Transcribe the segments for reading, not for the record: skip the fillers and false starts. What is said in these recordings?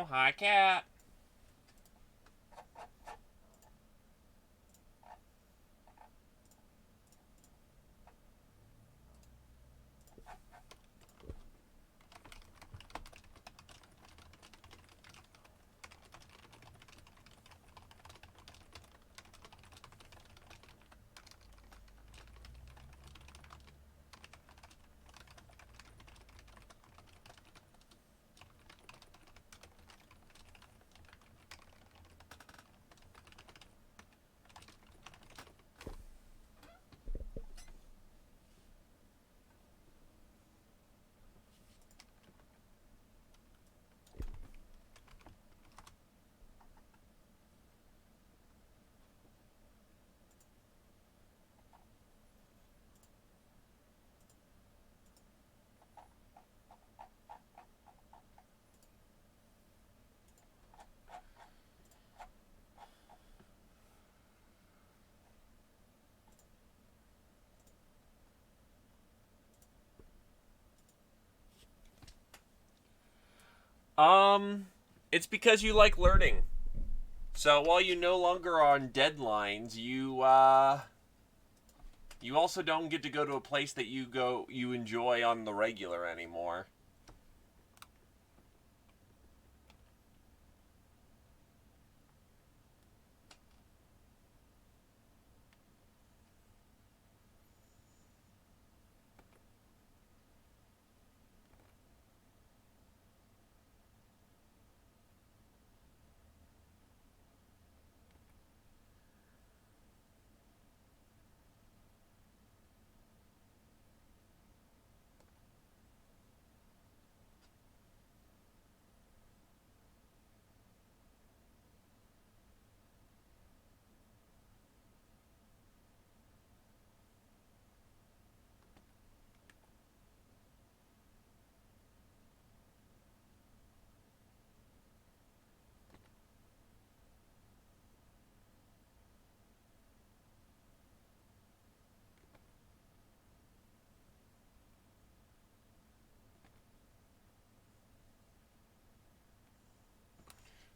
Oh, hi, cat. Um, it's because you like learning. So while you no longer are on deadlines, you also don't get to go to a place that you enjoy on the regular anymore.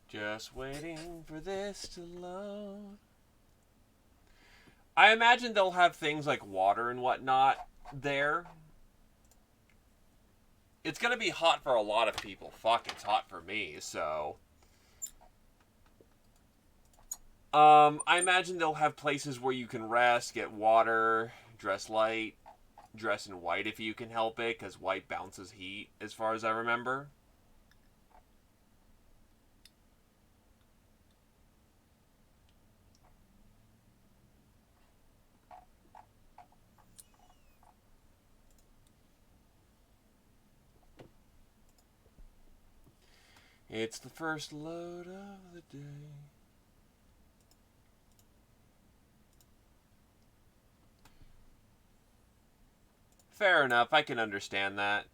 Just waiting for this to load. I imagine they'll have things like water and whatnot there. It's gonna be hot for a lot of people. Fuck, it's hot for me, so. I imagine they'll have places where you can rest, get water, dress light, dress in white if you can help it, because white bounces heat, as far as I remember. It's the first load of the day. Fair enough, I can understand that.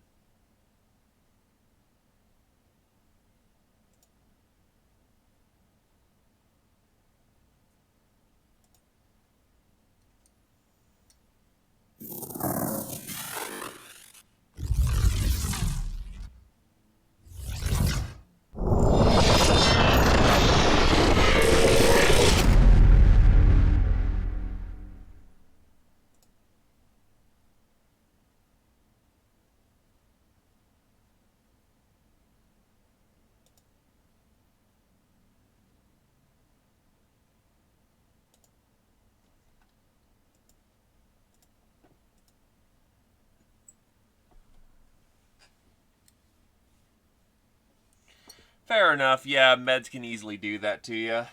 Fair enough, yeah, meds can easily do that to you.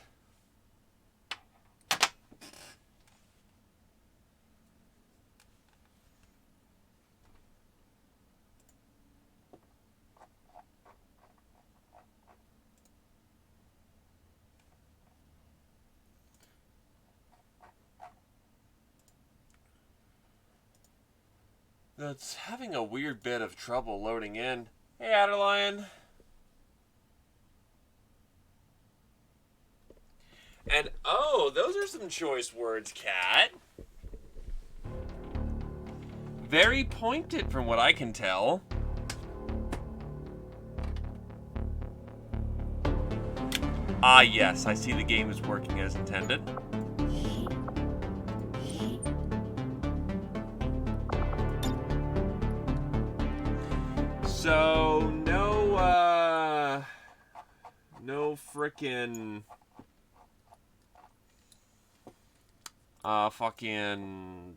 That's having a weird bit of trouble loading in. Hey, Adderlion. And oh, those are some choice words, cat. Very pointed from what I can tell. Ah, yes, I see the game is working as intended. So, no frickin' fucking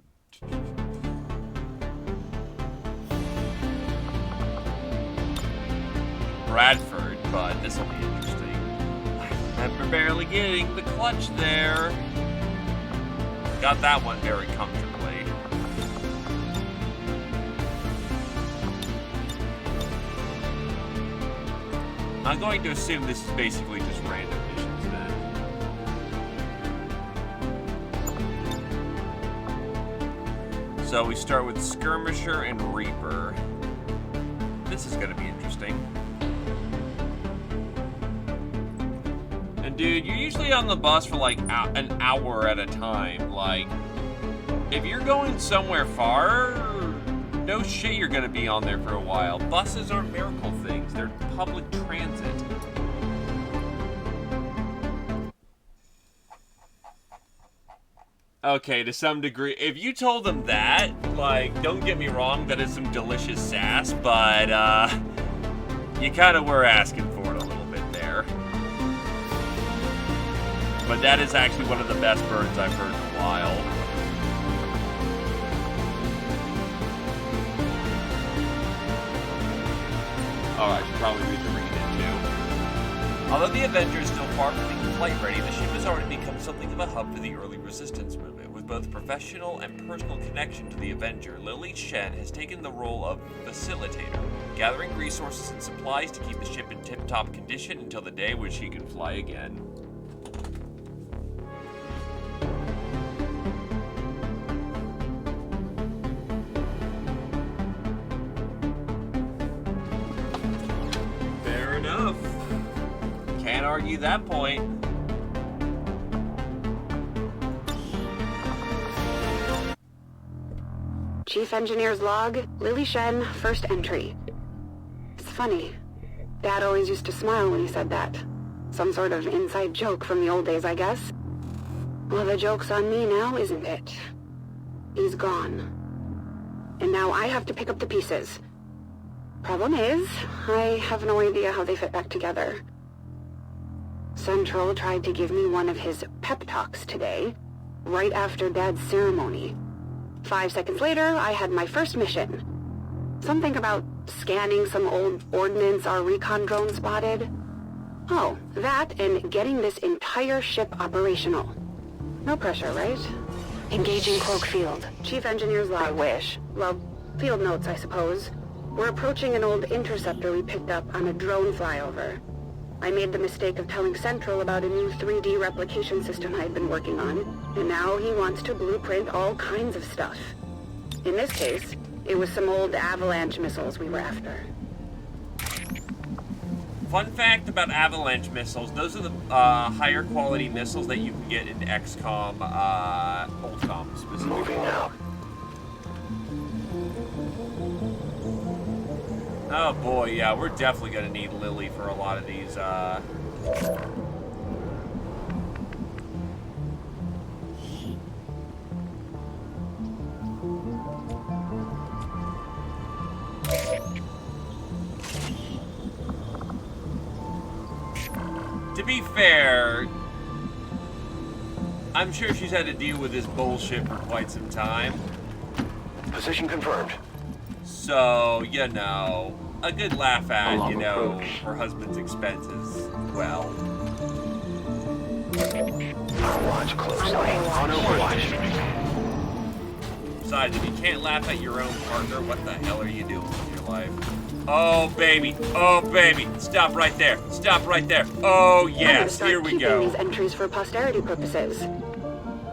Bradford, but this will be interesting. I remember barely getting the clutch there. Got that one very comfortably. I'm going to assume this is basically just random missions then. So we start with Skirmisher and Reaper. This is going to be interesting. And dude, you're usually on the bus for like an hour at a time. Like, if you're going somewhere far, no shit you're going to be on there for a while. Buses aren't miracle things. They're public transit. Okay, to some degree. If you told them that, like, don't get me wrong, that is some delicious sass, but, you kind of were asking for it a little bit there. But that is actually one of the best burns I've heard in a while. Oh, I should probably read the read-in, too. Although the Avenger is still far from being flight-ready, the ship has already become something of a hub for the early resistance movement. With both professional and personal connection to the Avenger, Lily Shen has taken the role of facilitator, gathering resources and supplies to keep the ship in tip-top condition until the day when she can fly again. Fair enough. Can't argue that point. Chief Engineer's log, Lily Shen, first entry. It's funny. Dad always used to smile when he said that. Some sort of inside joke from the old days, I guess. Well, the joke's on me now, isn't it? He's gone. And now I have to pick up the pieces. Problem is, I have no idea how they fit back together. Central tried to give me one of his pep talks today, right after Dad's ceremony. 5 seconds later, I had my first mission. Something about scanning some old ordnance our recon drone spotted. Oh, that and getting this entire ship operational. No pressure, right? Engaging cloak field. Chief Engineer's log. I wish. Well, field notes, I suppose. We're approaching an old interceptor we picked up on a drone flyover. I made the mistake of telling Central about a new 3D replication system I'd been working on, and now he wants to blueprint all kinds of stuff. In this case, it was some old avalanche missiles we were after. Fun fact about avalanche missiles, those are the higher quality missiles that you can get in XCOM, Oldcom specifically. Moving out. Oh boy, yeah, we're definitely gonna need Lily for a lot of these, To be fair, I'm sure she's had to deal with this bullshit for quite some time. Position confirmed. So, you know, a good laugh at, Alarm you know, approach. her husband's expenses. Well, Our watch closely. On overwatch. besides, if you can't laugh at your own partner, what the hell are you doing with your life? Oh, baby. Oh, baby. Stop right there. Stop right there. Oh, yes. Here we I'm gonna start keeping go. these entries for posterity purposes.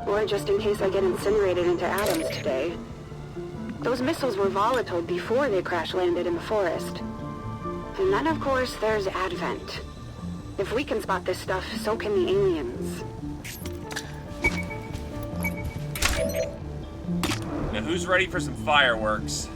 Or just in case I get incinerated into atoms today. Those missiles were volatile before they crash-landed in the forest. And then, of course, there's Advent. If we can spot this stuff, so can the aliens. Now, who's ready for some fireworks?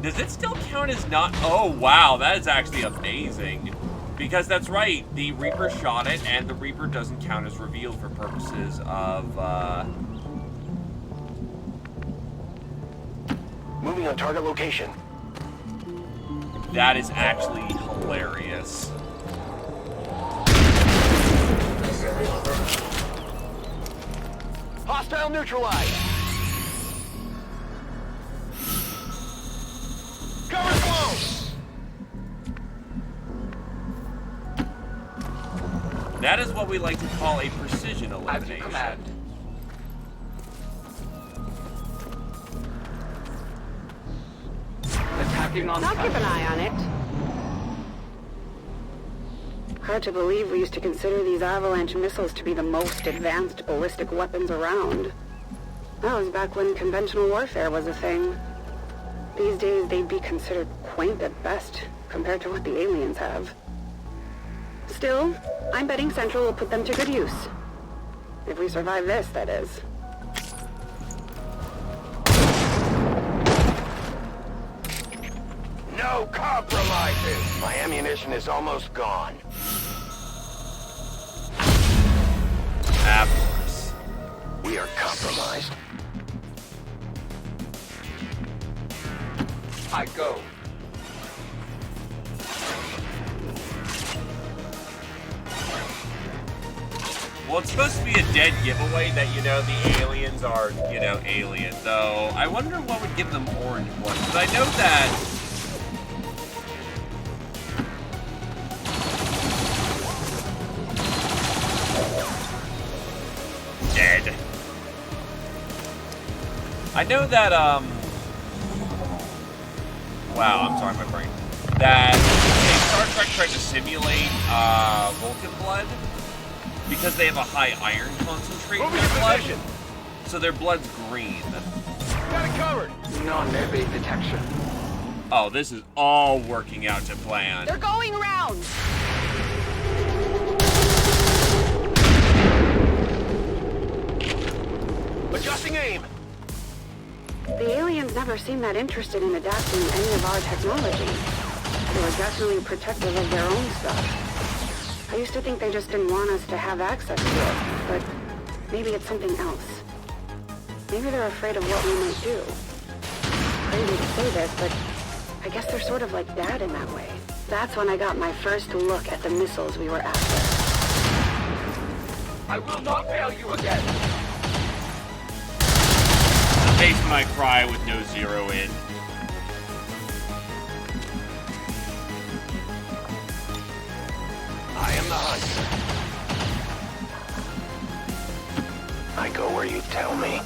Does it still count as not? Oh, wow, that is actually amazing. Because that's right, the Reaper shot it, and the Reaper doesn't count as revealed for purposes of, Moving on target location. That is actually hilarious. Hostile neutralized. Cover close. That is what we like to call a precision elimination. Attacking on I'll keep an eye on it. Hard to believe we used to consider these avalanche missiles to be the most advanced ballistic weapons around. That was back when conventional warfare was a thing. These days, they'd be considered quaint at best, compared to what the aliens have. Still, I'm betting Central will put them to good use. If we survive this, that is. No compromises. My ammunition is almost gone. Of course. We are compromised. I go. Well, it's supposed to be a dead giveaway that, you know, the aliens are, you know, aliens. Though, I wonder what would give them orange ones. Because I know that... Dead. I know that, Wow, I'm sorry, my brain. That Star Trek tried to simulate, Vulcan blood. Because they have a high iron concentrate in their blood, so their blood's green. Got it covered. Non-evade detection. Oh, this is all working out to plan. They're going around! Adjusting aim. The aliens never seemed that interested in adapting any of our technology. They were definitely protective of their own stuff. I used to think they just didn't want us to have access to it, but maybe it's something else. Maybe they're afraid of what we might do. Crazy to say this, but I guess they're sort of like Dad in that way. That's when I got my first look at the missiles we were after. I will not fail you again. Face my cry with no zero in. I am the hunter. I go where you tell me.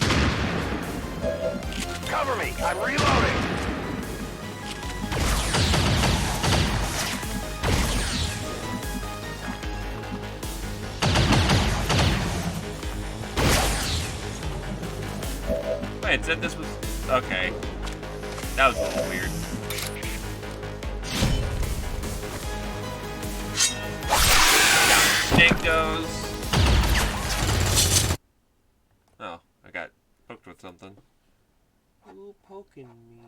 Cover me! I'm reloading! Wait, it said this was... Okay. That was a little weird. Snake goes. Oh, I got poked with something. Who poking me?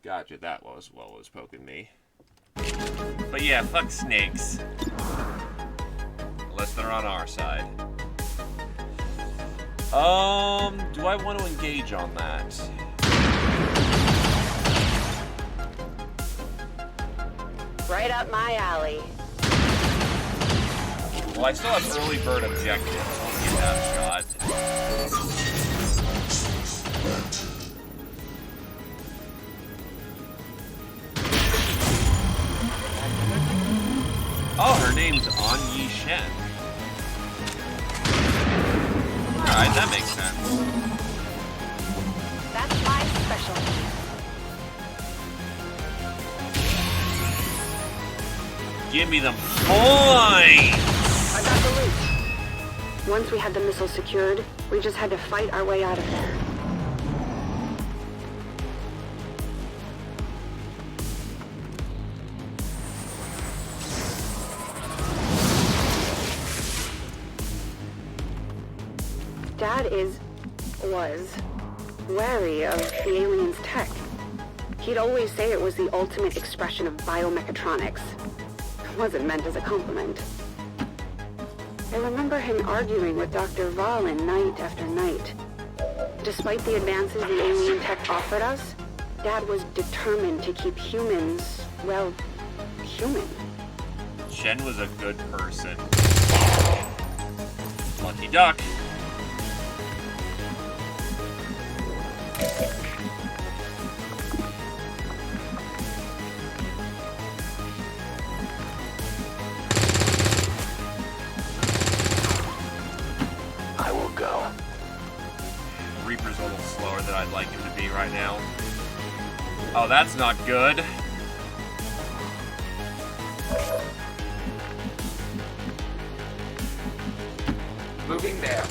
Gotcha, that was what was poking me. But yeah, fuck snakes. Unless they're on our side. Do I want to engage on that? Right up my alley. Well, I still have early bird objectives. I'll give that a shot. Oh, her name's An Yi Shen. Alright, that makes sense. That's my specialty. Give me them points! I got the loot. Once we had the missile secured, we just had to fight our way out of there. was wary of the alien's tech. He'd always say it was the ultimate expression of biomechatronics. It wasn't meant as a compliment. I remember him arguing with Dr. Valen night after night. Despite the advances the alien tech offered us, Dad was determined to keep humans, well, human. Shen was a good person. Lucky duck. I will go. Reaper's a little slower than I'd like him to be right now. Oh, that's not good. Moving there.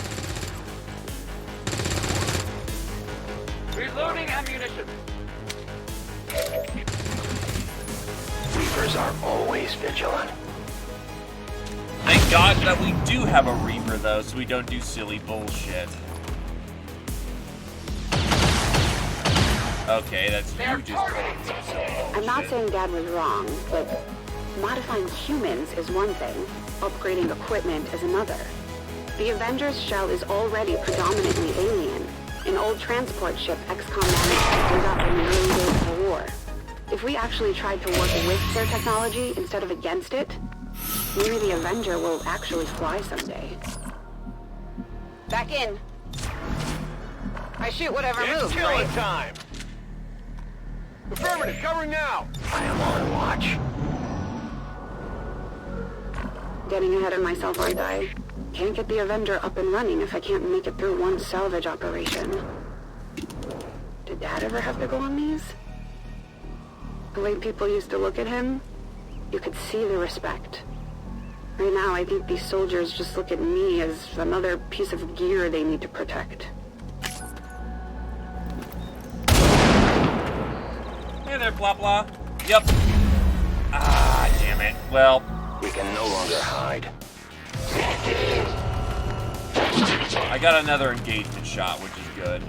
Reloading ammunition. Reapers are always vigilant. Thank God that we do have a Reaper, though, so we don't do silly bullshit. Okay, that's you just told me some silly bullshit. I'm not saying Dad was wrong, but modifying humans is one thing, upgrading equipment is another. The Avengers shell is already predominantly alien, an old transport ship XCOM managed to dig up in the early days of the war. If we actually tried to work with their technology instead of against it, maybe the Avenger will actually fly someday. Back in. I shoot whatever moves, right? Time! Affirmative, covering now! I am on watch. Getting ahead of myself, aren't I? Can't get the Avenger up and running if I can't make it through one salvage operation. Did Dad ever have to go on these? The way people used to look at him, you could see the respect. Right now, I think these soldiers just look at me as another piece of gear they need to protect. Hey there, blah blah. Yep. Ah, damn it. Well, We can no longer hide. I got another engagement shot, which is good.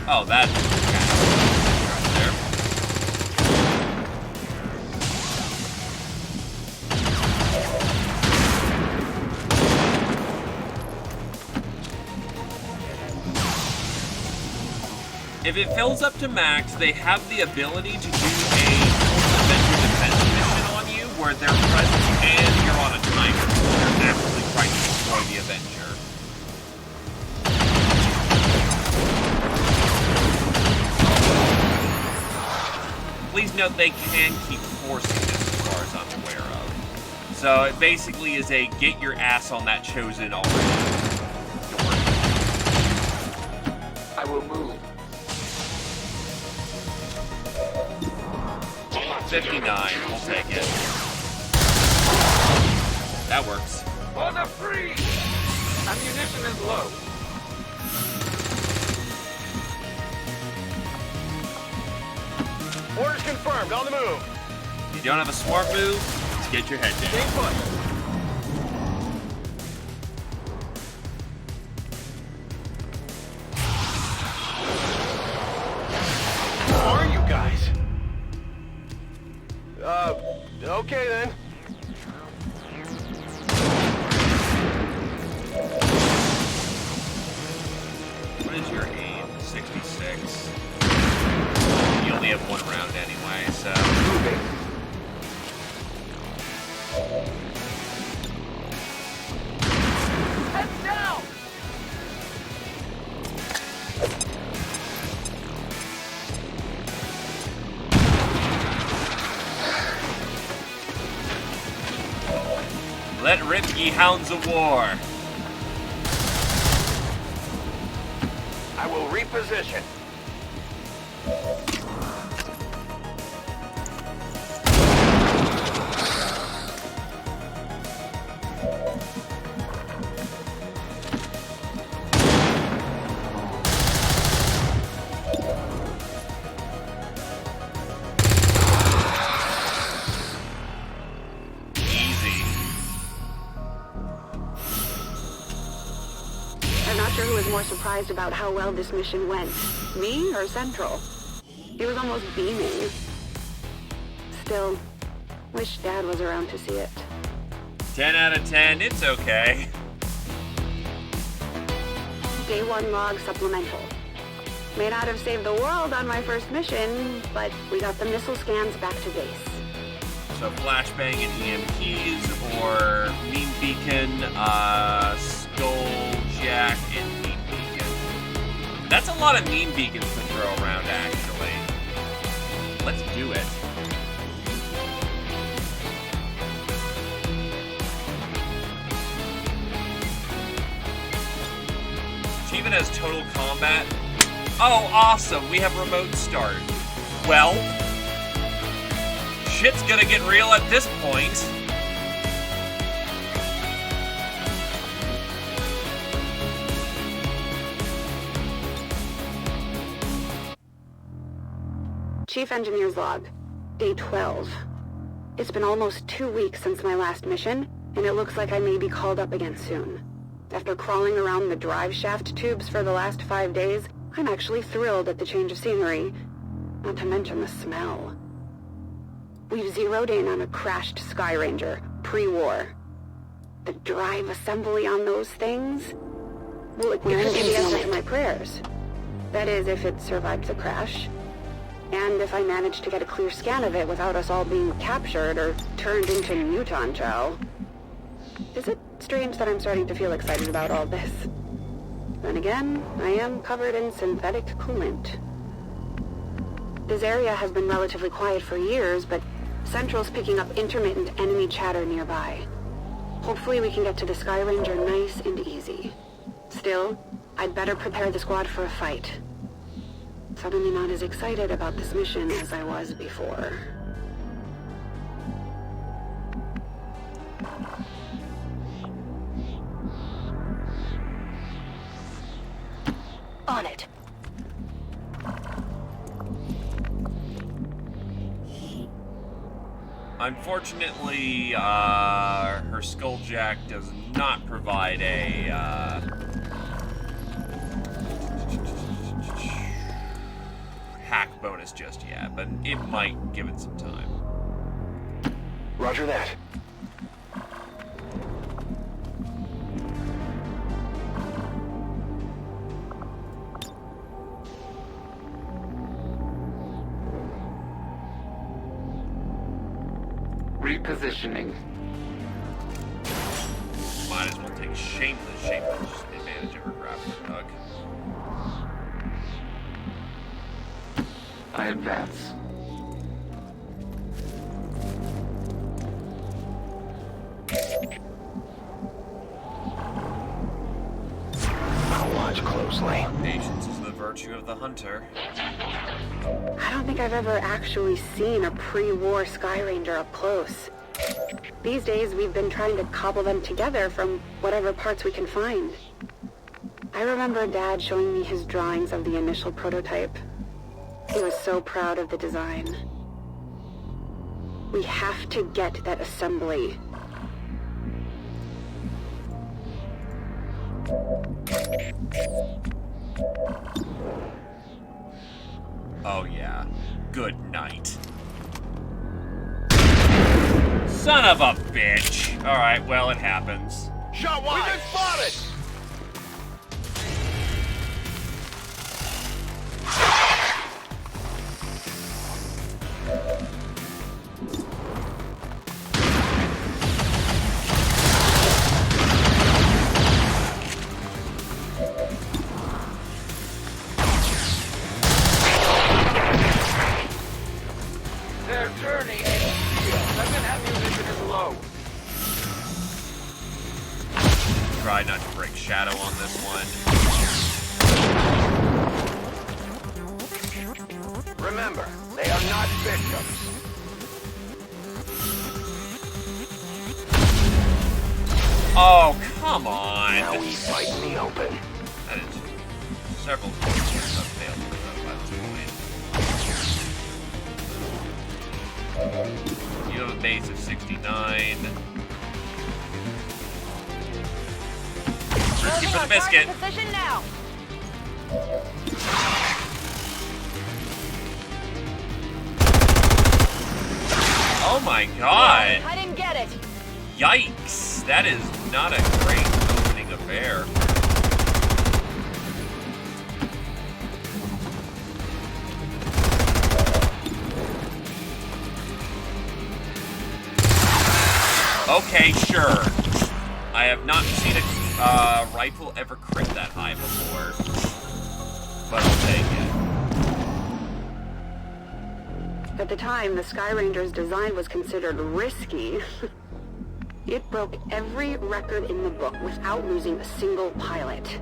Oh, that's right there. If it fills up to max, they have the ability to do a Avenger defense mission on you, where they're present and you're on a timer. They're actively trying to destroy the Avenger. Please note they can keep forcing this as far as I'm aware of. So it basically is a get your ass on that chosen already. I will move. 59, we'll take it. That works. For the free! Ammunition is low. Orders confirmed, on the move. If you don't have a smart move, just get your head Stay down. put. Who are you guys? Okay then. What is your aim? 66. You only have one round anyway, so... Moving. Head down! Let rip, ye hounds of war. I will reposition. surprised about how well this mission went. Me or Central? He was almost beaming. Still, wish Dad was around to see it. 10 out of 10, it's okay. Day 1 log supplemental. May not have saved the world on my first mission, but we got the missile scans back to base. So flashbang and EMPs, or Mean Beacon, Skulljack, and Mean Beacon. That's a lot of Mean Beacons to throw around, actually. Let's do it. Achievement has total combat. Oh, awesome! We have remote start. Well, shit's gonna get real at this point. Chief Engineer's log. Day 12. It's been almost 2 weeks since my last mission, and it looks like I may be called up again soon. After crawling around the drive shaft tubes for the last 5 days, I'm actually thrilled at the change of scenery, not to mention the smell. We've zeroed in on a crashed Sky Ranger, pre-war. The drive assembly on those things? Well, it will be the answer to my prayers. That is, if it survived the crash. And if I manage to get a clear scan of it without us all being captured or turned into muton chow. Is it strange that I'm starting to feel excited about all this? Then again, I am covered in synthetic coolant. This area has been relatively quiet for years, but Central's picking up intermittent enemy chatter nearby. Hopefully we can get to the Sky Ranger nice and easy. Still, I'd better prepare the squad for a fight. Suddenly not as excited about this mission as I was before. On it. Unfortunately, her Skulljack does not provide a, hack bonus just yet, but it might give it some time. Roger that. Repositioning. Might as well take shameless advantage of her grappling hook. I advance. I'll watch closely. Patience is the virtue of the hunter. I don't think I've ever actually seen a pre-war Sky Ranger up close. These days, we've been trying to cobble them together from whatever parts we can find. I remember Dad showing me his drawings of the initial prototype. He was so proud of the design. We have to get that assembly. Oh yeah. Good night. Son of a bitch! Alright, well, it happens. Shot wide! We've been spotted! They're turning. Weapon ammunition is low. Try not to break shadow on this one. Remember, they are not victims. Oh, come on! Now we fight in the open. That is several points have failed by this point. You have a base of 69. Risky for the biscuit. Position now. Oh my god! I didn't get it. Yikes! That is not a great opening affair. Okay, sure. I have not seen a rifle ever crit that high before, but I'll take it. At the time, the Sky Ranger's design was considered risky. It broke every record in the book without losing a single pilot.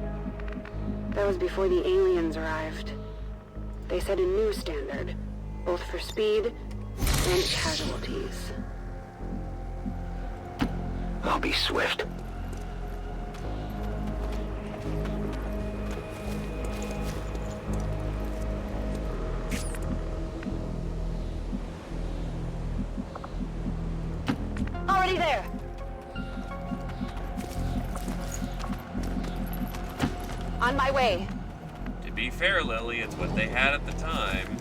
That was before the aliens arrived. They set a new standard, both for speed and casualties. I'll be swift. Already there. On my way. To be fair, Lily, it's what they had at the time.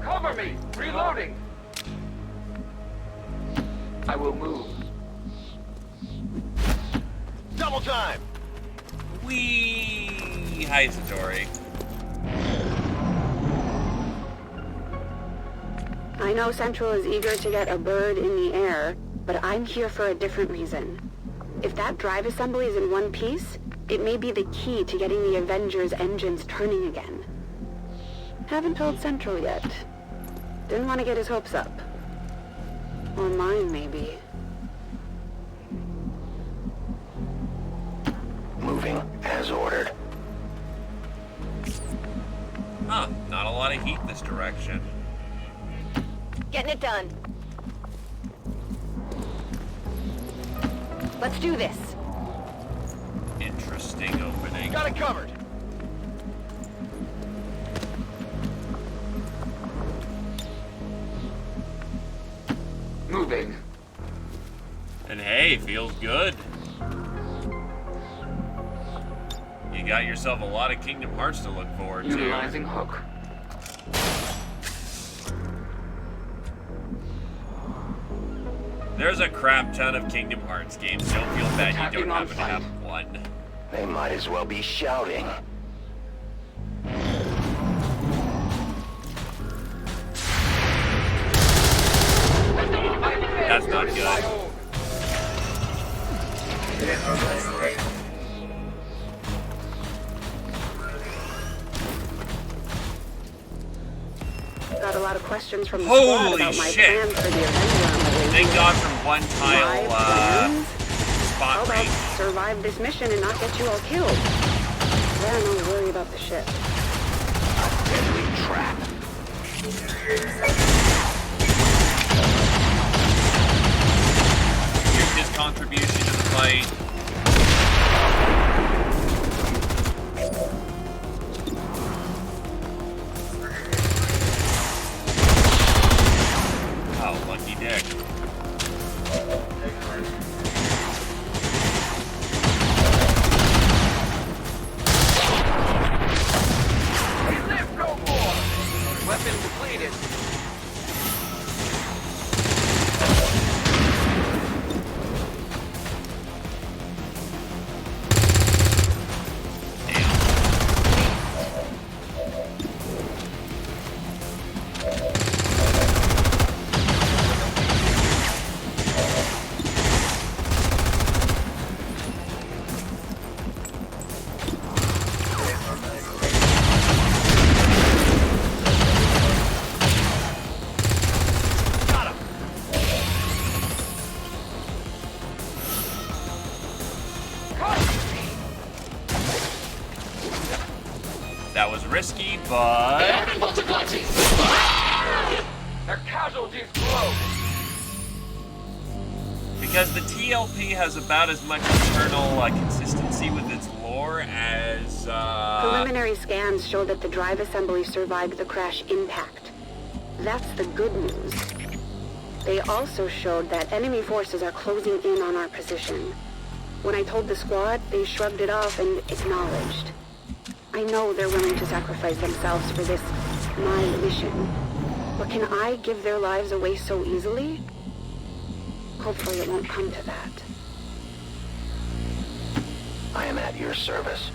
Cover me! Reloading! I will move. Double time! Whee! Hi, Satori. I know Central is eager to get a bird in the air, but I'm here for a different reason. If that drive assembly is in one piece, it may be the key to getting the Avengers' engines turning again. Haven't told Central yet. Didn't want to get his hopes up. Or mine, maybe. Moving as ordered. Huh, not a lot of heat this direction. Getting it done. Let's do this. Interesting opening. Got it covered! Moving. And hey, feels good. You got yourself a lot of Kingdom Hearts to look forward to. Utilizing hook. There's a crap ton of Kingdom Hearts games. Don't feel bad you Attacking don't on happen to have sight. one. They might as well be shouting. That's not good. Got a lot of questions from the squad Holy about my shit. plans for the Avenger on the way. Thank God for one My tile plans? spot How about range. survive this mission and not get you all killed? Then I'll worry about the ship. Deadly trap. Here's his contribution to the fight. Oh, lucky dick. We live no more! Weapon depleted. That was risky, but... Their casualties grow. Because the TLP has about as much internal consistency with its lore as, Preliminary scans show that the drive assembly survived the crash impact. That's the good news. They also showed that enemy forces are closing in on our position. When I told the squad, they shrugged it off and acknowledged. I know they're willing to sacrifice themselves for this, my mission. But can I give their lives away so easily? Hopefully it won't come to that. I am at your service.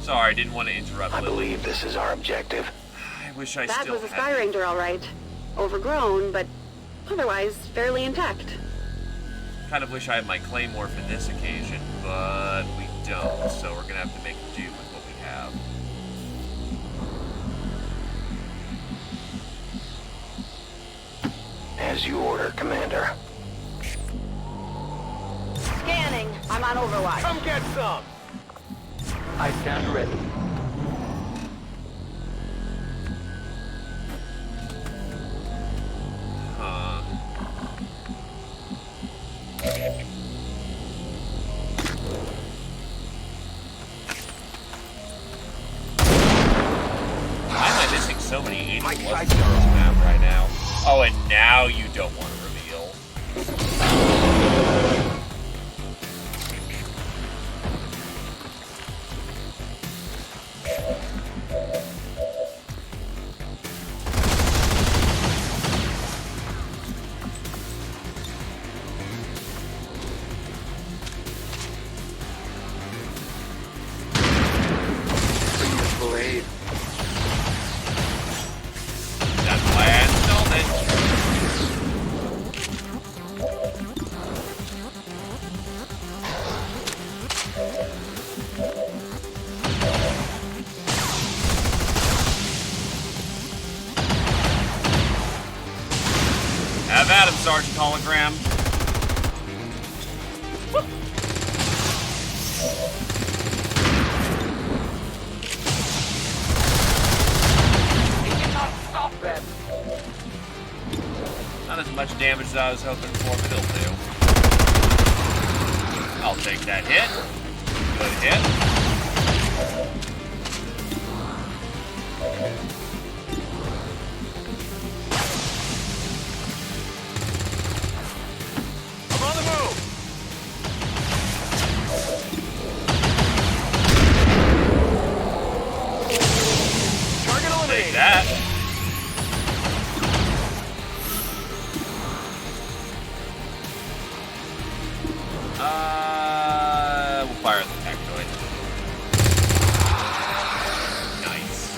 Sorry, I didn't want to interrupt I Lily. believe this is our objective. I wish I That still was a had Sky it. Ranger, all right. Overgrown, but otherwise fairly intact. Kind of wish I had my Claymore for this occasion, but we don't, so we're gonna have to make do with what we have. As you order, Commander. Scanning. I'm on Overwatch. Come get some! I stand ready. Huh. Why am I missing so many 80 My plus sights on are this on. map right now? Oh, and now you don't want to reveal. Blade. That's why I installed it. Have at him, Sergeant Hologram. You cannot stop them. Not as much damage as I was hoping for, but it'll do. I'll take that hit. Good hit. I'm on the move! Target Take eliminated! that. We'll fire the tectoid. Nice.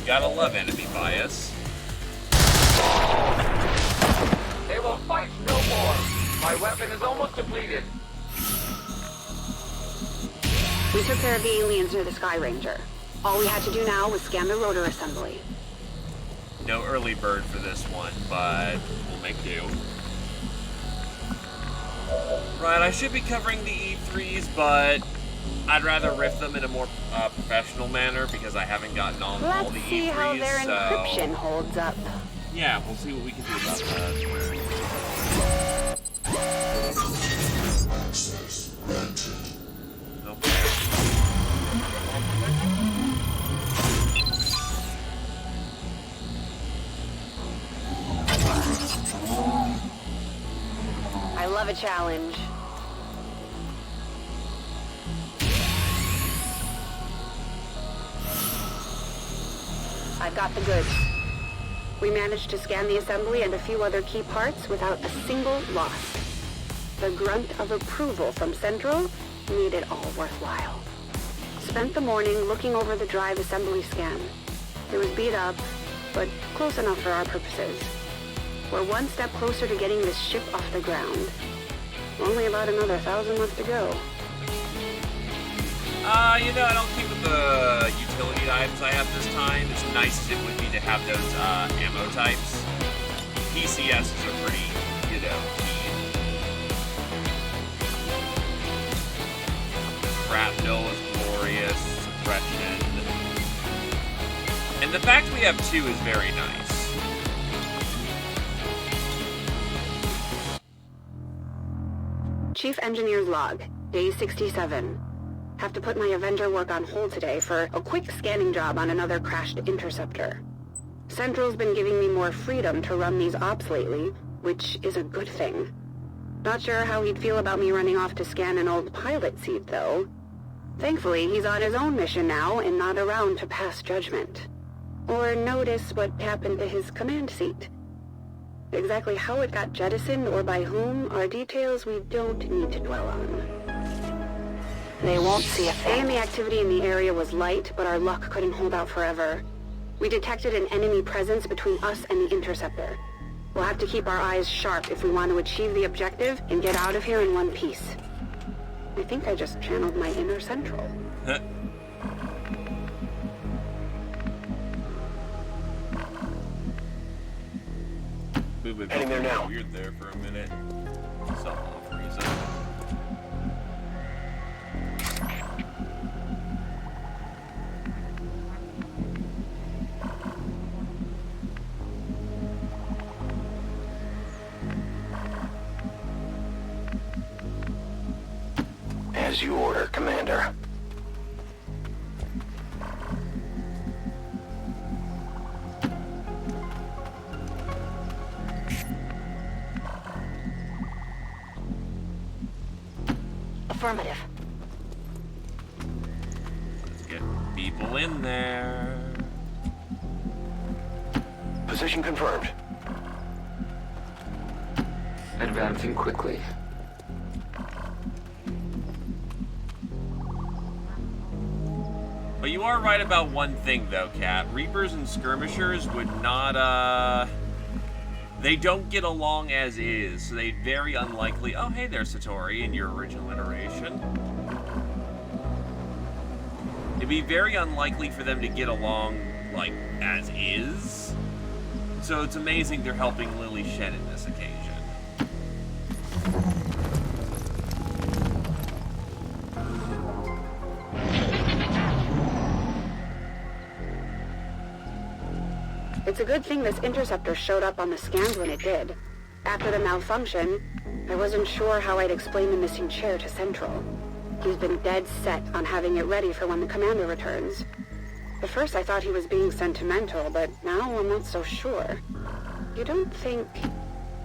Gotta love enemy bias. They will fight no more. My weapon is almost depleted. We took care of the aliens near the Sky Ranger. All we had to do now was scan the rotor assembly. No early bird for this one, but we'll make do. Right, I should be covering the E3s, but I'd rather riff them in a more professional manner because I haven't gotten on all Let's the E3s. see how their so encryption holds up. yeah, we'll see what we can do about that. Okay. I love a challenge. I've got the goods. We managed to scan the assembly and a few other key parts without a single loss. The grunt of approval from Central made it all worthwhile. Spent the morning looking over the drive assembly scan. It was beat up, but close enough for our purposes. We're one step closer to getting this ship off the ground. Only about another 1,000 left to go. You know, I don't keep with the utility items I have this time. As nice as it would be to have those ammo types. PCSs are pretty, you know, key. Shrapnel is glorious. Suppression. And the fact we have two is very nice. Chief Engineer's log. Day 67. Have to put my Avenger work on hold today for a quick scanning job on another crashed interceptor. Central's been giving me more freedom to run these ops lately, which is a good thing. Not sure how he'd feel about me running off to scan an old pilot seat, though. Thankfully, he's on his own mission now and not around to pass judgment. Or notice what happened to his command seat. Exactly how it got jettisoned or by whom are details we don't need to dwell on. They won't see a thing. Enemy activity in the area was light, but our luck couldn't hold out forever. We detected an enemy presence between us and the interceptor. We'll have to keep our eyes sharp if we want to achieve the objective and get out of here in one piece. I think I just channeled my inner Central. Heading there now. Weird there for a minute. Some off reason. As you order, Commander. Affirmative. Let's get people in there. Position confirmed. Advancing quickly. But you are right about one thing, though, Kat. Reapers and skirmishers would not, they don't get along as is, so they'd very unlikely... Oh, hey there, Satori, in your original iteration. It'd be very unlikely for them to get along, like, as is. So it's amazing they're helping Lily Shen in this occasion. It's a good thing this interceptor showed up on the scans when it did. After the malfunction, I wasn't sure how I'd explain the missing chair to Central. He's been dead set on having it ready for when the commander returns. At first I thought he was being sentimental, but now I'm not so sure. You don't think...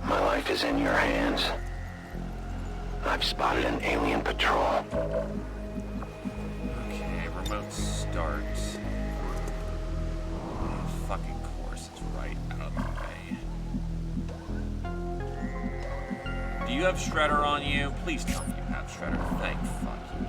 My life is in your hands. I've spotted an alien patrol. Okay, remote start. Fucking course, it's right out of the way. Do you have Shredder on you? Please tell me you have Shredder. Thank fuck you.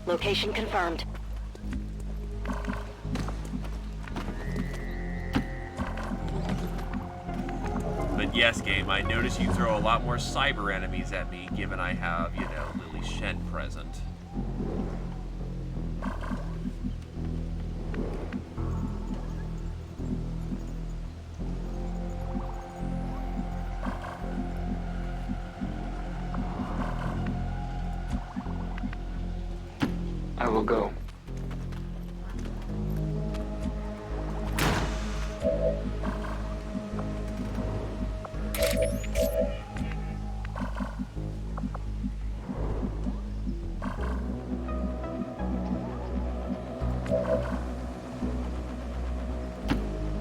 Location confirmed. But yes, game, I notice you throw a lot more cyber enemies at me, given I have, you know, Lily Shen present. I will go.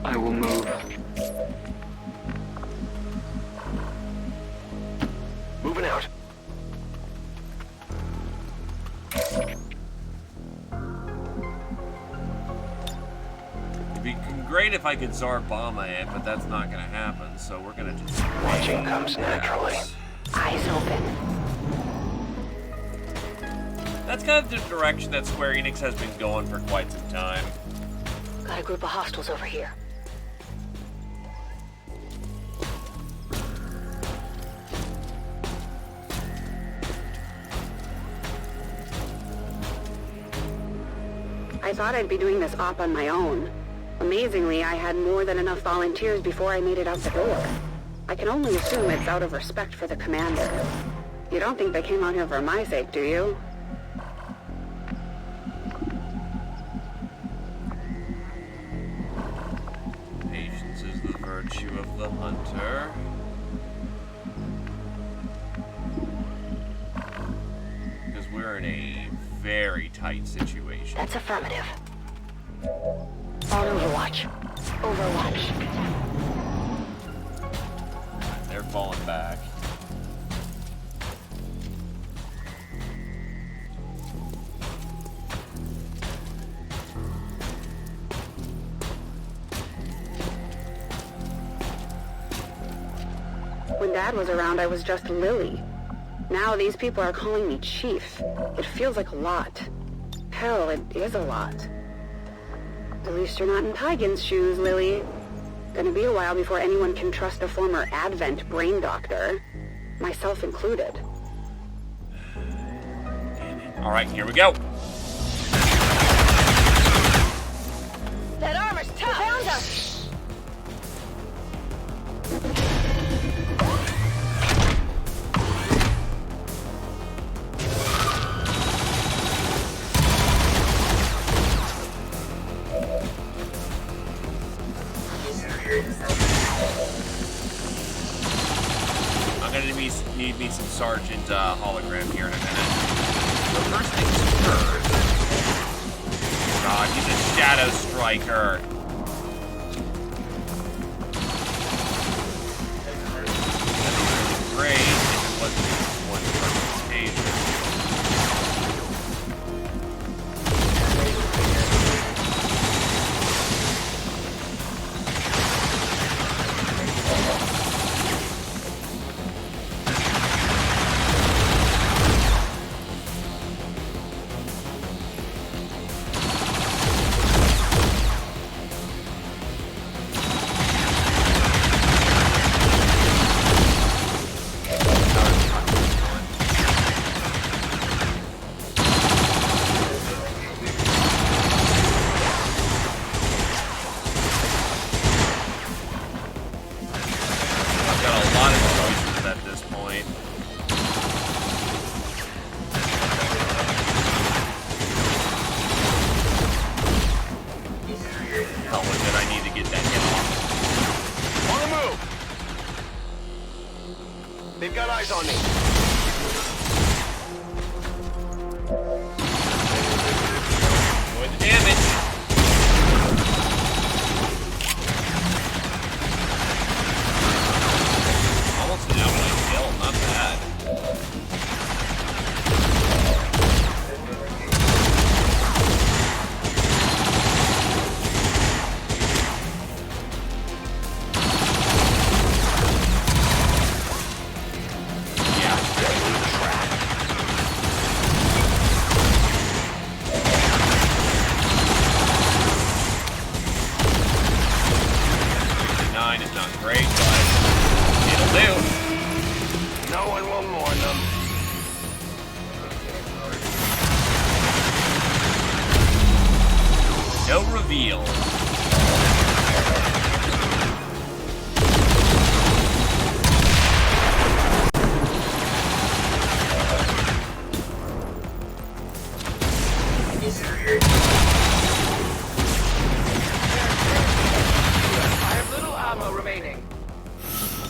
I will move. Moving out. It'd be great if I could Zarbama it, but that's not gonna happen, so we're gonna just... Watching comes naturally. Eyes open. That's kind of the direction that Square Enix has been going for quite some time. Got a group of hostiles over here. I thought I'd be doing this op on my own. Amazingly, I had more than enough volunteers before I made it out the door. I can only assume it's out of respect for the commander. You don't think they came out here for my sake, do you? virtue of the hunter. Because we're in a very tight situation. That's affirmative. On Overwatch. Overwatch. They're falling back. When Dad was around, I was just Lily. Now these people are calling me Chief. It feels like a lot. Hell, it is a lot. At least you're not in Tygan's shoes, Lily. Gonna be a while before anyone can trust a former Advent brain doctor. Myself included. Alright, here we go. That armor's tough! Found us! I'm gonna need me some Sergeant hologram here in a minute. So first things first. God, he's a Shadow Striker. That'd be really great if it wasn't just one person taser. They've got eyes on me. Avoid the damage. Almost an outright kill, not bad.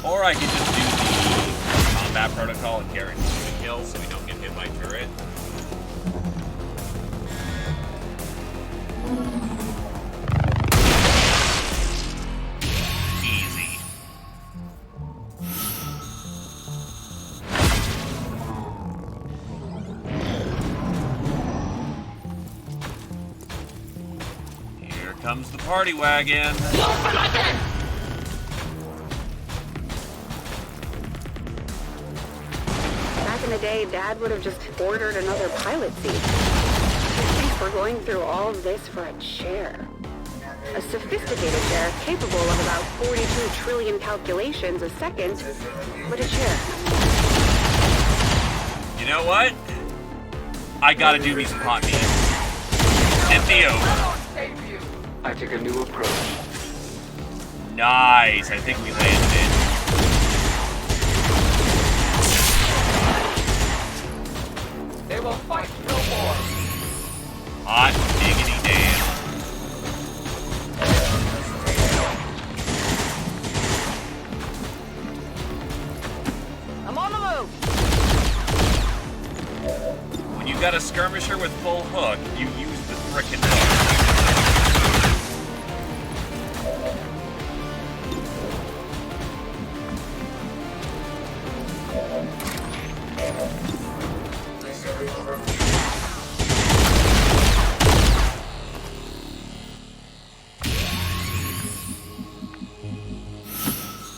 Or I could just do the combat protocol and guarantee the kill so we don't get hit by turret. Easy. Here comes the party wagon. In the day, Dad would have just ordered another pilot seat. I think we're going through all of this for a chair. A sophisticated chair capable of about 42 trillion calculations a second, but a chair. You know what? I gotta do me some hot meat. Tip me over. I took a new approach. Nice. I think we landed it. They will fight no more. Hot diggity damn. got a skirmisher with full hook, you use the frickin' hook.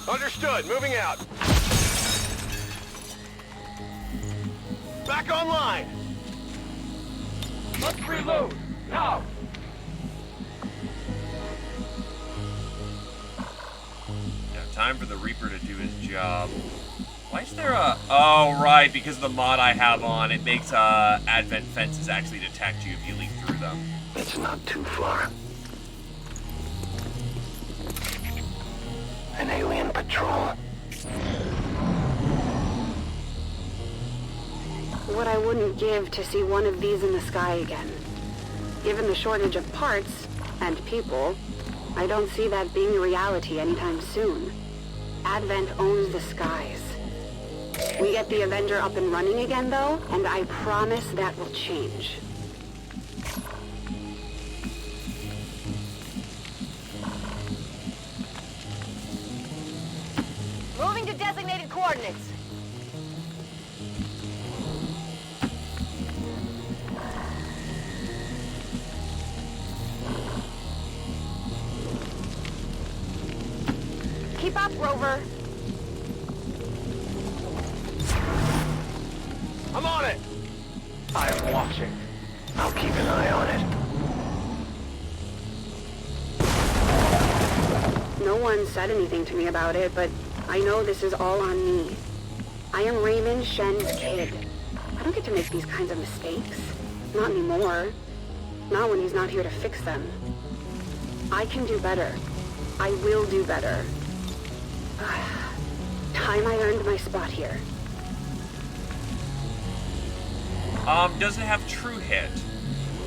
Understood. Moving out. Back online. Let's reload. Now. Now, time for the Reaper to do his job. Why is there a... Oh, right, because of the mod I have on, it makes advent fences actually detect you if you leap through them. It's not too far. An alien patrol. What I wouldn't give to see one of these in the sky again. Given the shortage of parts, and people, I don't see that being a reality anytime soon. Advent owns the skies. We get the Avenger up and running again, though, and I promise that will change. Moving to designated coordinates. Keep up, Rover. I'm on it. I'm watching. I'll keep an eye on it. No one said anything to me about it, but I know this is all on me. I am Raymond Shen's kid. I don't get to make these kinds of mistakes. Not anymore. Not when he's not here to fix them. I can do better. I will do better. Time I earned my spot here. Does it have true hit?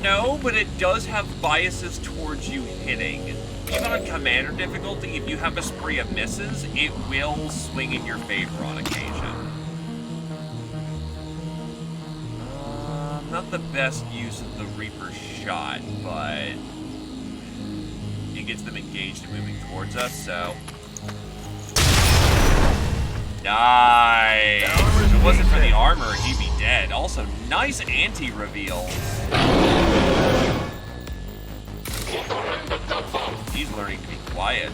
No, but it does have biases towards you hitting. Even on Commander difficulty, if you have a spree of misses, it will swing in your favor on occasion. Not the best use of the Reaper shot, but it gets them engaged and moving towards us, so... Nice! If it wasn't for the armor, he'd be dead. Also, nice anti-reveal. He's learning to be quiet.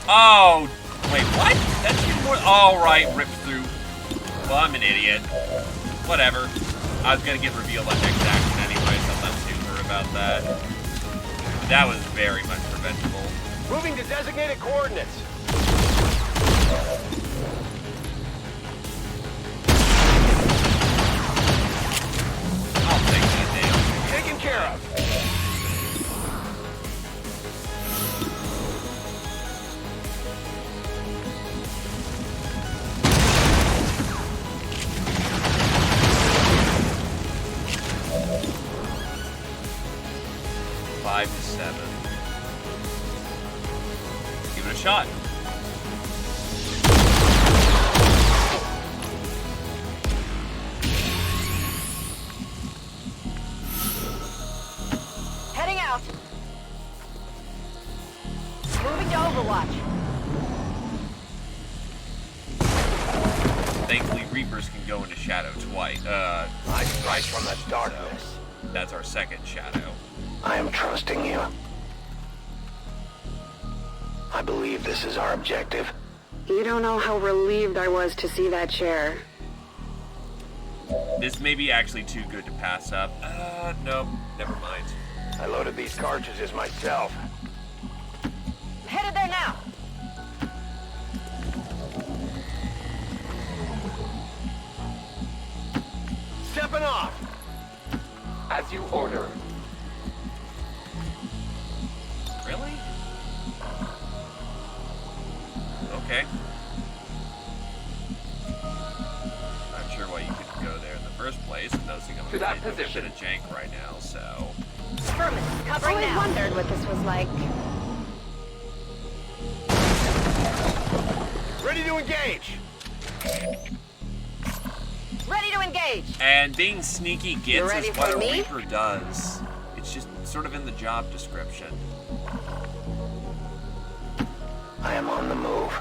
Oh, wait, what? That's even more... Oh, right, ripped through. Well, I'm an idiot. Whatever. I was gonna get revealed on next action anyway, so I'm not super about that. That was very much preventable. Moving to designated coordinates. I'll take that damn. Taken care of. Five to 7. Give it a shot. Heading out. Moving to Overwatch. Thankfully, Reapers can go into Shadow twice. I strike from the darkness. That's our second Shadow. I am trusting you. I believe this is our objective. You don't know how relieved I was to see that chair. This may be actually too good to pass up. No, never mind. I loaded these cartridges myself. Headed there now. Stepping off! As you order. Really? Okay. Not sure why you couldn't go there in the first place. I'm noticing I'm To that getting a bit position. of jank right now, so... Affirmative. Covering Always now. wondered what this was like. Ready to engage! Ready to engage. And being sneaky You gets ready is what for a me? Reaper does. It's just sort of in the job description. I am on the move.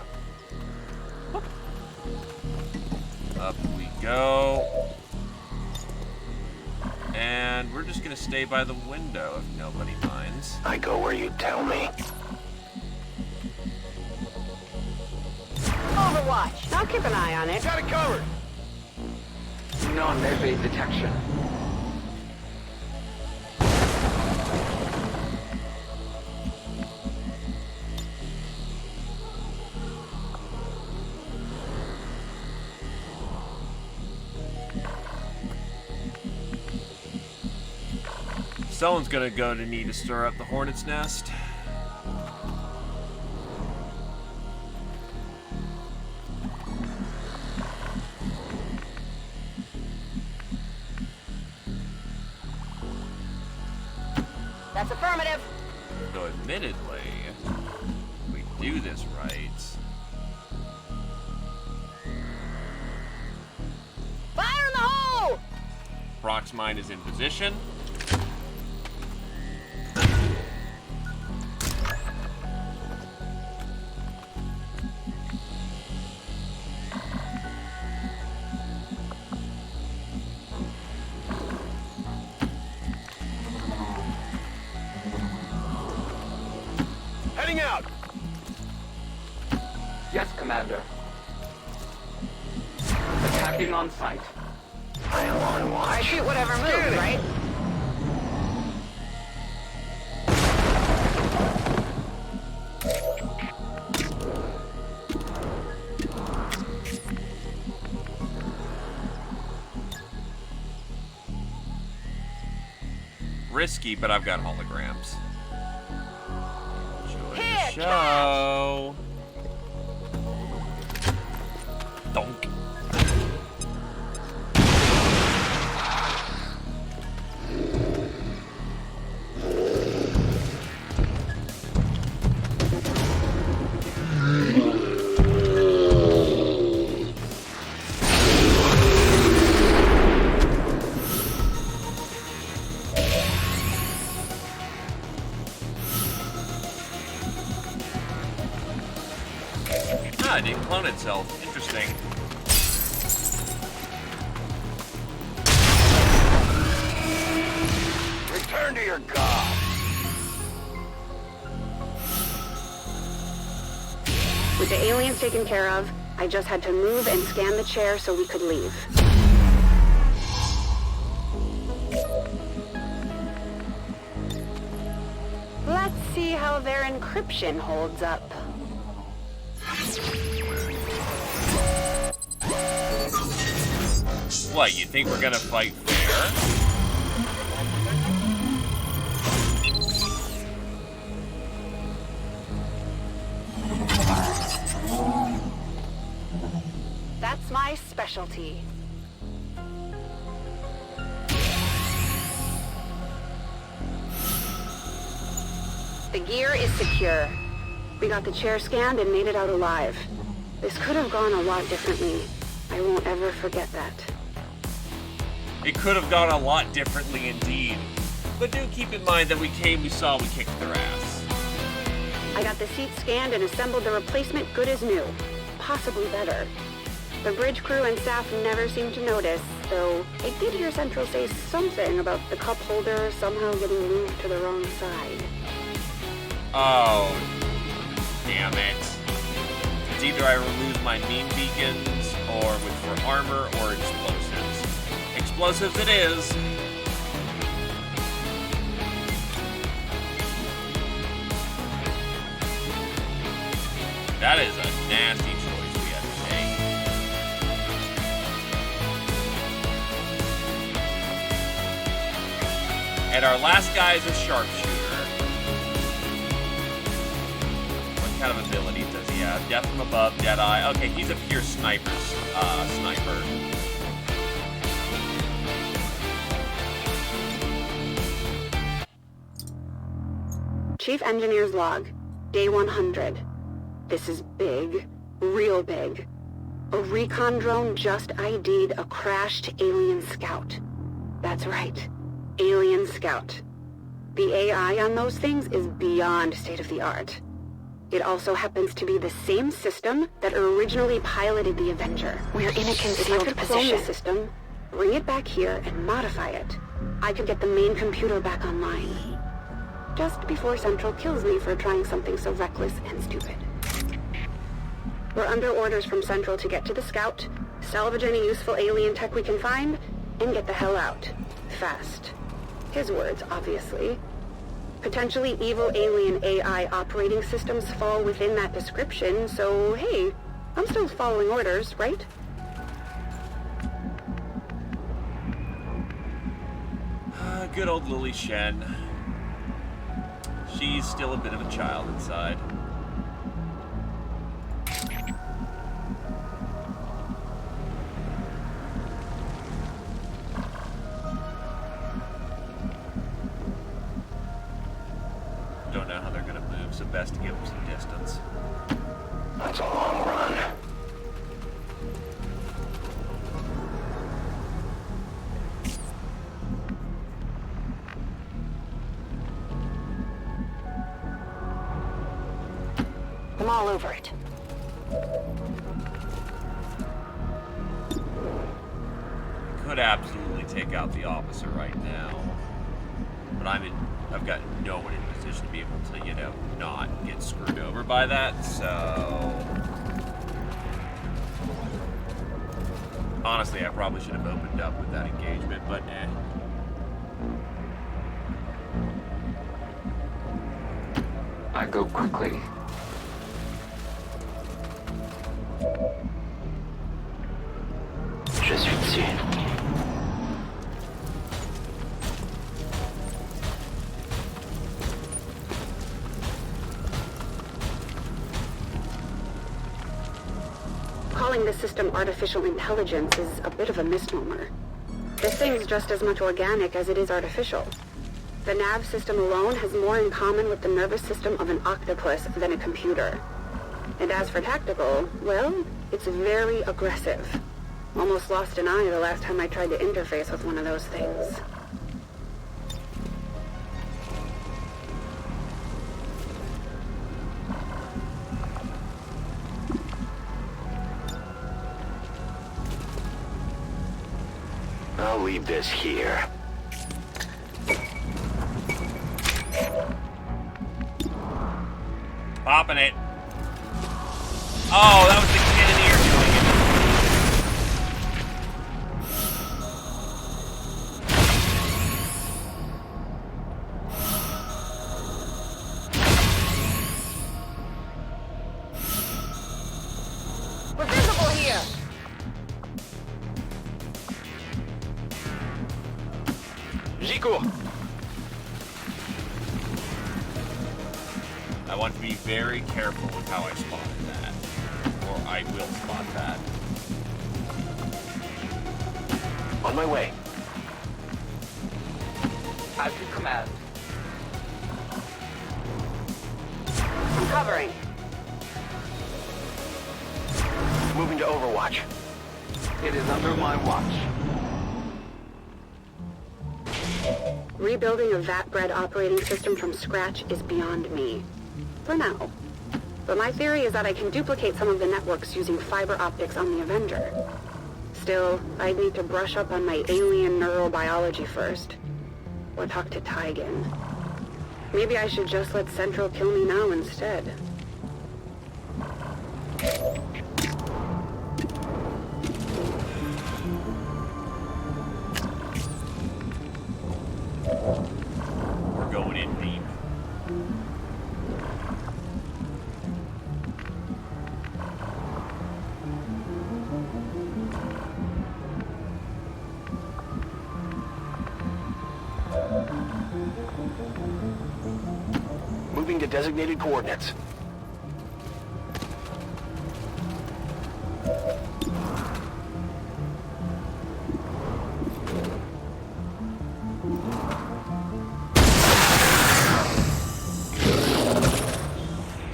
Up we go. And we're just gonna stay by the window if nobody minds. I go where you tell me. Overwatch. I'll keep an eye on it. Got it covered! Non-evade detection. Someone's gonna go to need to stir up the hornet's nest. That's affirmative. Though admittedly, if we do this right, Fire in the hole. Brock's mine is in position. Heading out! Yes, Commander. Attacking on sight. I am on I watch. shoot whatever moves, right? Risky, but I've got holograms. Enjoy Here, the show. Donk. Ah, it didn't clone itself. Interesting. Return to your god! With the aliens taken care of, I just had to move and scan the chair so we could leave. Let's see how their encryption holds up. What, you think we're gonna fight fair? That's my specialty. The gear is secure. We got the chair scanned and made it out alive. This could have gone a lot differently. I won't ever forget that. It could have gone a lot differently indeed. But do keep in mind that we saw, we kicked their ass. I got the seat scanned and assembled the replacement good as new. Possibly better. The bridge crew and staff never seemed to notice, though I did hear Central say something about the cup holder somehow getting moved to the wrong side. Oh, damn it. It's either I remove my beam beacons, or which were armor, or explosives. Explosives it is. That is a nasty choice we have to make. And our last guy is a sharpshooter. What kind of abilities does he have? Death from above, Deadeye. Okay, he's a pure sniper. Chief Engineer's log, day 100. This is big, real big. A recon drone just ID'd a crashed alien scout. That's right, alien scout. The AI on those things is beyond state-of-the-art. It also happens to be the same system that originally piloted the Avenger. We're in a concealed position. The system, bring it back here and modify it. I could get the main computer back online. Just before Central kills me for trying something so reckless and stupid. We're under orders from Central to get to the Scout, salvage any useful alien tech we can find, and get the hell out. Fast. His words, obviously. Potentially evil alien AI operating systems fall within that description, so hey, I'm still following orders, right? Good old Lily Shen. She's still a bit of a child inside. Don't know how they're gonna move, so best to give them some distance. That's a long run. I'm all over it. Could absolutely take out the officer right now, but I've got no one in a position to be able to, you know, not get screwed over by that, so... Honestly, I probably should have opened up with that engagement, but eh. I go quickly. Je suis dessus. Calling this system artificial intelligence is a bit of a misnomer. This thing's just as much organic as it is artificial. The nav system alone has more in common with the nervous system of an octopus than a computer. And as for tactical, well, it's very aggressive. Almost lost an eye the last time I tried to interface with one of those things. I'll leave this here. Popping it. Oh, that was the cannoneer doing it. We're visible here! J'y cours. I want to be very careful with how I spotted that. Or I will spot that. On my way. As you command. I'm covering. Moving to Overwatch. It is under my watch. Rebuilding a VAT-bred operating system from scratch is beyond me. For now. But my theory is that I can duplicate some of the networks using fiber optics on the Avenger. Still, I'd need to brush up on my alien neurobiology first. Or talk to Tygan. Maybe I should just let Central kill me now instead. We're going in deep. Moving to designated coordinates.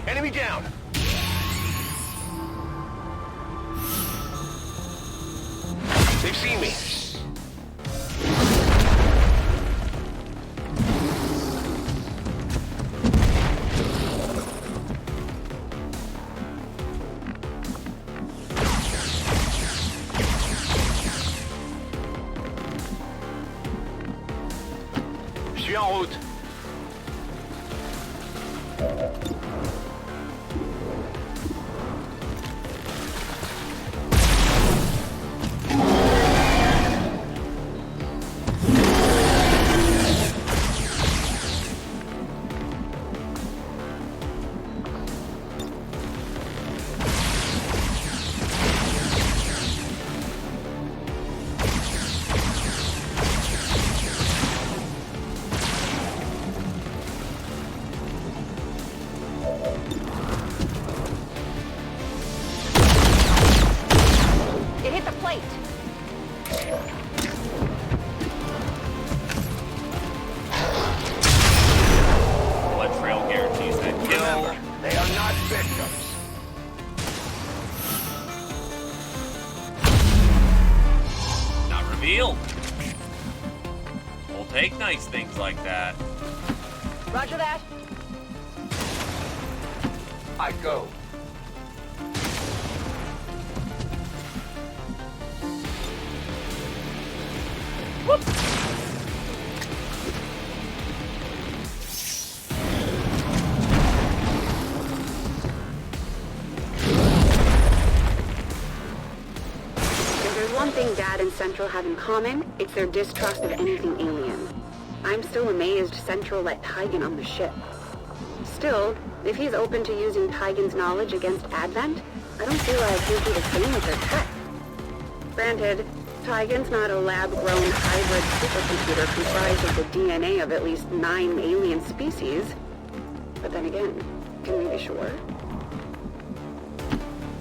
Enemy down! They've seen me. Je suis en route. It hit the plate. Blood trail guarantees that kill. Remember, they are not victims. Not revealed. We'll take nice things like that. Roger that. I go. If there's one thing Dad and Central have in common, it's their distrust of anything alien. I'm still amazed Central let Tygan on the ship. Still, if he's open to using Tygan's knowledge against Advent, I don't see why I can't do the same with their tech. Granted, Tygan's not a lab-grown hybrid supercomputer comprised of the DNA of at least 9 alien species. But then again, can we be sure?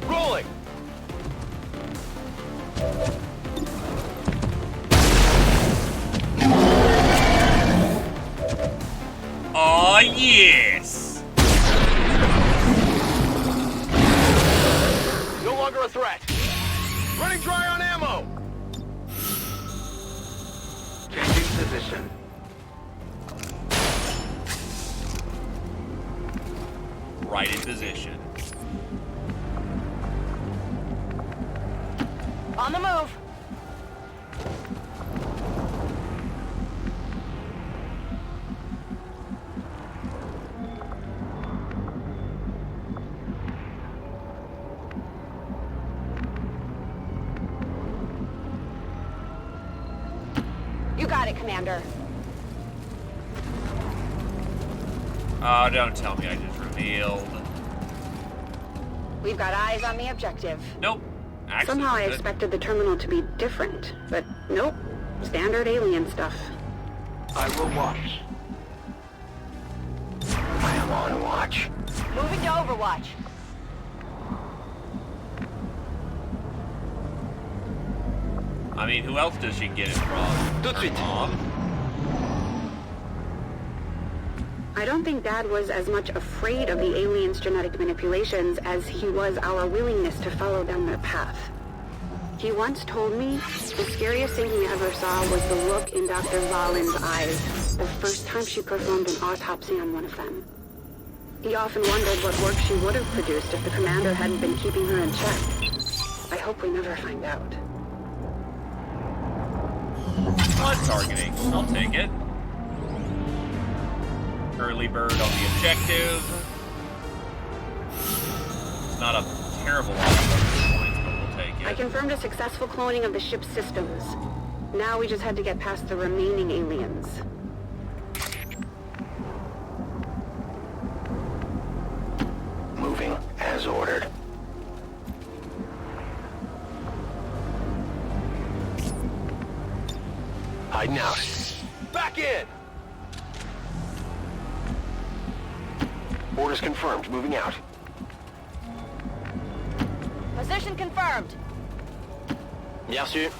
Rolling! Oh yes! No longer a threat. Running dry on ammo. Changing position. Right in position. On the move. You got it, Commander. Oh, don't tell me I just revealed. We've got eyes on the objective. Nope. Actually, Somehow I good. expected the terminal to be different, but nope. Standard alien stuff. I will watch. I am on watch. Moving to Overwatch. I mean, who else does she get it from? Tout de Her suite. mom? I don't think Dad was as much afraid of the aliens' genetic manipulations as he was our willingness to follow down their path. He once told me the scariest thing he ever saw was the look in Dr. Valen's eyes the first time she performed an autopsy on one of them. He often wondered what work she would have produced if the commander hadn't been keeping her in check. I hope we never find out. Blood targeting. I'll take it. Early bird on the objective. It's not a terrible lot of bonus points, but we'll take I it. confirmed a successful cloning of the ship's systems. Now we just had to get past the remaining aliens. Moving as ordered. Hiding out. Back in! Orders confirmed. Moving out. Position confirmed. Bien reçu.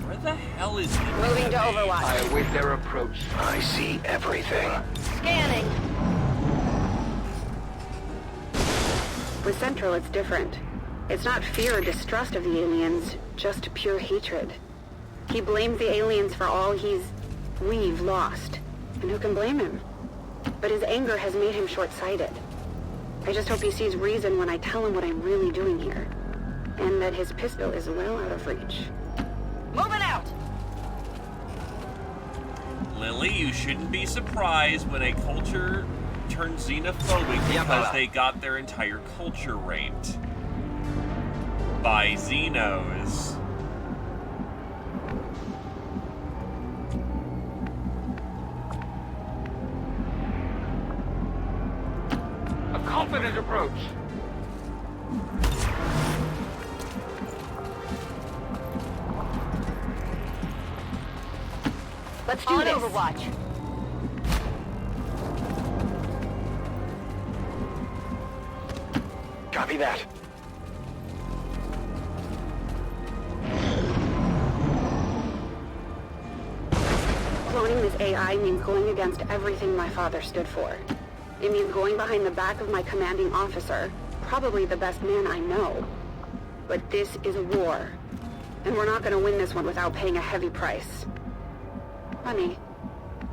Where the hell is he? Moving to Overwatch. I await their approach. I see everything. Scanning. With Central, it's different. It's not fear or distrust of the aliens, just pure hatred. He blames the aliens for all we've lost. And who can blame him? But his anger has made him short-sighted. I just hope he sees reason when I tell him what I'm really doing here. And that his pistol is well out of reach. Moving out. Lily, you shouldn't be surprised when a culture turns xenophobic because they got their entire culture raped by Xenos. A confident approach. Let's do On this. Overwatch. Copy that. Cloning this AI means going against everything my father stood for. It means going behind the back of my commanding officer, probably the best man I know. But this is a war, and we're not going to win this one without paying a heavy price. Funny,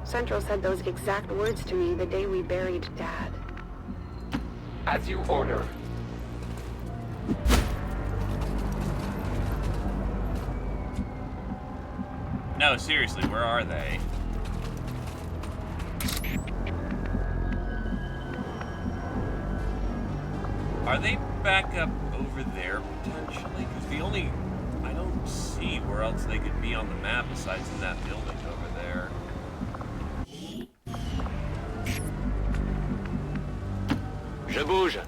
Central said those exact words to me the day we buried Dad. As you order. No, seriously, where are they? Are they back up over there, potentially? Because I don't see where else they could be on the map besides in that building over there. Je bouge.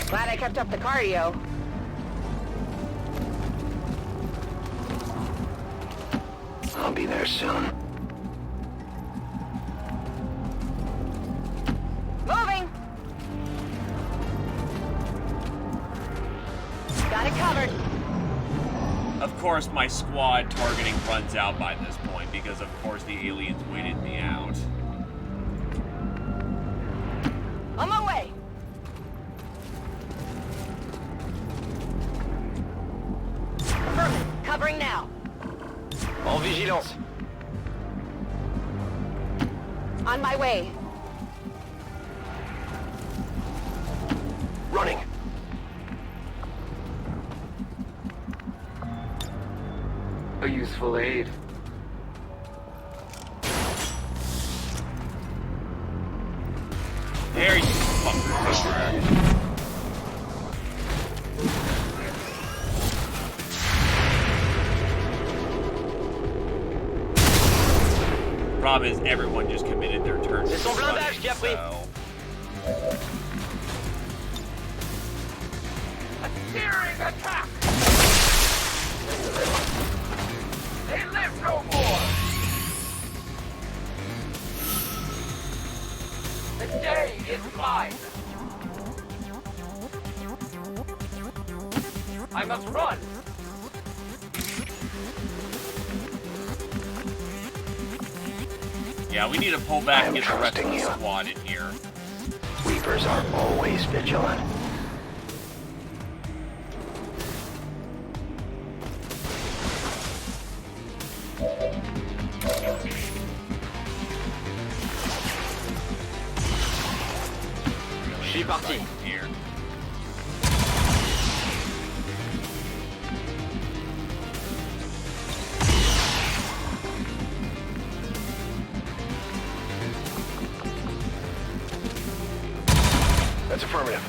Glad I kept up the cardio. I'll be there soon. Moving. Got it covered. Of course, my squad targeting runs out by this point because, of course, the aliens waited me out. On my way. Affirmative. Covering now. En vigilance. On my way. Running. A useful aid. There you fuckers are. Problem is, everyone just committed their turn. C'est son blindage running, qui a pris. so- A searing attack! They live no more! The day is mine! I must run! Yeah, we need to pull back and I'm get the rest of trusting the you. squad in here. Reapers are always vigilant. Je suis parti. Here. Affirmative.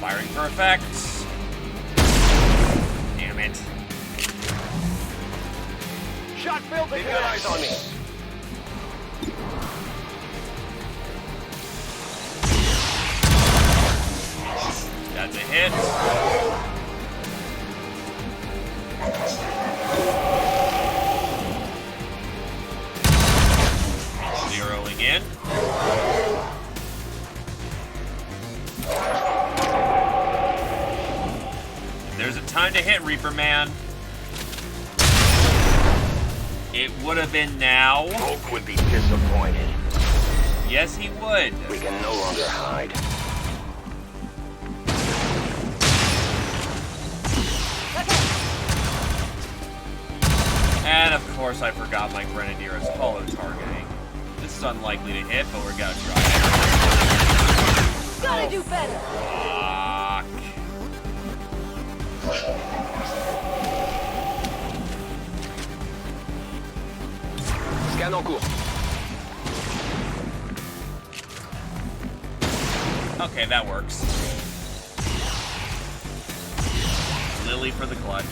Firing for effect. Damn it. Shot failed. Keep your eyes on me. That's a hit. Zeroing in. There's a time to hit, Reaper Man. It would have been now. Hulk would be disappointed. Yes, he would. We can no longer hide. And of course, I forgot my Grenadier is hollow targeting. This is unlikely to hit, but we're gonna try it. Gotta do better. Fuck. Scan en cours. Okay, that works. Lily for the clutch.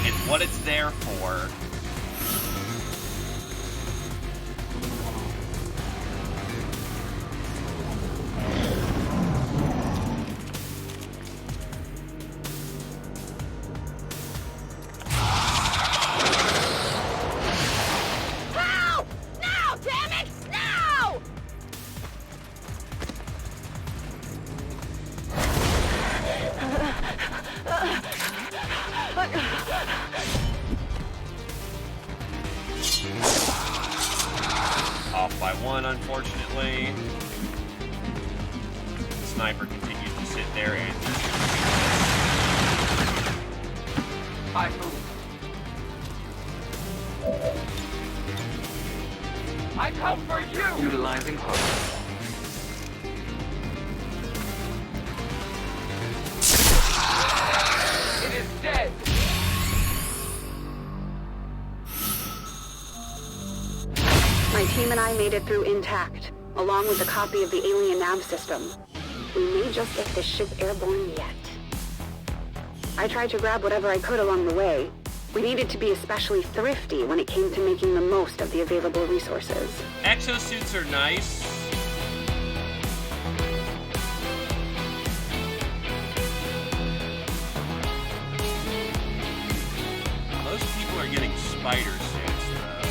It's what it's there for. Now! Now, damn it! Now! Off by one, unfortunately. The sniper continues to sit there and I move. I come for you! Utilizing hook. It is dead! My team and I made it through intact, along with a copy of the alien nav system. We may just get this ship airborne yet. I tried to grab whatever I could along the way. We needed to be especially thrifty when it came to making the most of the available resources. exosuits are nice. Most people are getting spider suits, though.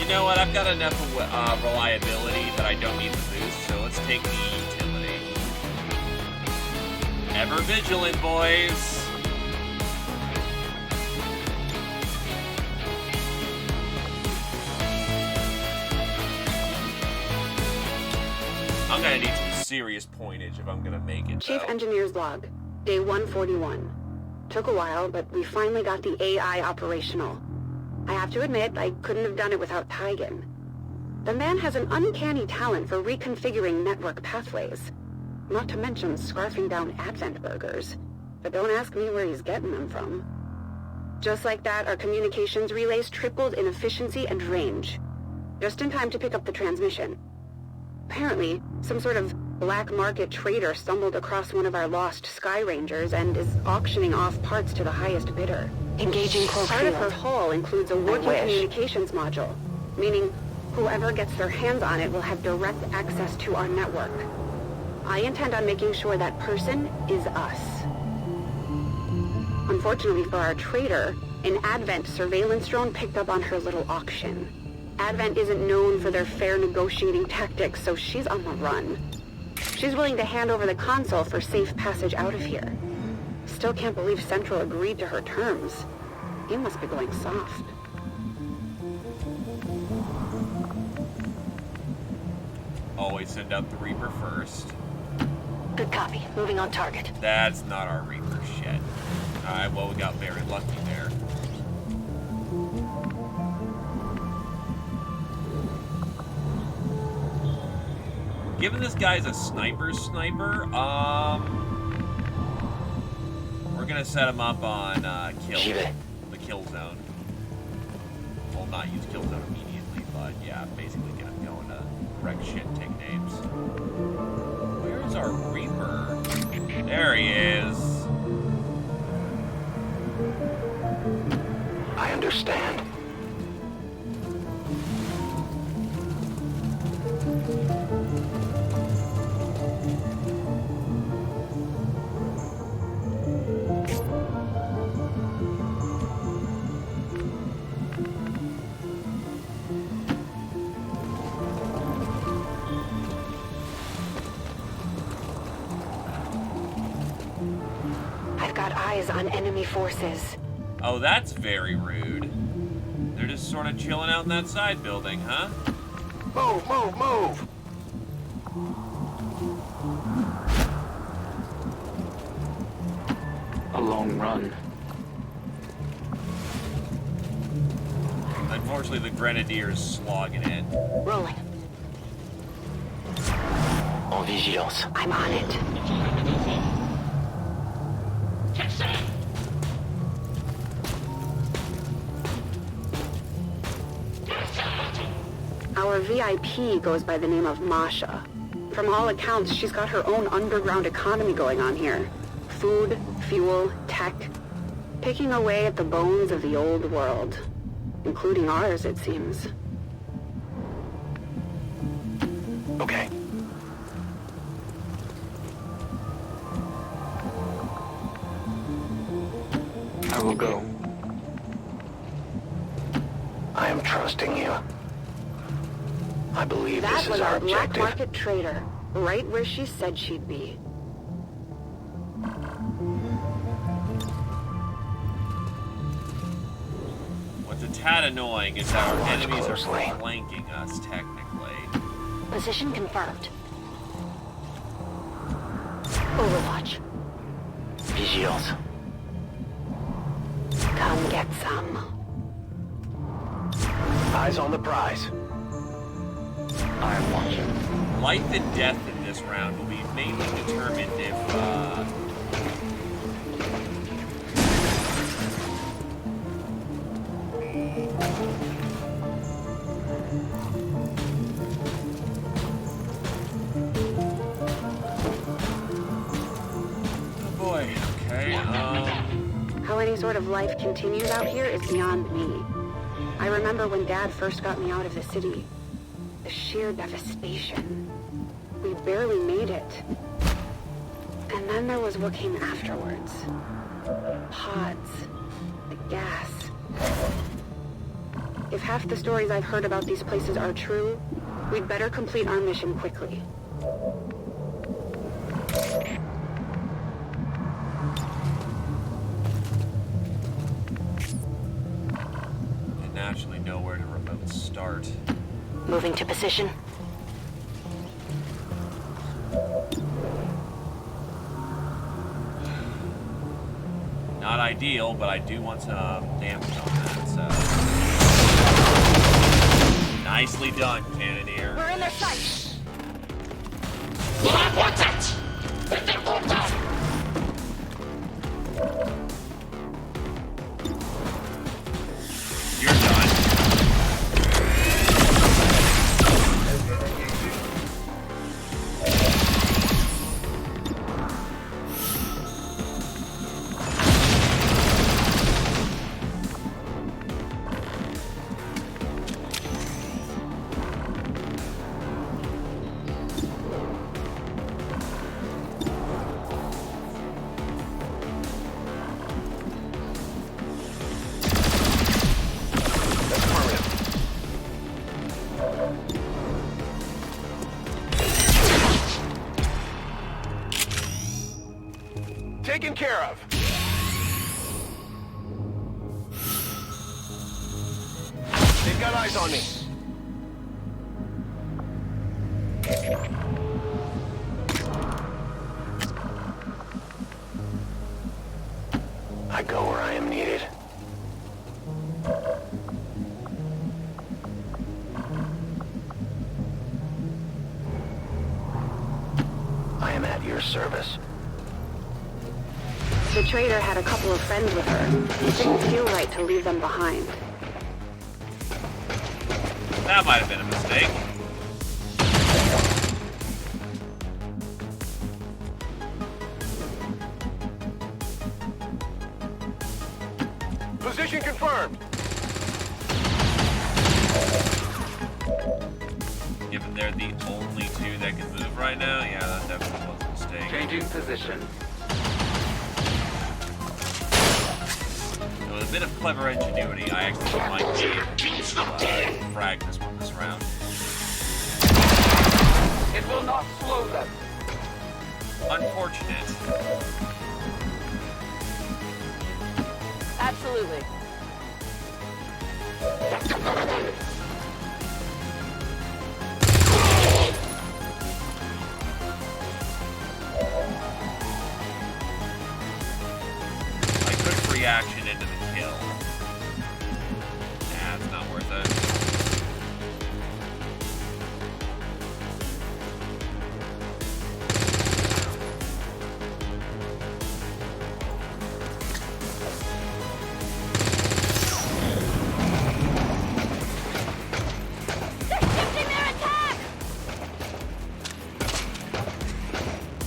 You know what? I've got enough reliability that I don't need the boost, so let's take the utility. Ever vigilant, boys. I'm gonna need some serious pointage if I'm gonna make it, Chief though. Engineer's log, day 141. Took a while, but we finally got the AI operational. I have to admit, I couldn't have done it without Tygan. The man has an uncanny talent for reconfiguring network pathways. Not to mention scarfing down Advent burgers. But don't ask me where he's getting them from. Just like that, our communications relays tripled in efficiency and range. Just in time to pick up the transmission. Apparently, some sort of black market trader stumbled across one of our lost Sky Rangers and is auctioning off parts to the highest bidder. Engaging cloak Part of her field. hull includes a working communications module, meaning whoever gets their hands on it will have direct access to our network. I intend on making sure that person is us. Unfortunately for our trader, an Advent surveillance drone picked up on her little auction. Advent isn't known for their fair negotiating tactics, so she's on the run. She's willing to hand over the console for safe passage out of here. Still can't believe Central agreed to her terms. He must be going soft. Always send out the Reaper first. Good copy. Moving on target. That's not our Reaper shit. Alright, well, we got very lucky there. Given this guy's a sniper, we're gonna set him up on J'y vais. the kill zone. Well, not use kill zone immediately, but yeah, basically get him going to wreck shit and take names. Where's our Reaper? There he is. I understand. I've got eyes on enemy forces. Oh, that's very rude. They're just sort of chilling out in that side building, huh? Move, move, move! A long run. Unfortunately, the Grenadier's slogging it. Rolling. En vigilance. I'm on it. Our VIP goes by the name of Masha. From all accounts, she's got her own underground economy going on here. Food, fuel, tech. Picking away at the bones of the old world. Including ours, it seems. Okay. I will go. I am trusting you. I believe That this is was our our black objective. market trader. Right where she said she'd be. What's a tad annoying is our Watch enemies closely. are flanking us, technically. Position confirmed. Overwatch. Vigilance. Come get some. Eyes on the prize. I am watching. Life and death in this round will be mainly determined if, Oh boy, okay, How any sort of life continues out here is beyond me. I remember when Dad first got me out of the city. The sheer devastation. We barely made it. And then there was what came afterwards. Pods. The gas. If half the stories I've heard about these places are true, we'd better complete our mission quickly. I naturally know where to remote start. Moving to position. Not ideal, but I do want some damage on that, so... Nicely done, Cannoneer. We're in their sight. You're done. That's affirmative. Taken care of. They've got eyes on me. I go where I am needed. The traitor had a couple of friends with her. It didn't feel right to leave them behind. That might have been a mistake. Position confirmed. Given they're the only two that can move right now, yeah, that definitely was a mistake. Changing position. With a bit of clever ingenuity, I actually might be able to frag this one this round. It will not slow them. Unfortunate. Absolutely. Reaction into the kill. Nah, it's not worth it.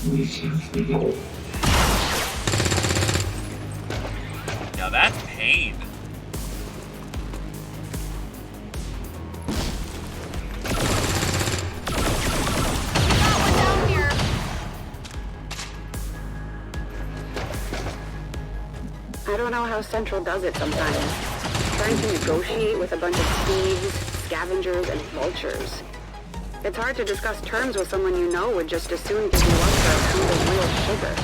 They're shifting their attack! Now that's pain. Down here. I don't know how Central does it sometimes. Trying to negotiate with a bunch of thieves, scavengers, and vultures. It's hard to discuss terms with someone you know would just as soon give you one for a pound of real sugar.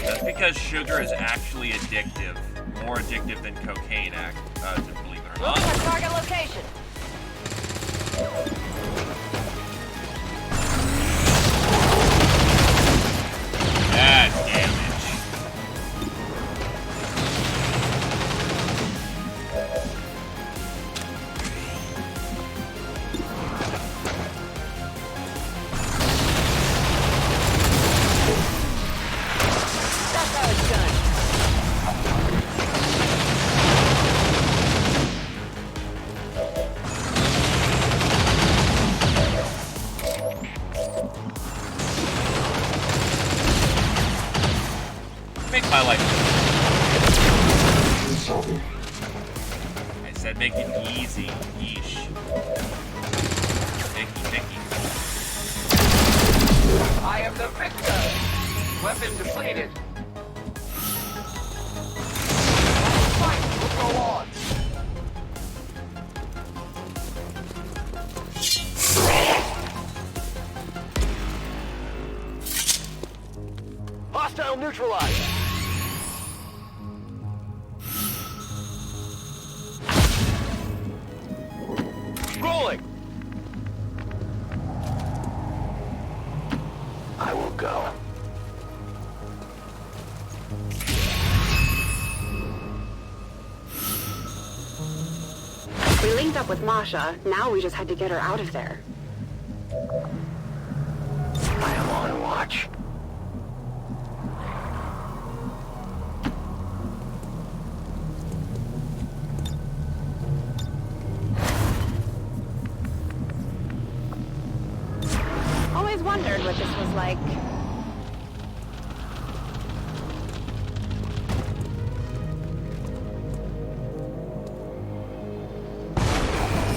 That's because sugar is actually addictive. More addictive than cocaine, believe it or Look not. at the target location. Bad damage. That's how it's done. Make my life easy. I said make it easy. Yeesh. Picky. I am the victor. Weapon depleted. Fight will go on. Hostile neutralized. Rolling. I will go. We linked up with Masha. Now we just had to get her out of there. I am on watch. Always wondered what this was like.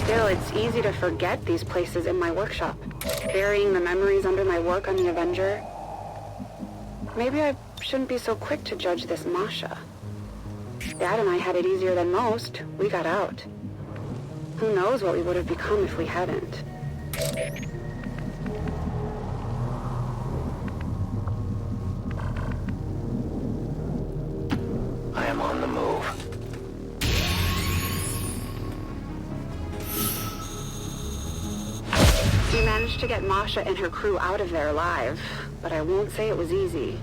Still, it's easy to forget these places in my workshop. Burying the memories under my work on the Avenger. Maybe I shouldn't be so quick to judge this Masha. Dad and I had it easier than most. We got out. Who knows what we would have become if we hadn't. I am on the move. We managed to get Masha and her crew out of there alive, but I won't say it was easy.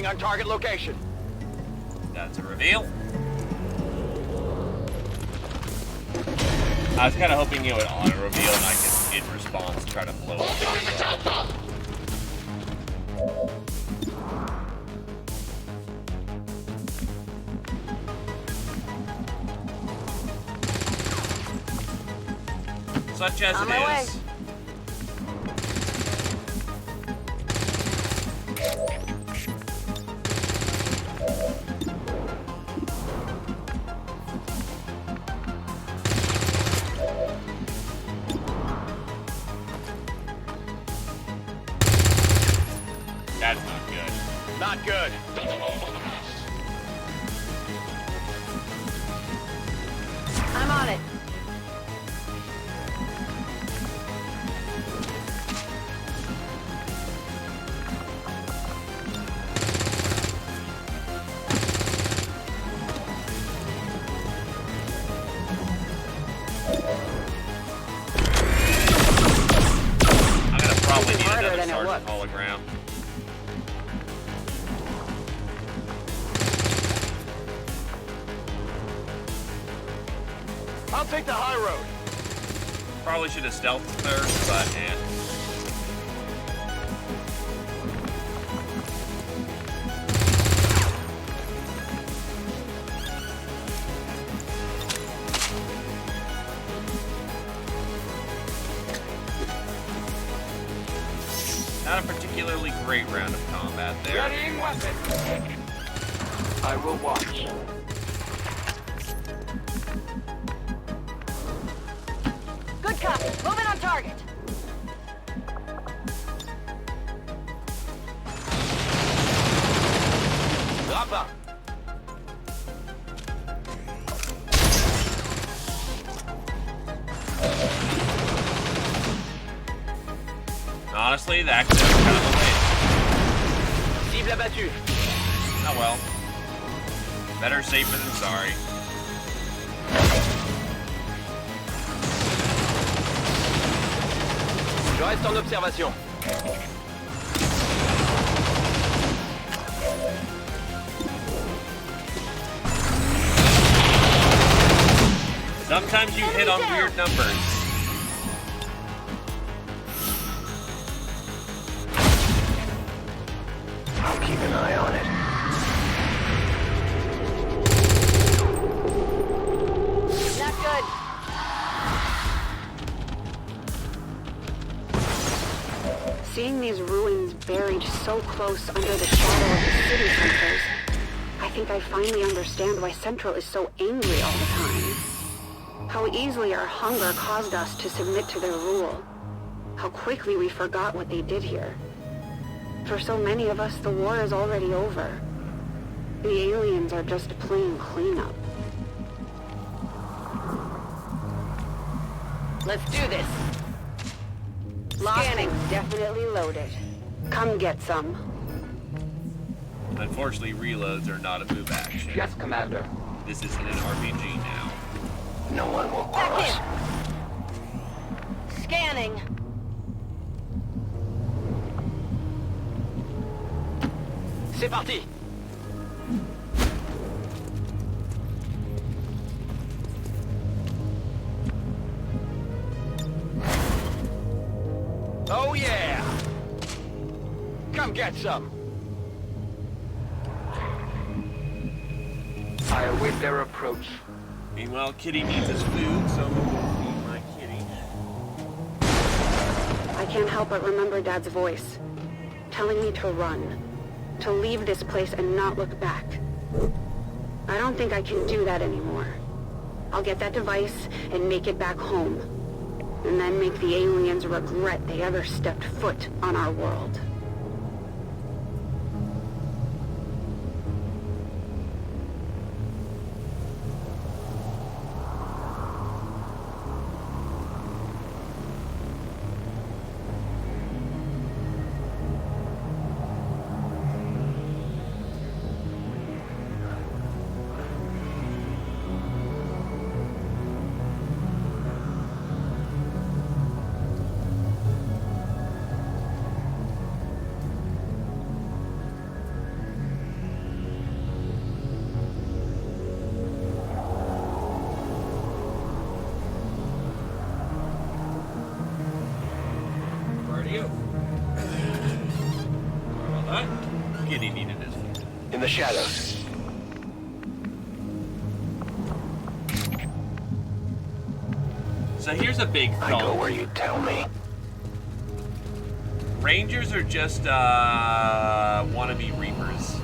Moving on target location. That's a reveal. I was kind of hoping it would auto-reveal and I could, in response, try to blow it up. Such as On it my way. is. That's not good. Not good. I'm on it. I'm gonna probably need Harder another than it sergeant looks. hologram. I'll take the high road. Probably should have stealthed first, but not a particularly great round of combat there. Readying weapon. I will watch. Good copy. Moving on target. Rapper. Honestly, the accident was kind of a waste. Cible abattue. Oh well. Better safer than sorry. Je reste en observation. Sometimes you hit on weird numbers. I'll keep an eye on it. Not good. Seeing these ruins buried so close under the shadow of the city centers, I think I finally understand why Central is so angry all the time. How easily our hunger caused us to submit to their rule. How quickly we forgot what they did here. For so many of us, the war is already over. The aliens are just plain cleanup. Let's do this. Scanning. Definitely loaded. Come get some. Unfortunately, reloads are not a move action. Yes, Commander. This isn't an RPG now. No one will Back cross. in. Scanning. C'est parti. Oh yeah. Come get some. I await their approach. Meanwhile, Kitty needs his food, so I'm gonna feed my kitty. I can't help but remember Dad's voice, telling me to run, to leave this place and not look back. I don't think I can do that anymore. I'll get that device and make it back home, and then make the aliens regret they ever stepped foot on our world. in the shadows. So here's a big I go thought. where you tell me. Rangers are just wannabe Reapers.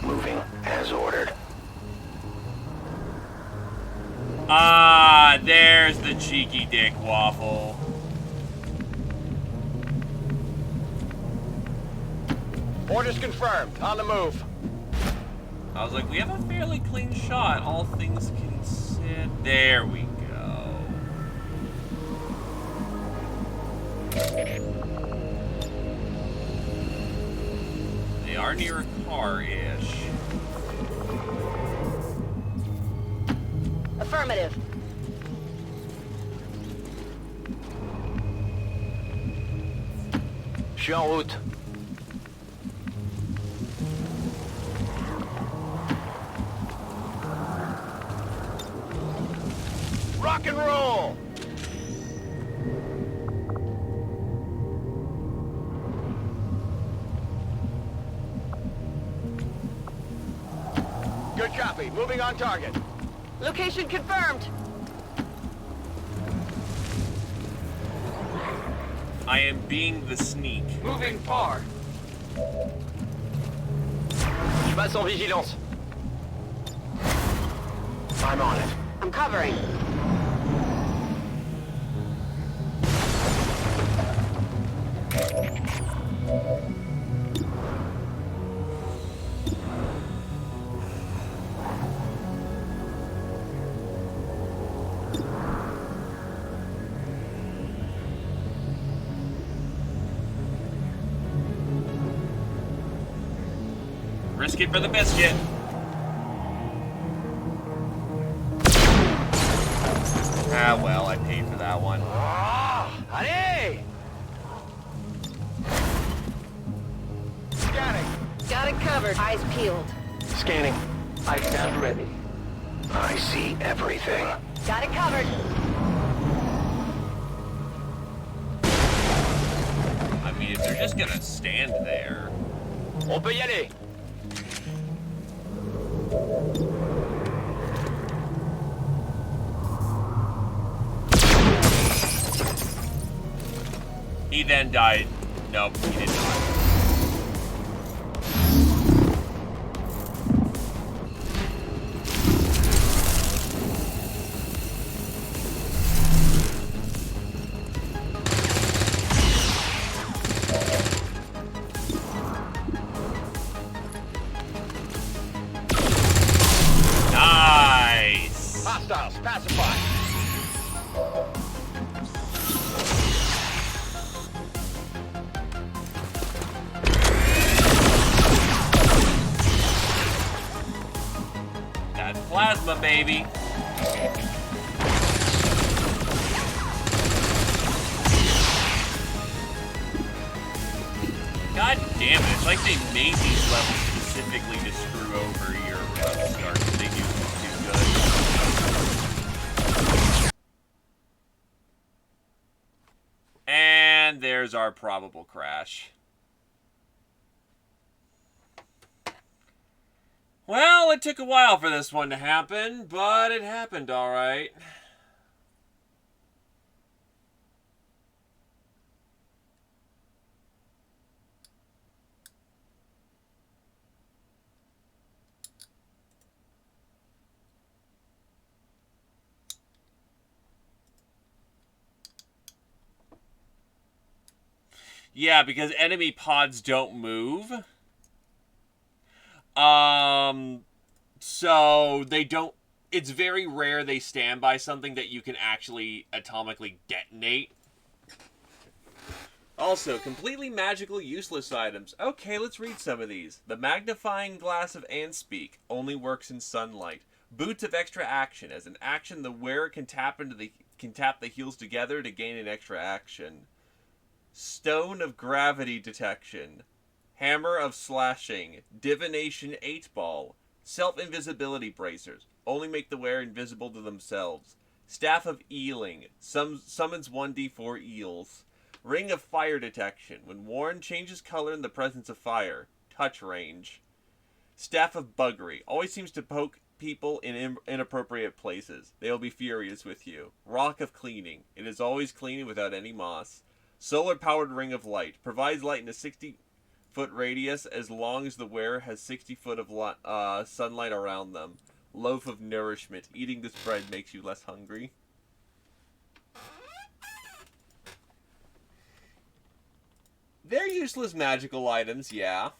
Moving as ordered. Ah, there's the cheeky dick waffle. Orders confirmed. On the move. I was like, we have a fairly clean shot, all things considered. There we go. They are near a car-ish. Affirmative. Je suis en route. Rock and roll! Good copy. Moving on target. Location confirmed. I am being the sneak. Moving far. Je passe en vigilance. I'm on it. I'm covering. Risk it for the biscuit. Ah, well, I paid for that one. Allez! Scanning. Got it covered. Eyes peeled. Scanning. I stand ready. I see everything. Got it covered. I mean, if they're just gonna stand there. On peut y aller. He then died. Nope, he did not. Nice! Hostiles, pacify. That's plasma, baby. God damn it, it's like they made these levels specifically to screw over your start. They do too good. And there's our probable crash. Well, it took a while for this one to happen, but it happened all right. Yeah, because enemy pods don't move. So they don't, it's very rare they stand by something that you can actually atomically detonate. Also, completely magical useless items. Okay, let's read some of these. The magnifying glass of Antspeak only works in sunlight. Boots of extra action. As an action, the wearer can tap the heels together to gain an extra action. Stone of gravity detection. Hammer of slashing. Divination 8-ball. Self-invisibility bracers. Only make the wearer invisible to themselves. Staff of eeling. Summons 1d4 eels. Ring of fire detection. When worn, changes color in the presence of fire. Touch range. Staff of buggery. Always seems to poke people in inappropriate places. They will be furious with you. Rock of cleaning. It is always cleaning without any moss. Solar powered ring of light. Provides light in a 60-foot radius as long as the wearer has 60 foot of sunlight around them. Loaf of nourishment. Eating this bread makes you less hungry. They're useless magical items, yeah.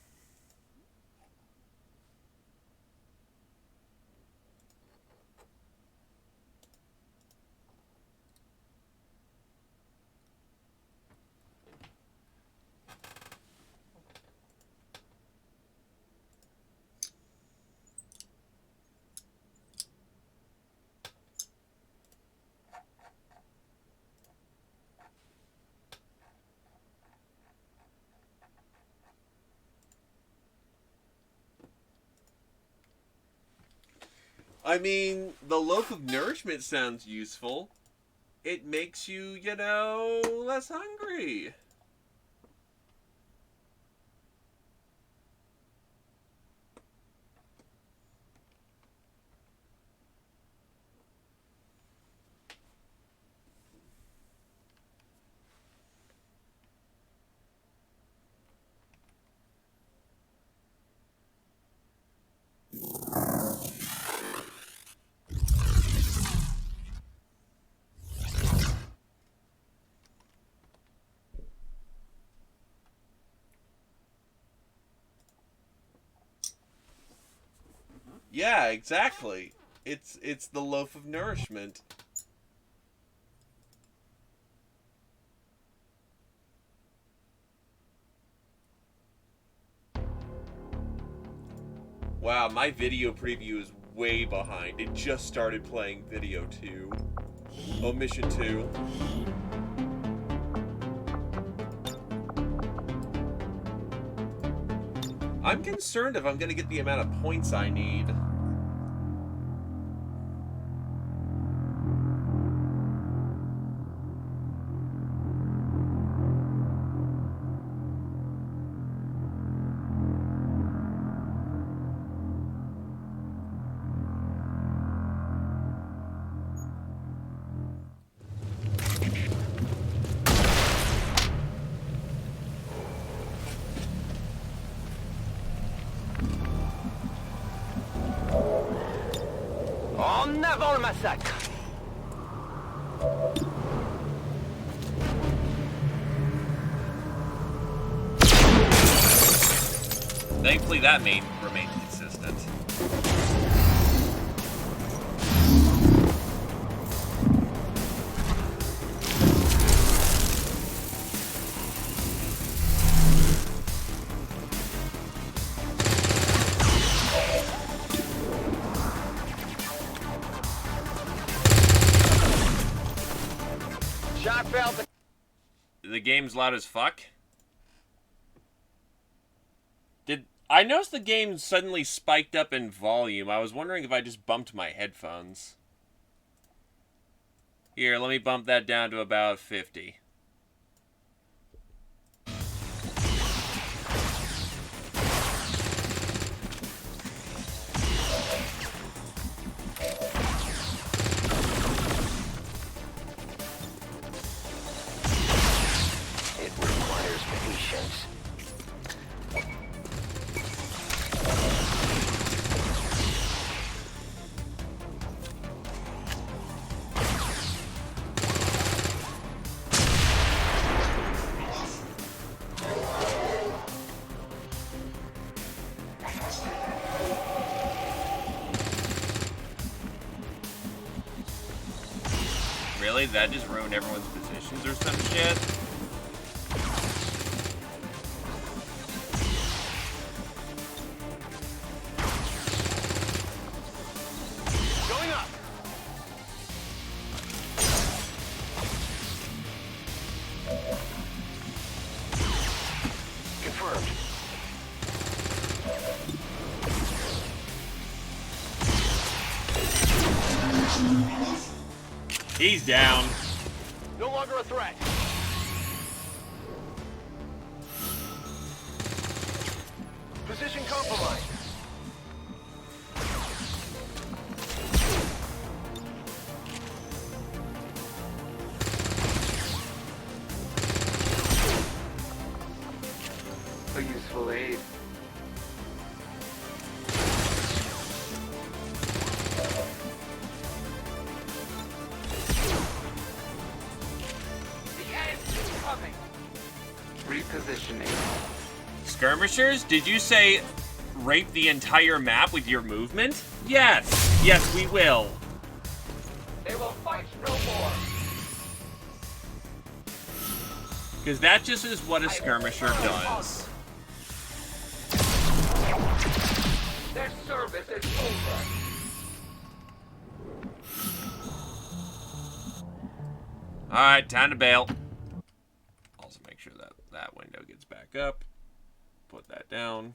I mean, the loaf of nourishment sounds useful. It makes you, you know, less hungry. Yeah, exactly. It's the loaf of nourishment. Wow, my video preview is way behind. It just started playing video 2. Oh, mission 2. I'm concerned if I'm gonna get the amount of points I need. En avant le massacre! Thankfully, that remained consistent. Shot failed. The game's loud as fuck. I noticed the game suddenly spiked up in volume. I was wondering if I just bumped my headphones. Here, let me bump that down to about 50. It requires patience. Really? That just ruined everyone's positions or some shit? Going up! Confirmed. He's down. No longer a threat. Position compromised. A useful aid. The end is coming. Repositioning. Skirmishers, did you say rape the entire map with your movement? Yes! Yes, we will. They will fight no more. Because that just is what a skirmisher does. Their service is over. Alright, time to bail. Also make sure that that window gets back up. Put that down.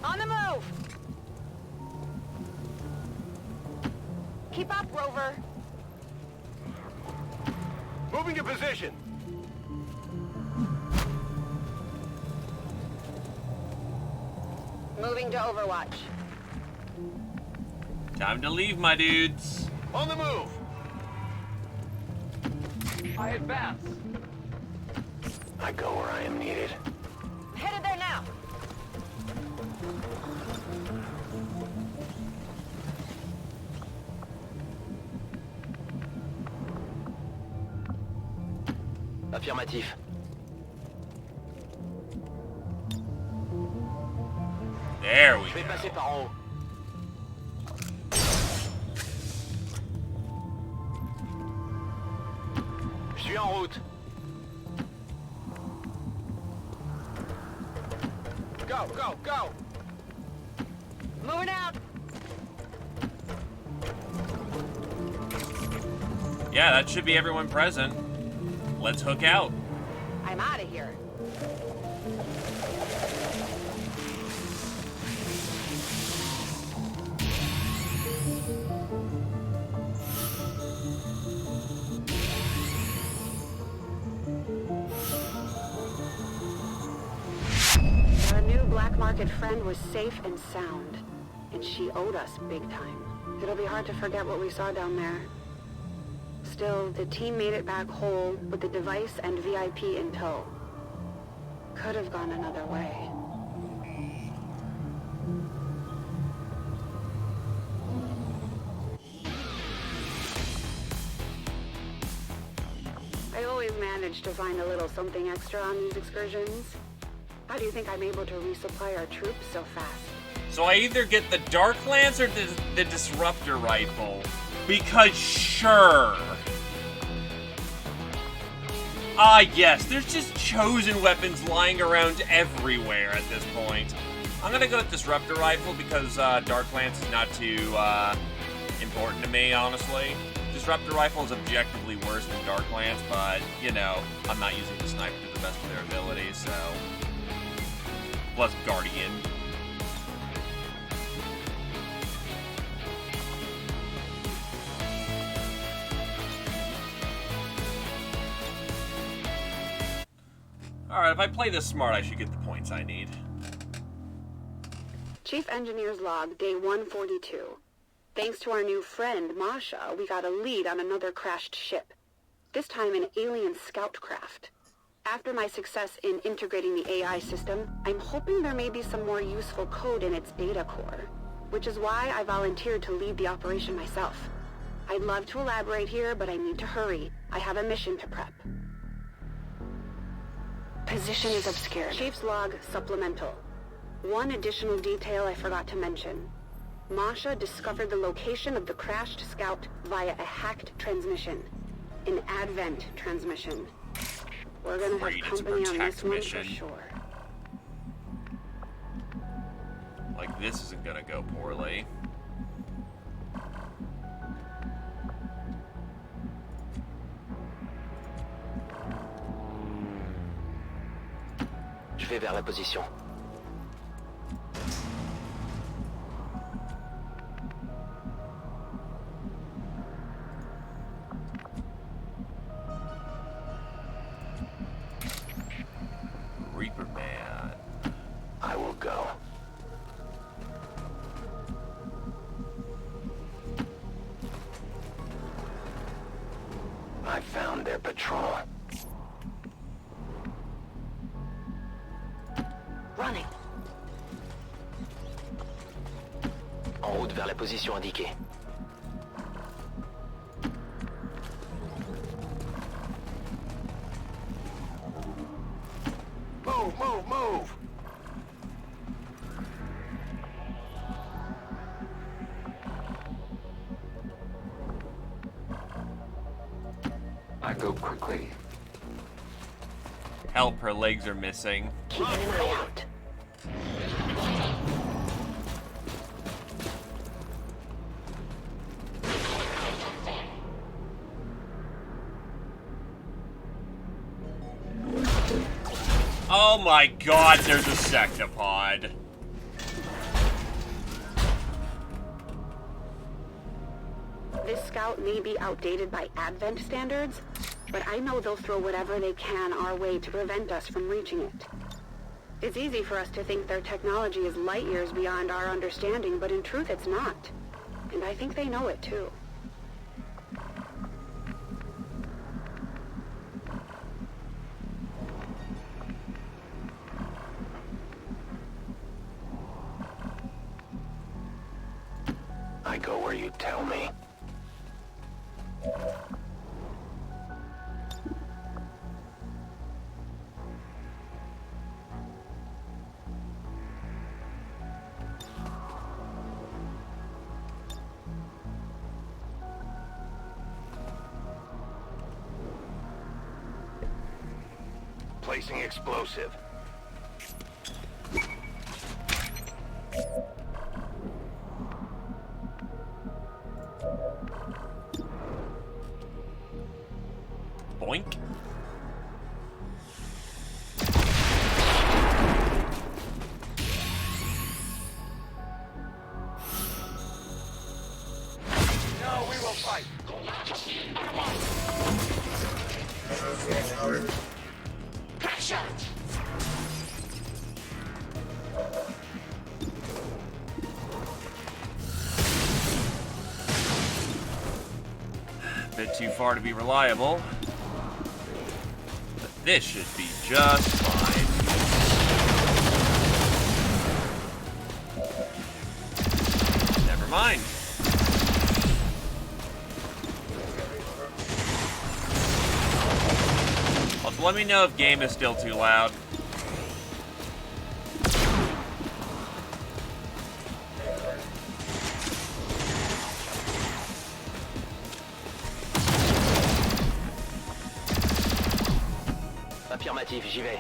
On the move! Keep up, Rover. Moving to position. Moving to Overwatch. Time to leave, my dudes. On the move. I advance. I go where I am needed. Headed there now. Affirmatif. There we Je vais go. passer par en haut. Je suis en route. Go, go, go! Moving out. Yeah, that should be everyone present. Let's hook out. I'm out of here. Our new black market friend was safe and sound, and she owed us big time. It'll be hard to forget what we saw down there. Still, the team made it back whole with the device and VIP in tow. Could have gone another way. I always manage to find a little something extra on these excursions. How do you think I'm able to resupply our troops so fast? So I either get the Dark Lance or the Disruptor Rifle. Because sure. Ah yes, there's just chosen weapons lying around everywhere at this point. I'm gonna go with Disruptor Rifle because Dark Lance is not too important to me, honestly. Disruptor Rifle is objectively worse than Dark Lance, but, you know, I'm not using the sniper to the best of their ability, so... Plus Guardian. Alright, if I play this smart, I should get the points I need. Chief Engineer's log, day 142. Thanks to our new friend, Masha, we got a lead on another crashed ship. This time an alien scout craft. After my success in integrating the AI system, I'm hoping there may be some more useful code in its data core, which is why I volunteered to lead the operation myself. I'd love to elaborate here, but I need to hurry. I have a mission to prep. Position is obscured. Chief's log, supplemental. One additional detail I forgot to mention. Masha discovered the location of the crashed scout via a hacked transmission. An Advent transmission. We're gonna have Great, it's a company on protect this one mission. for sure. Like, this isn't gonna go poorly. Je vais vers la position. Running. En route vers la position indiquée. Move, move, move! I go quickly. Help, her legs are missing. Keeping an eye out. Oh my god, there's a sectopod. This scout may be outdated by Advent standards, but I know they'll throw whatever they can our way to prevent us from reaching it. It's easy for us to think their technology is light years beyond our understanding, but in truth it's not. And I think they know it too. I go where you tell me. Placing explosive. Boink. No, we will fight. Bit too far to be reliable. But this should be just fine. Never mind. Also, let me know if game is still too loud. Affirmatif, j'y vais.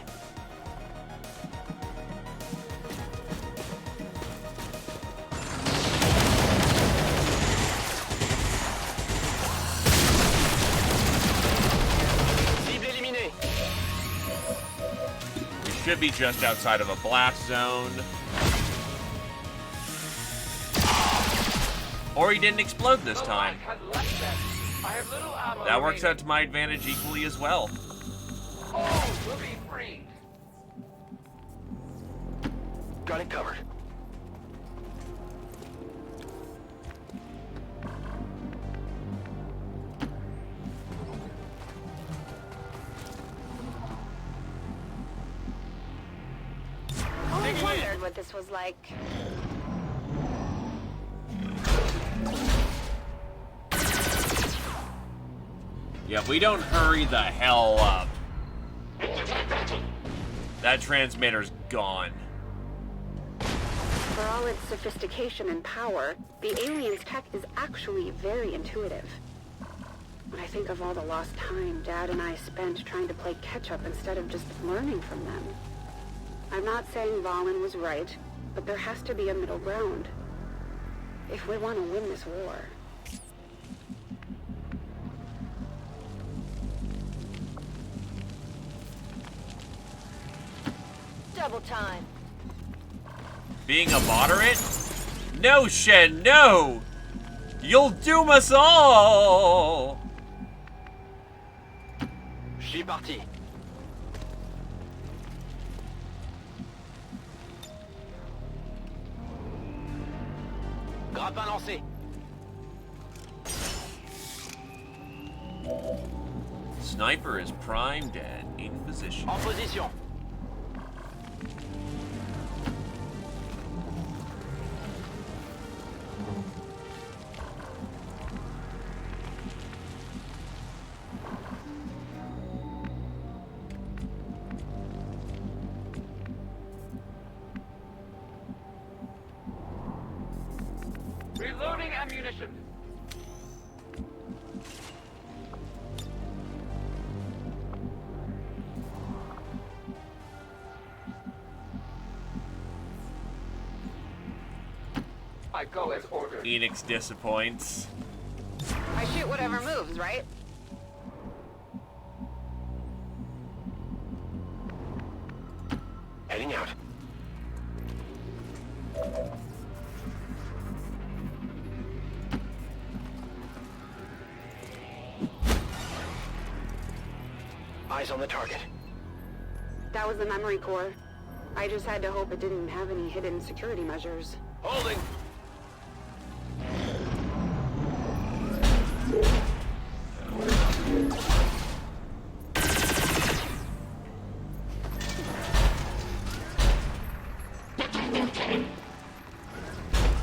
Cible éliminée. We should be just outside of a blast zone. Or he didn't explode this time. The Light had left them. I have little ammo That works remaining. out to my advantage equally as well. All will be freed. Got it covered. Always wondered what this was like. Yeah, if we don't hurry the hell up, that transmitter's gone. For all its sophistication and power, the aliens' tech is actually very intuitive. When I think of all the lost time Dad and I spent trying to play catch-up instead of just learning from them. I'm not saying Valen was right, but there has to be a middle ground. If we want to win this war. Double time. Being a moderate? No, Shen, no! You'll doom us all! Je suis parti. Grappin lancé. Sniper is primed and in position. En position. Reloading ammunition. I go as ordered. Phoenix disappoints. I shoot whatever moves, right? Heading out. Eyes on the target. That was the memory core. I just had to hope it didn't have any hidden security measures. Holding.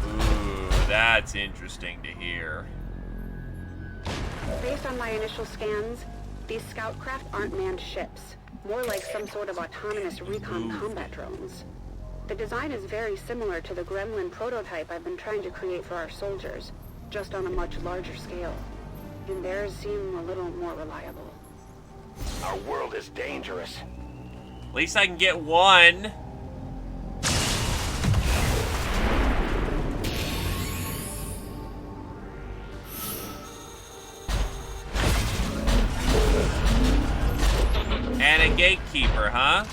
Ooh, that's interesting to hear. Based on my initial scans, these scout craft aren't manned ships. More like some sort of autonomous recon combat drones. The design is very similar to the Gremlin prototype I've been trying to create for our soldiers, just on a much larger scale. And theirs seem a little more reliable. Our world is dangerous. At least I can get one. And a gatekeeper, huh?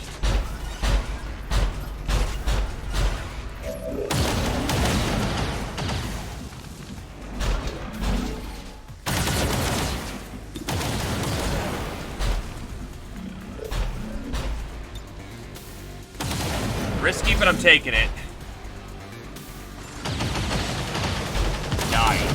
Risky, but I'm taking it. Nice.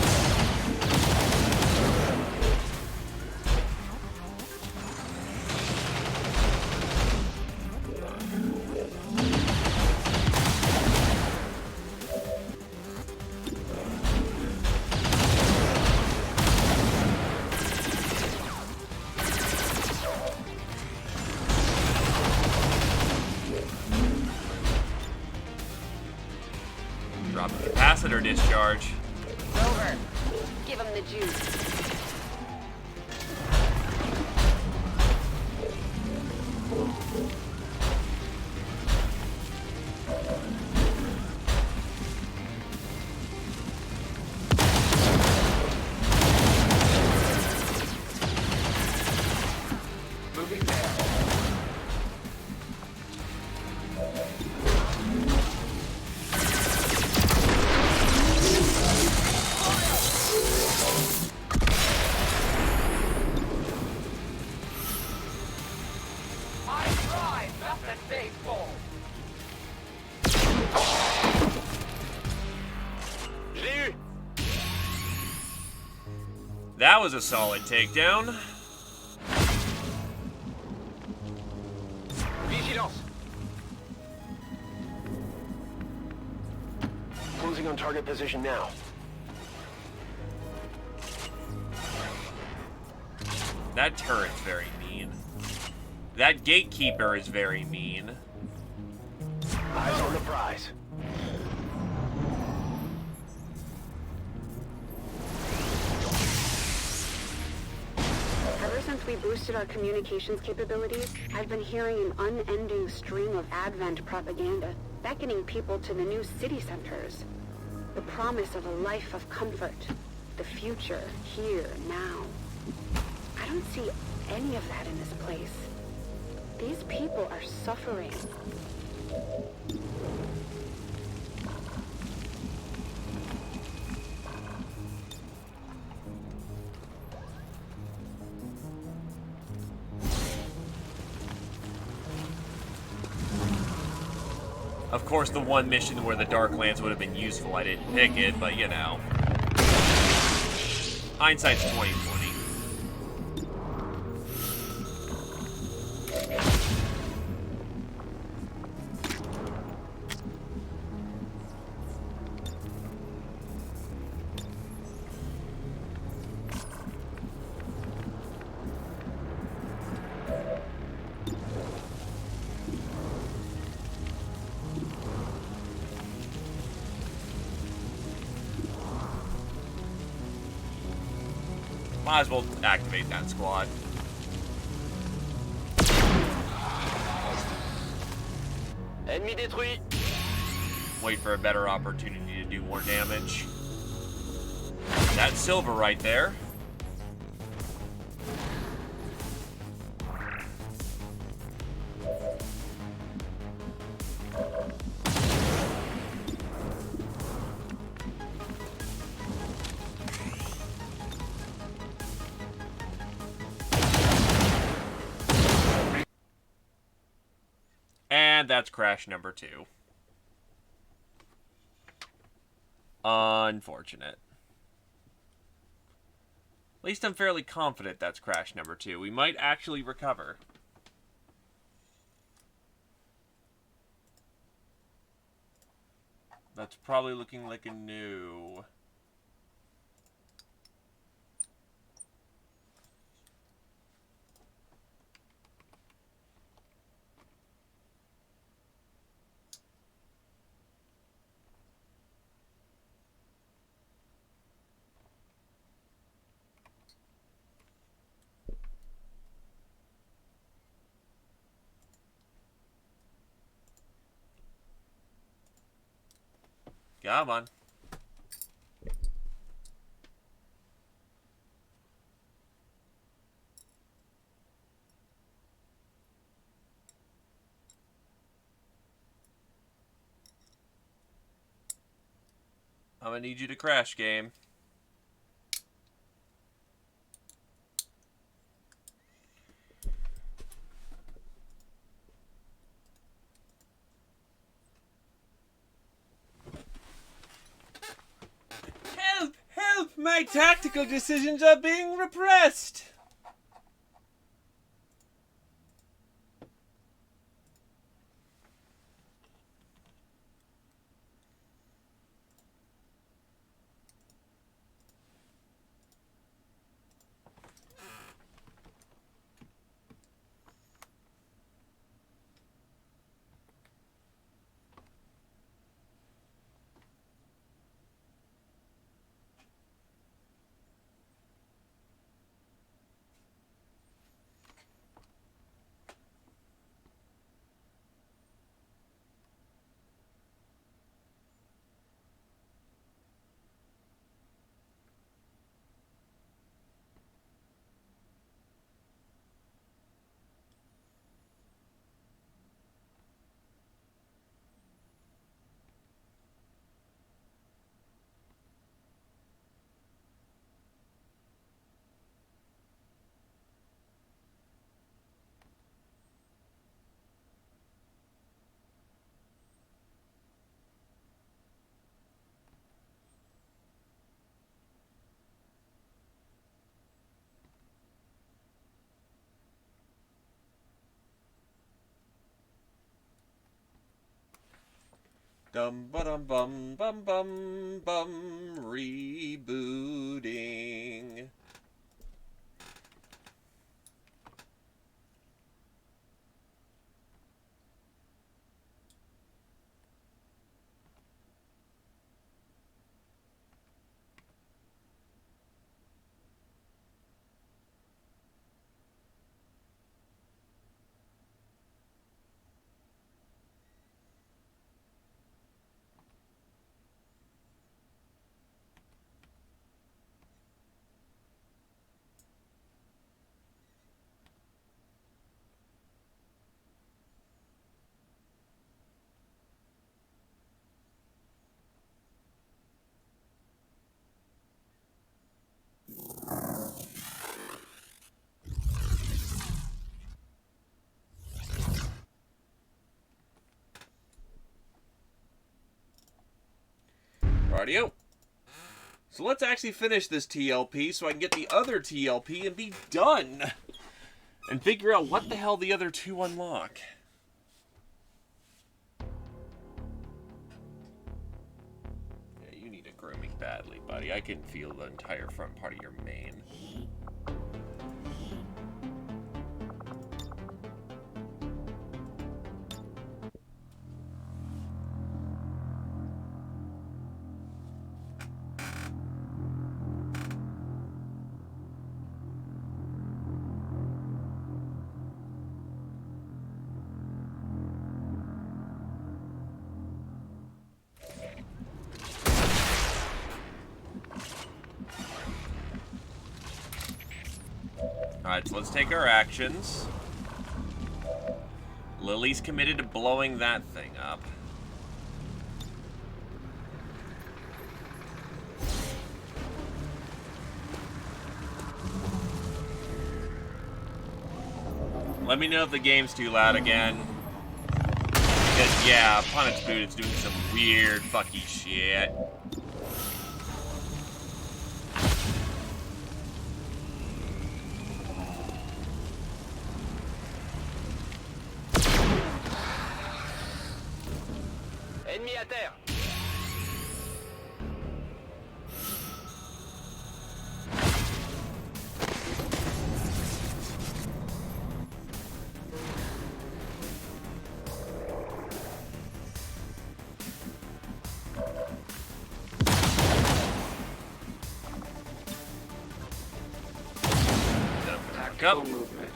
Drop a capacitor discharge. Rover, give him the juice. Moving there. I try, that's a baseball. Je l'ai eu. That was a solid takedown. Vigilance. Closing on target position now. That turret's very mean. That gatekeeper is very mean. Eyes on the prize. Ever since we boosted our communications capabilities, I've been hearing an unending stream of Advent propaganda, beckoning people to the new city centers. The promise of a life of comfort. The future, here, now. I don't see any of that in this place. These people are suffering. Of course, the one mission where the Darklands would have been useful, I didn't pick it, but you know. Hindsight's 20/20. Might as well activate that squad. Ennemi détruit. Wait for a better opportunity to do more damage. That's silver right there. And that's crash number 2. Unfortunate. At least I'm fairly confident that's crash number 2. We might actually recover. That's probably looking like a no. Come on. I'm gonna need you to crash, game. Help! Help! My tactical decisions are being repressed! Dum ba dum bum bum bum bum rebooting. Rightio. So let's actually finish this TLP so I can get the other TLP and be done. And figure out what the hell the other two unlock. Yeah, you need a grooming badly, buddy. I can feel the entire front part of your mane. Alright, so let's take our actions. Lily's committed to blowing that thing up. Let me know if the game's too loud again. Because, yeah, upon its boot, it's doing some weird fucky shit. Ennemi à terre. Up. Movement.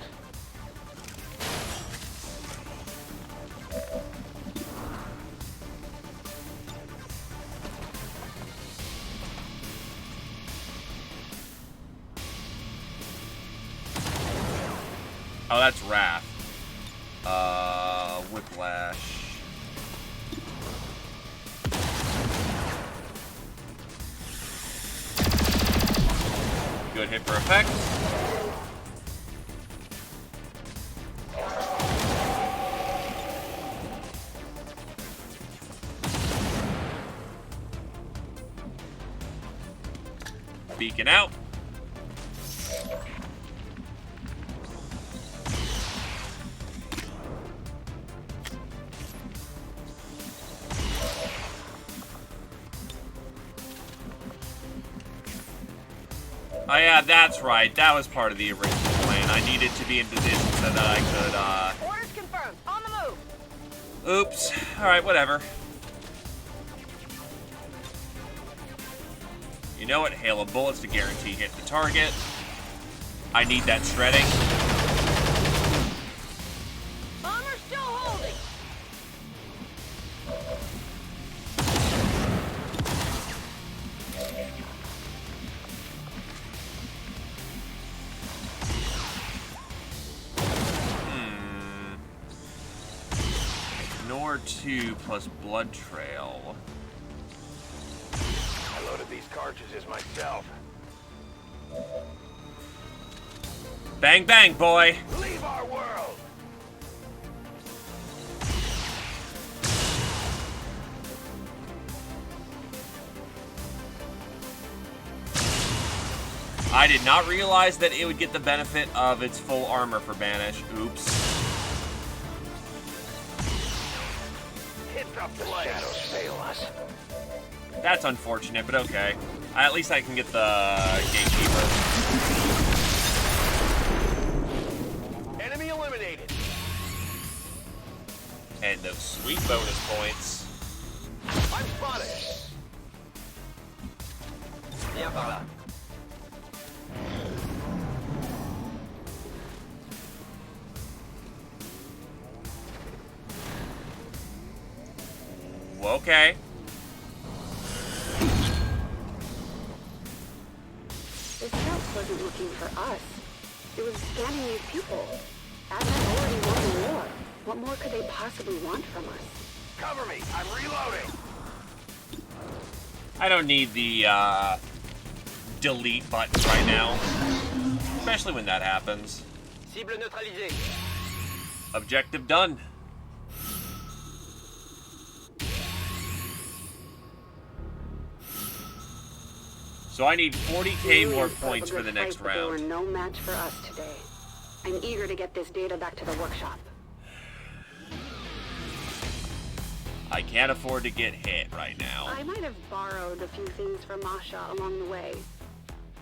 Oh, that's Wrath. Whiplash. Good hit for effect. Beacon out. Oh yeah, that's right. That was part of the original plan. I needed to be in position so that I could, Orders confirmed. On the move. Oops. Alright, whatever. You know what? Hail of bullets to guarantee hit the target. I need that shredding. Bomber still holding. Ignore 2 plus blood trail. I loaded these cartridges myself. Bang, bang, boy. Leave our world! I did not realize that it would get the benefit of its full armor for Banish. Oops. Hit the shadows fail us. That's unfortunate, but okay. At least I can get the Gatekeeper. Enemy eliminated. And those sweet bonus points. I'm spotted. Viens par là. Okay. The scout wasn't looking for us. It was scanning these people. Advent already won the war. What more could they possibly want from us? Cover me. I'm reloading. I don't need the, delete button right now. Especially when that happens. Cible neutralisée. Objective done. So I need 40k more points for the next They were round. no match for us today. I'm eager to get this data back to the workshop. I can't afford to get hit right now. I might have borrowed a few things from Masha along the way.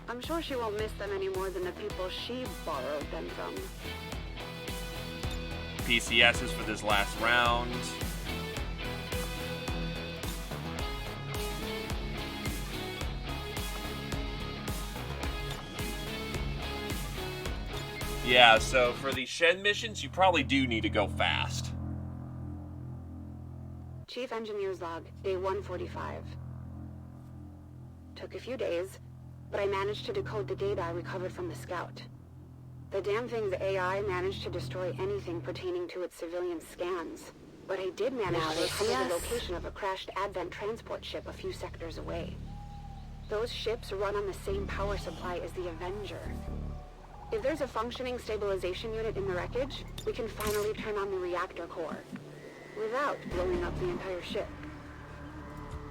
I'm sure she won't miss them any more than the people she borrowed them from. PCSs for this last round. Yeah, so for the Shen missions, you probably do need to go fast. Chief Engineer's Log, day 145. Took a few days, but I managed to decode the data I recovered from the scout. The damn thing's AI managed to destroy anything pertaining to its civilian scans. But I did manage to recover the location of a crashed Advent transport ship a few sectors away. Those ships run on the same power supply as the Avenger. If there's a functioning stabilization unit in the wreckage, we can finally turn on the reactor core, without blowing up the entire ship.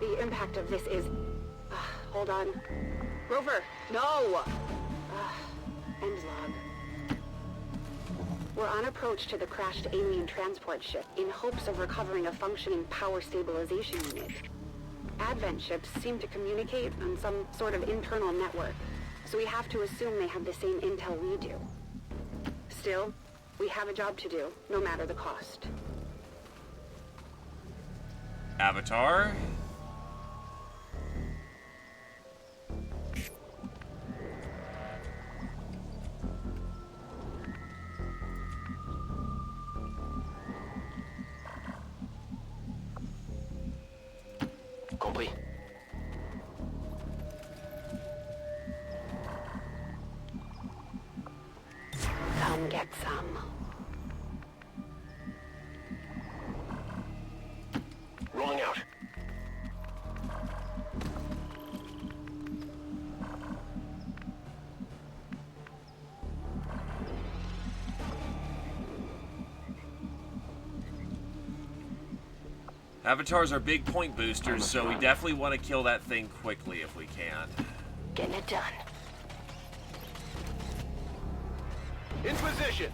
The impact of this is... hold on. Rover, no! End log. We're on approach to the crashed alien transport ship in hopes of recovering a functioning power stabilization unit. Advent ships seem to communicate on some sort of internal network, so we have to assume they have the same intel we do. Still, we have a job to do, no matter the cost. Avatar? Compris. Come get some. Rolling out. Avatars are big point boosters, so we definitely want to kill that thing quickly if we can. Getting it done. In position.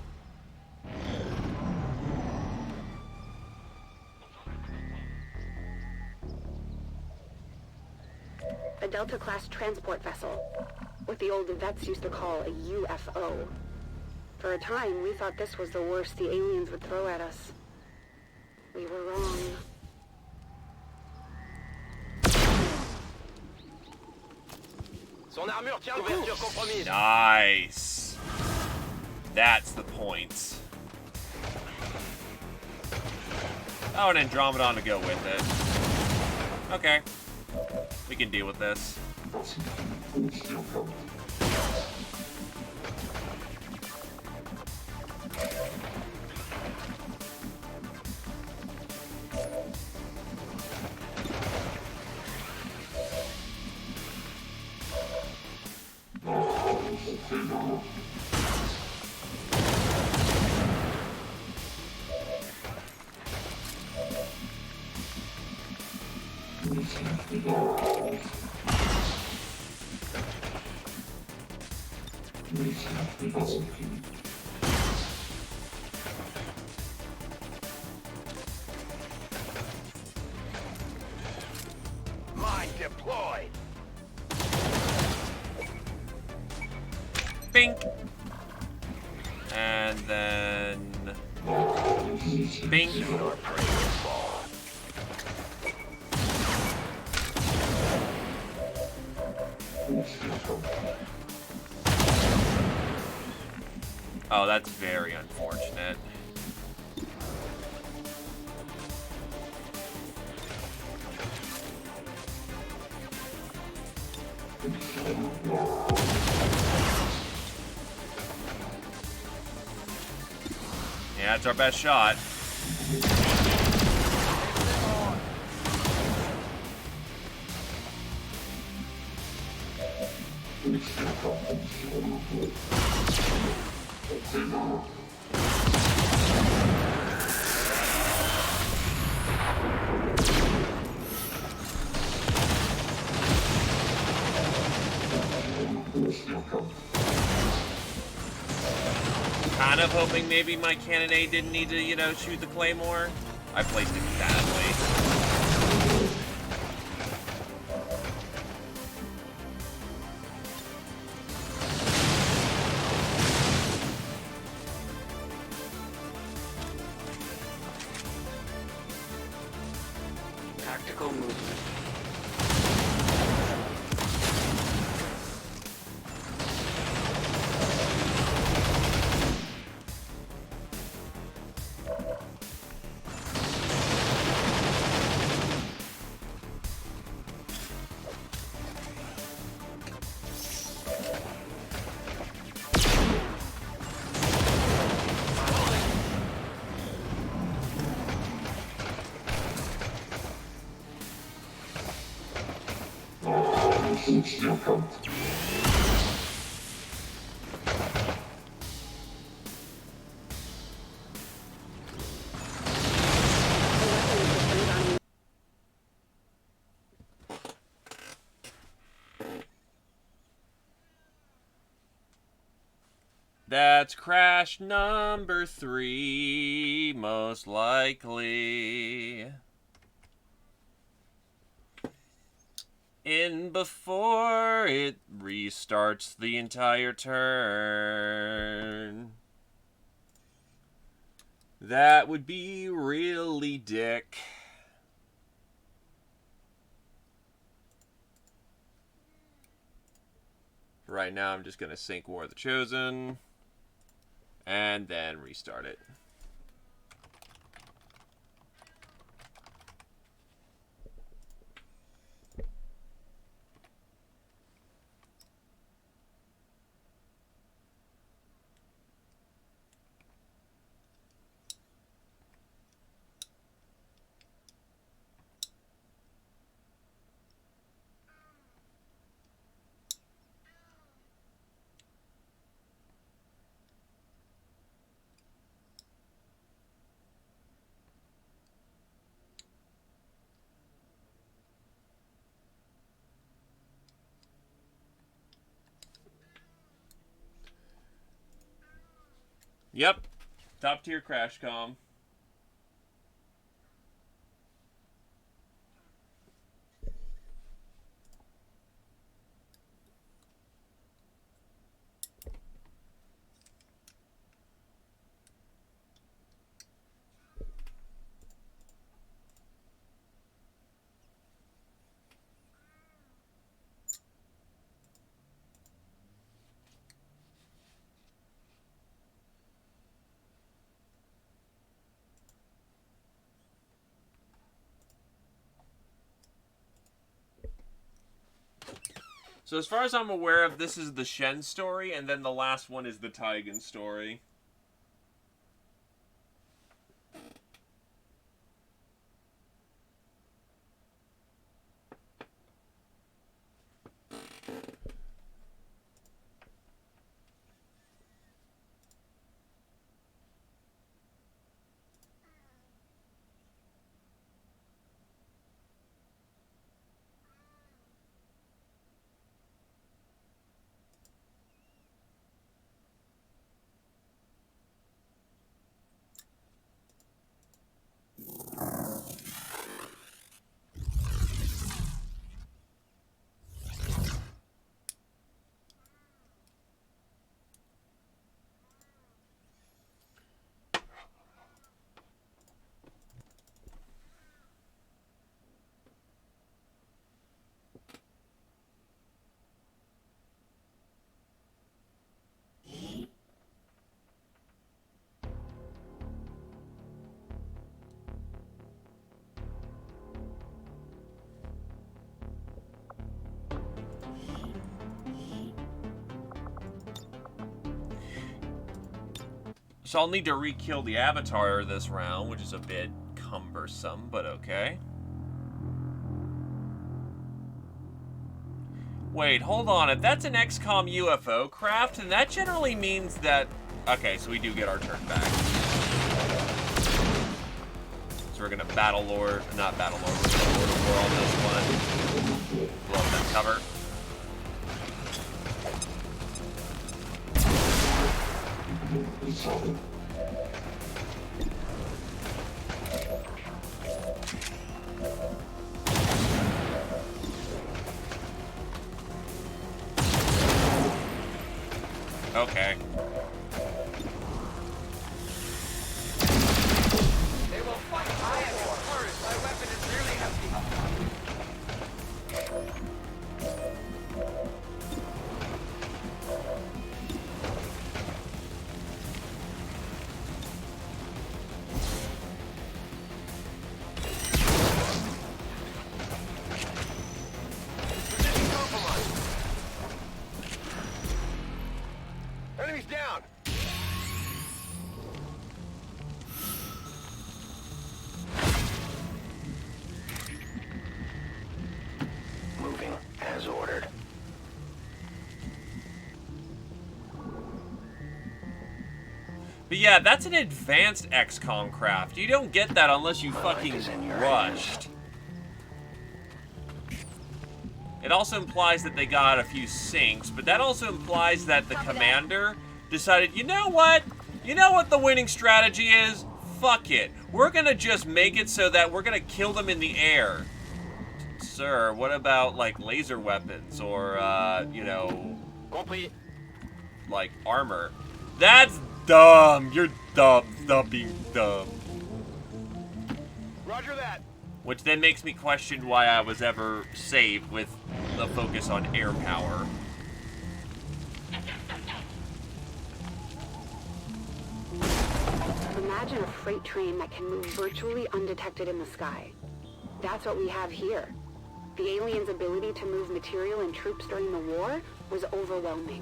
A Delta-class transport vessel, what the old vets used to call a UFO. For a time, we thought this was the worst the aliens would throw at us. We were wrong. Son armure tient l'ouverture compromise. Nice. That's the point. Oh, an Andromedon to go with it. Okay. We can deal with this. Mine deployed. Bink. And then... Bink. Your prey will fall. Oh, that's very unfortunate. Yeah, it's our best shot. Kind of hoping maybe my cannonade didn't need to, you know, shoot the claymore. I placed it badly. Tactical movement. That's crash number 3, most likely. In before it restarts the entire turn. That would be really dick. Right now, I'm just going to sync War of the Chosen. And then restart it. Yep. Top tier crash comm. So as far as I'm aware of, this is the Shen story, and then the last one is the Taigen story. So I'll need to re-kill the Avatar this round, which is a bit cumbersome, but okay. Wait, hold on. If that's an XCOM UFO craft, then that generally means that... Okay, so we do get our turn back. So we're gonna Battle Lord... Not Battle Lord, we're gonna Lord of War on this one. Blow up that cover. Okay. They will fight. I am encouraged. My weapon is nearly empty. But yeah, that's an advanced XCOM craft. You don't get that unless you fucking is in your rushed. It also implies that they got a few sinks, but that also implies that the commander decided, you know what? You know what the winning strategy is? Fuck it. We're gonna just make it so that we're gonna kill them in the air. Sir, what about, like, laser weapons or, you know, Compris. like, armor? That's dumb. You're dumb. Stop being dumb. Roger that. Which then makes me question why I was ever saved with the focus on air power. Imagine a freight train that can move virtually undetected in the sky. That's what we have here. The aliens' ability to move material and troops during the war was overwhelming.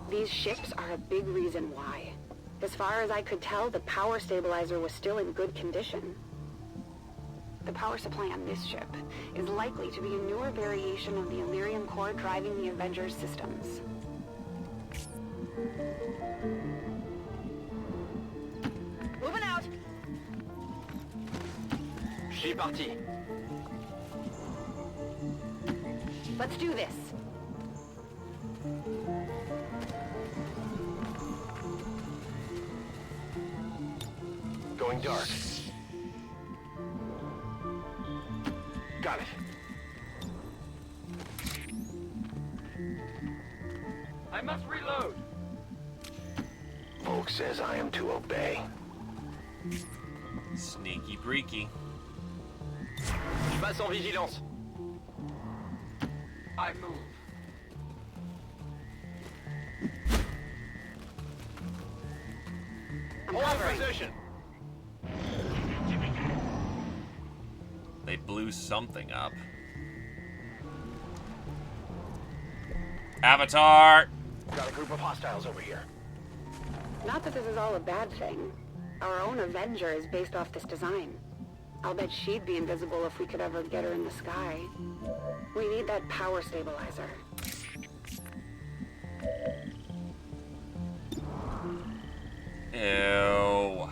These ships are a big reason why. As far as I could tell, the power stabilizer was still in good condition. The power supply on this ship is likely to be a newer variation of the Illyrium core driving the Avengers systems. Moving out. Je suis parti. Let's do this. Going dark. Got it. I must reload. Volk says I am to obey. Sneaky breaky. Je passe en vigilance. I move. I'm Hold covering. position. They blew something up. Avatar! Got a group of hostiles over here. Not that this is all a bad thing. Our own Avenger is based off this design. I'll bet she'd be invisible if we could ever get her in the sky. We need that power stabilizer. Ew.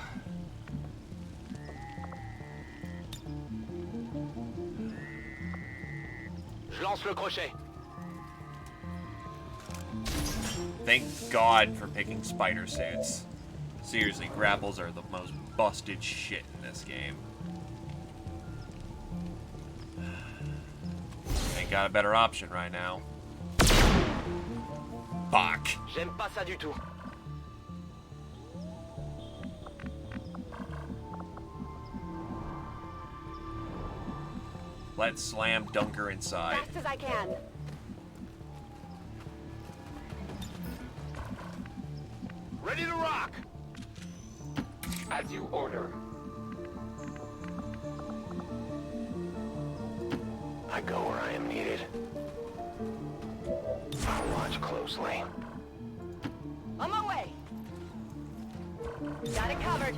Je lance le crochet. Thank God for picking spider suits. Seriously, grapples are the most busted shit in this game. Ain't got a better option right now. Fuck. J'aime pas ça du tout. Let's slam Dunker inside. Fast as I can. Ready to rock. As you order. I go where I am needed. I'll watch closely. On my way. Got it covered.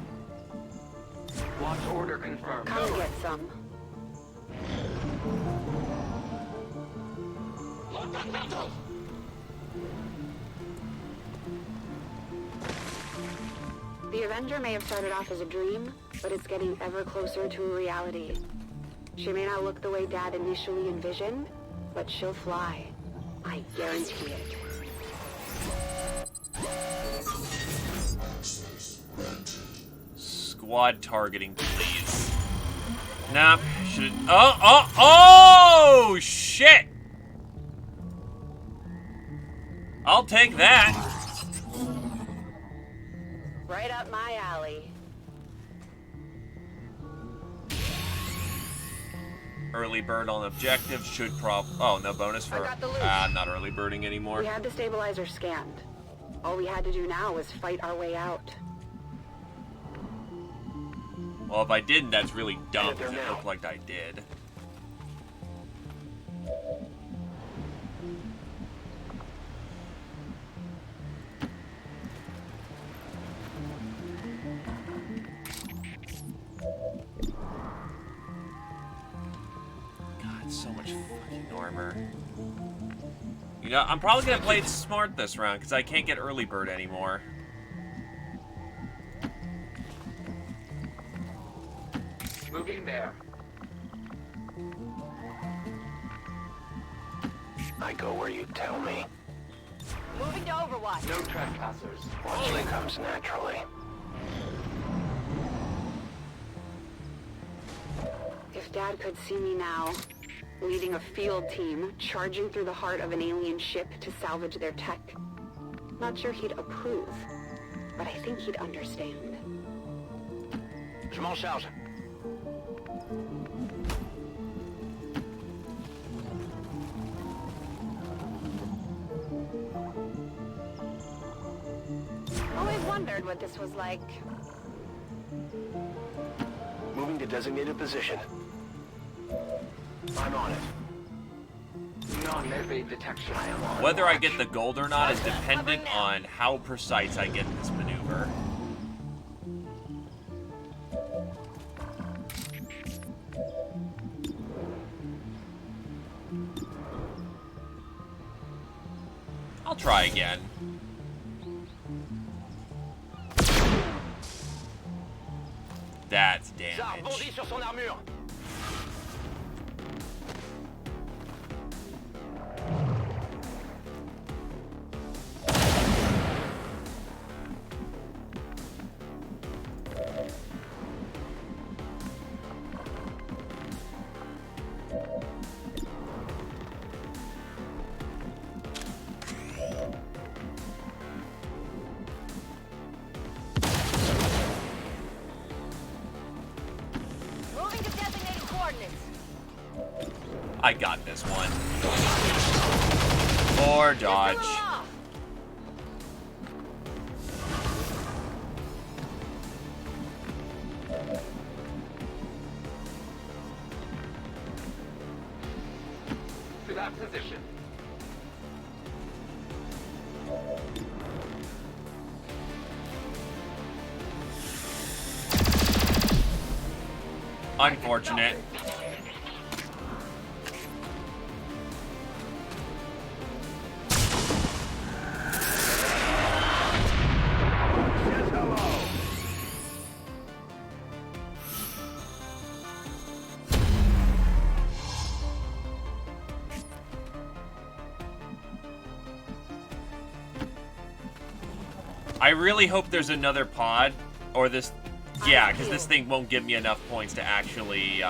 Watch order confirmed. Come get some. The Avenger may have started off as a dream, but it's getting ever closer to a reality. She may not look the way Dad initially envisioned, but she'll fly. I guarantee it. Squad targeting, please. Nah, should. Oh, shit! I'll take that. Right up my alley. Early bird on objective should oh, no bonus for. I got the loot. I'm not early birding anymore. We had the stabilizer scanned. All we had to do now was fight our way out. Well, if I didn't, that's really dumb. Get there 'Cause it now. looked like I did. God, so much fucking armor. You know, I'm probably gonna play it smart this round because I can't get early bird anymore. I go where you tell me. Moving to Overwatch. No trespassers. Watching comes naturally. If Dad could see me now, leading a field team, charging through the heart of an alien ship to salvage their tech, not sure he'd approve, but I think he'd understand. Je m'en charge. Always wondered what this was like. Moving to designated position. I'm on it. Non-evade detection. I am on Whether I watch. get the gold or not is dependent on how precise I get this maneuver. I'll try again. That's Tsar bondit damage. sur son armure. Moving to designated coordinates. I got this one. Or dodge. Just a little off. To that position. Unfortunate. I really hope there's another pod, or this, yeah, because this thing won't give me enough points to actually,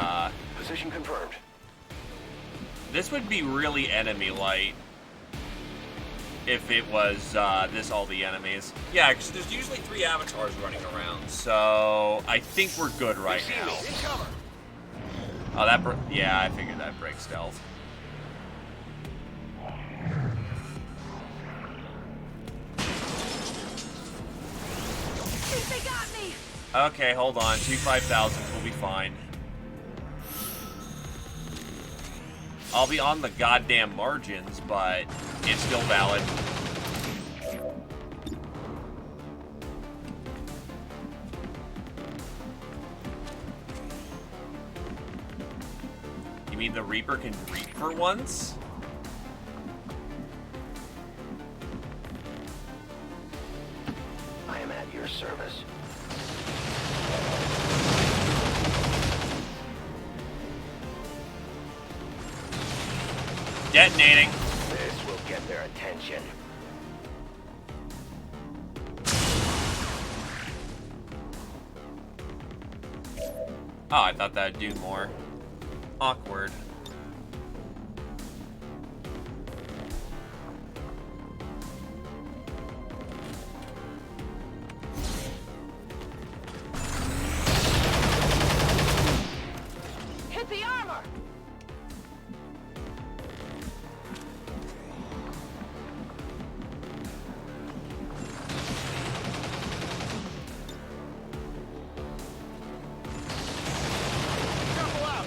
Position confirmed. this would be really enemy light if it was, all the enemies. Yeah, because there's usually 3 avatars running around, so I think we're good right now. In cover. Oh, yeah, I figured that breaks stealth. Think they got me. Okay, hold on. 2 5,000s will be fine. I'll be on the goddamn margins, but it's still valid. You mean the Reaper can reap for once? I am at your service. Detonating. This will get their attention. Oh, I thought that'd do more. Awkward. Hit the armor. Careful out.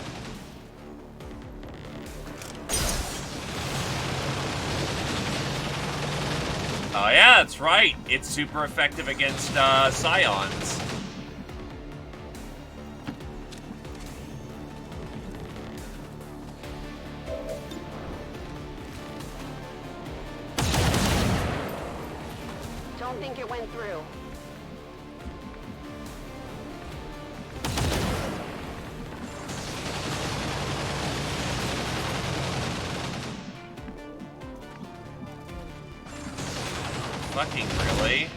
Oh yeah, that's right. It's super effective against Scions. Don't think it went through. Fucking really?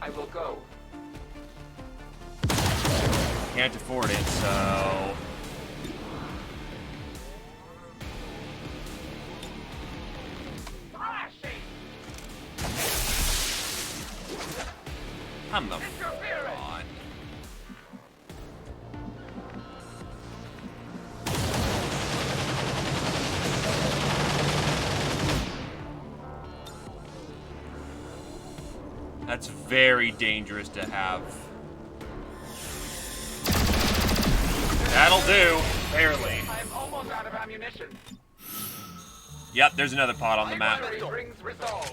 I will go. Can't afford it, so... Thrashing! Come the fuck on. That's very dangerous to have. That'll do. Barely. I'm almost out of ammunition. Yep, there's another pot on the map. Victory brings resolve.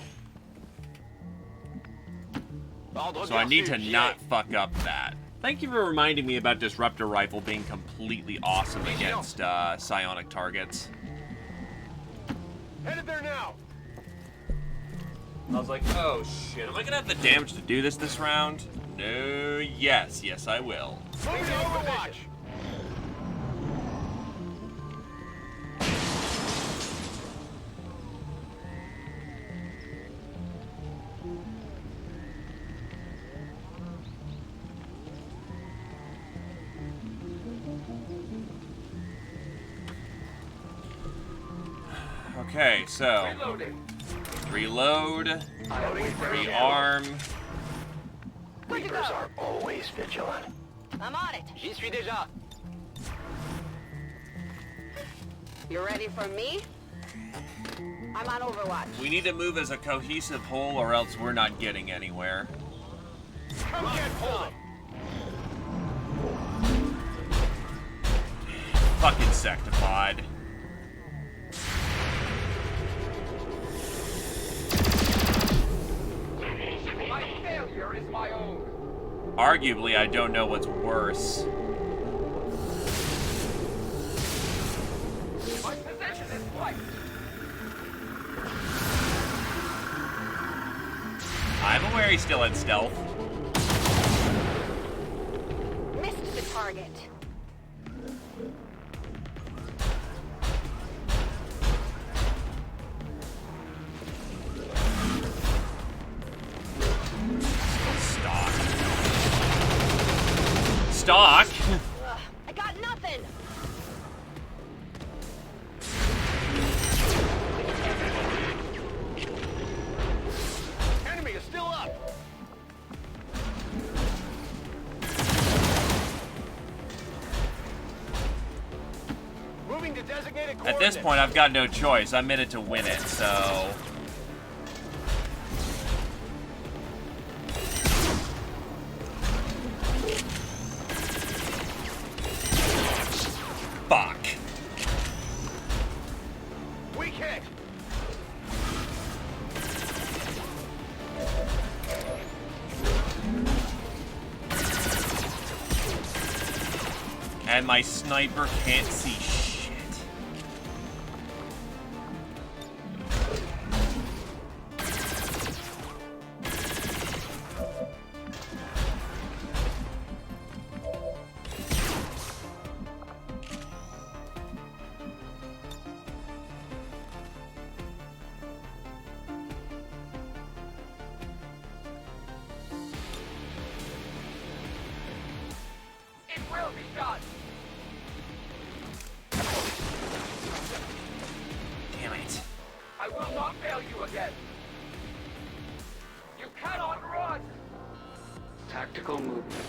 So I need to not fuck up that. Thank you for reminding me about Disruptor Rifle being completely awesome against psionic targets. Headed there now. I was like, oh shit, am I gonna have the damage to do this round? No, yes, I will. Moving to Overwatch. Okay, so Reloading. reload, rearm. Reapers are always vigilant. I'm on it. J'y suis déjà. You ready for me? I'm on Overwatch. We need to move as a cohesive whole or else we're not getting anywhere. Come get some. Fucking Sectipod. My failure is my own. Arguably, I don't know what's worse. My position is flight. I'm aware he's still in stealth. Missed the target. Stock? I got nothing. Enemy is still up. Moving to designated coordinates. At this point, I've got no choice. I'm in it to win it, so... Fuck. Weak hit. And my sniper can't see shit. It will be done. Damn it. I will not fail you again. You cannot run. Tactical movement.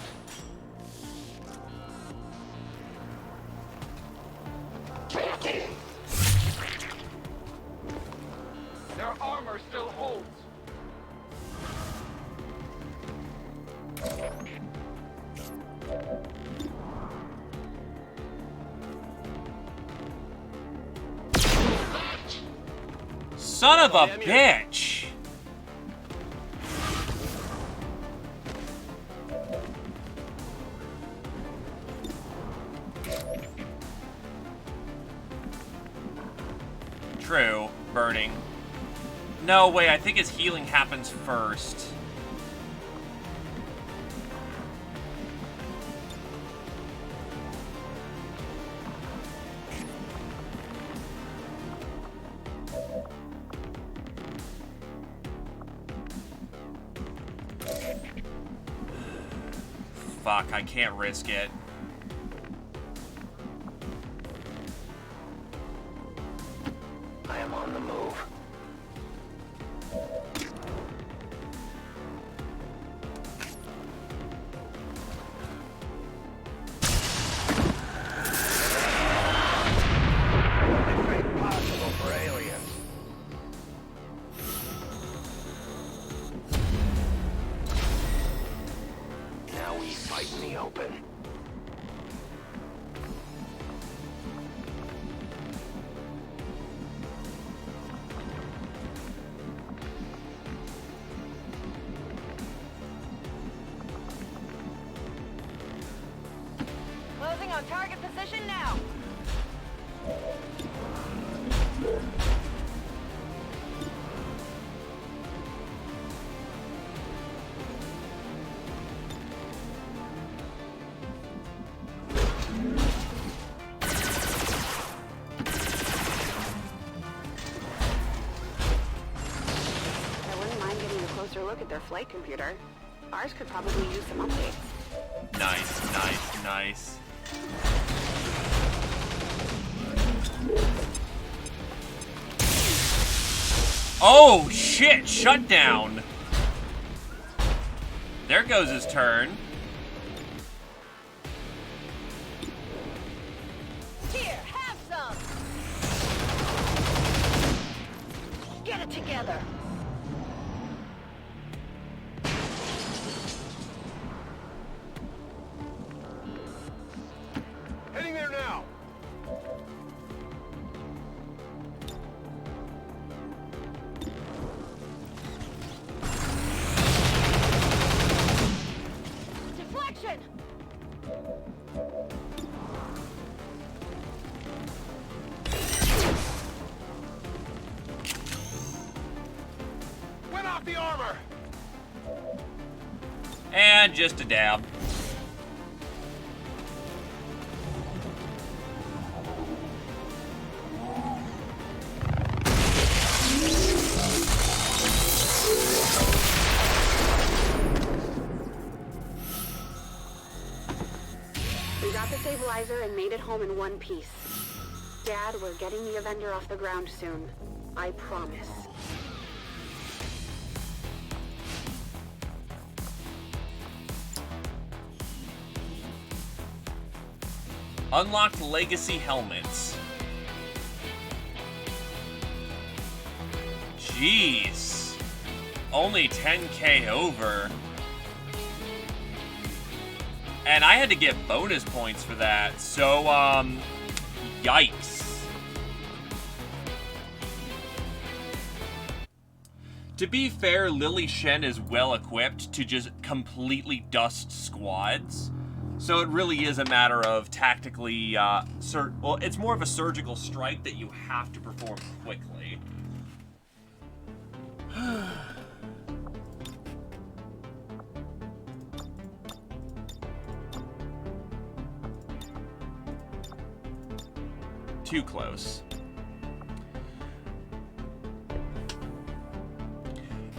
Their armor still holds. Son of a bitch! True. Burning. No, wait, I think his healing happens first. fuck, I can't risk it. I am on the move. This ain't possible for aliens. Now we fight in the open. Closing on target position now. I wouldn't mind getting a closer look at their flight computer. Ours could probably use some updates. Nice, nice, nice. Oh, shit! Shutdown! There goes his turn. Here, have some. Get it together. Heading there now. Deflection. Went off the armor. And just a dab. We got the stabilizer and made it home in one piece. Dad, we're getting the Avenger off the ground soon. I promise. Unlocked legacy helmets. Jeez. Only 10k over. And I had to get bonus points for that, so, yikes. To be fair, Lily Shen is well equipped to just completely dust squads. So it really is a matter of tactically, well, it's more of a surgical strike that you have to perform quickly. Too close.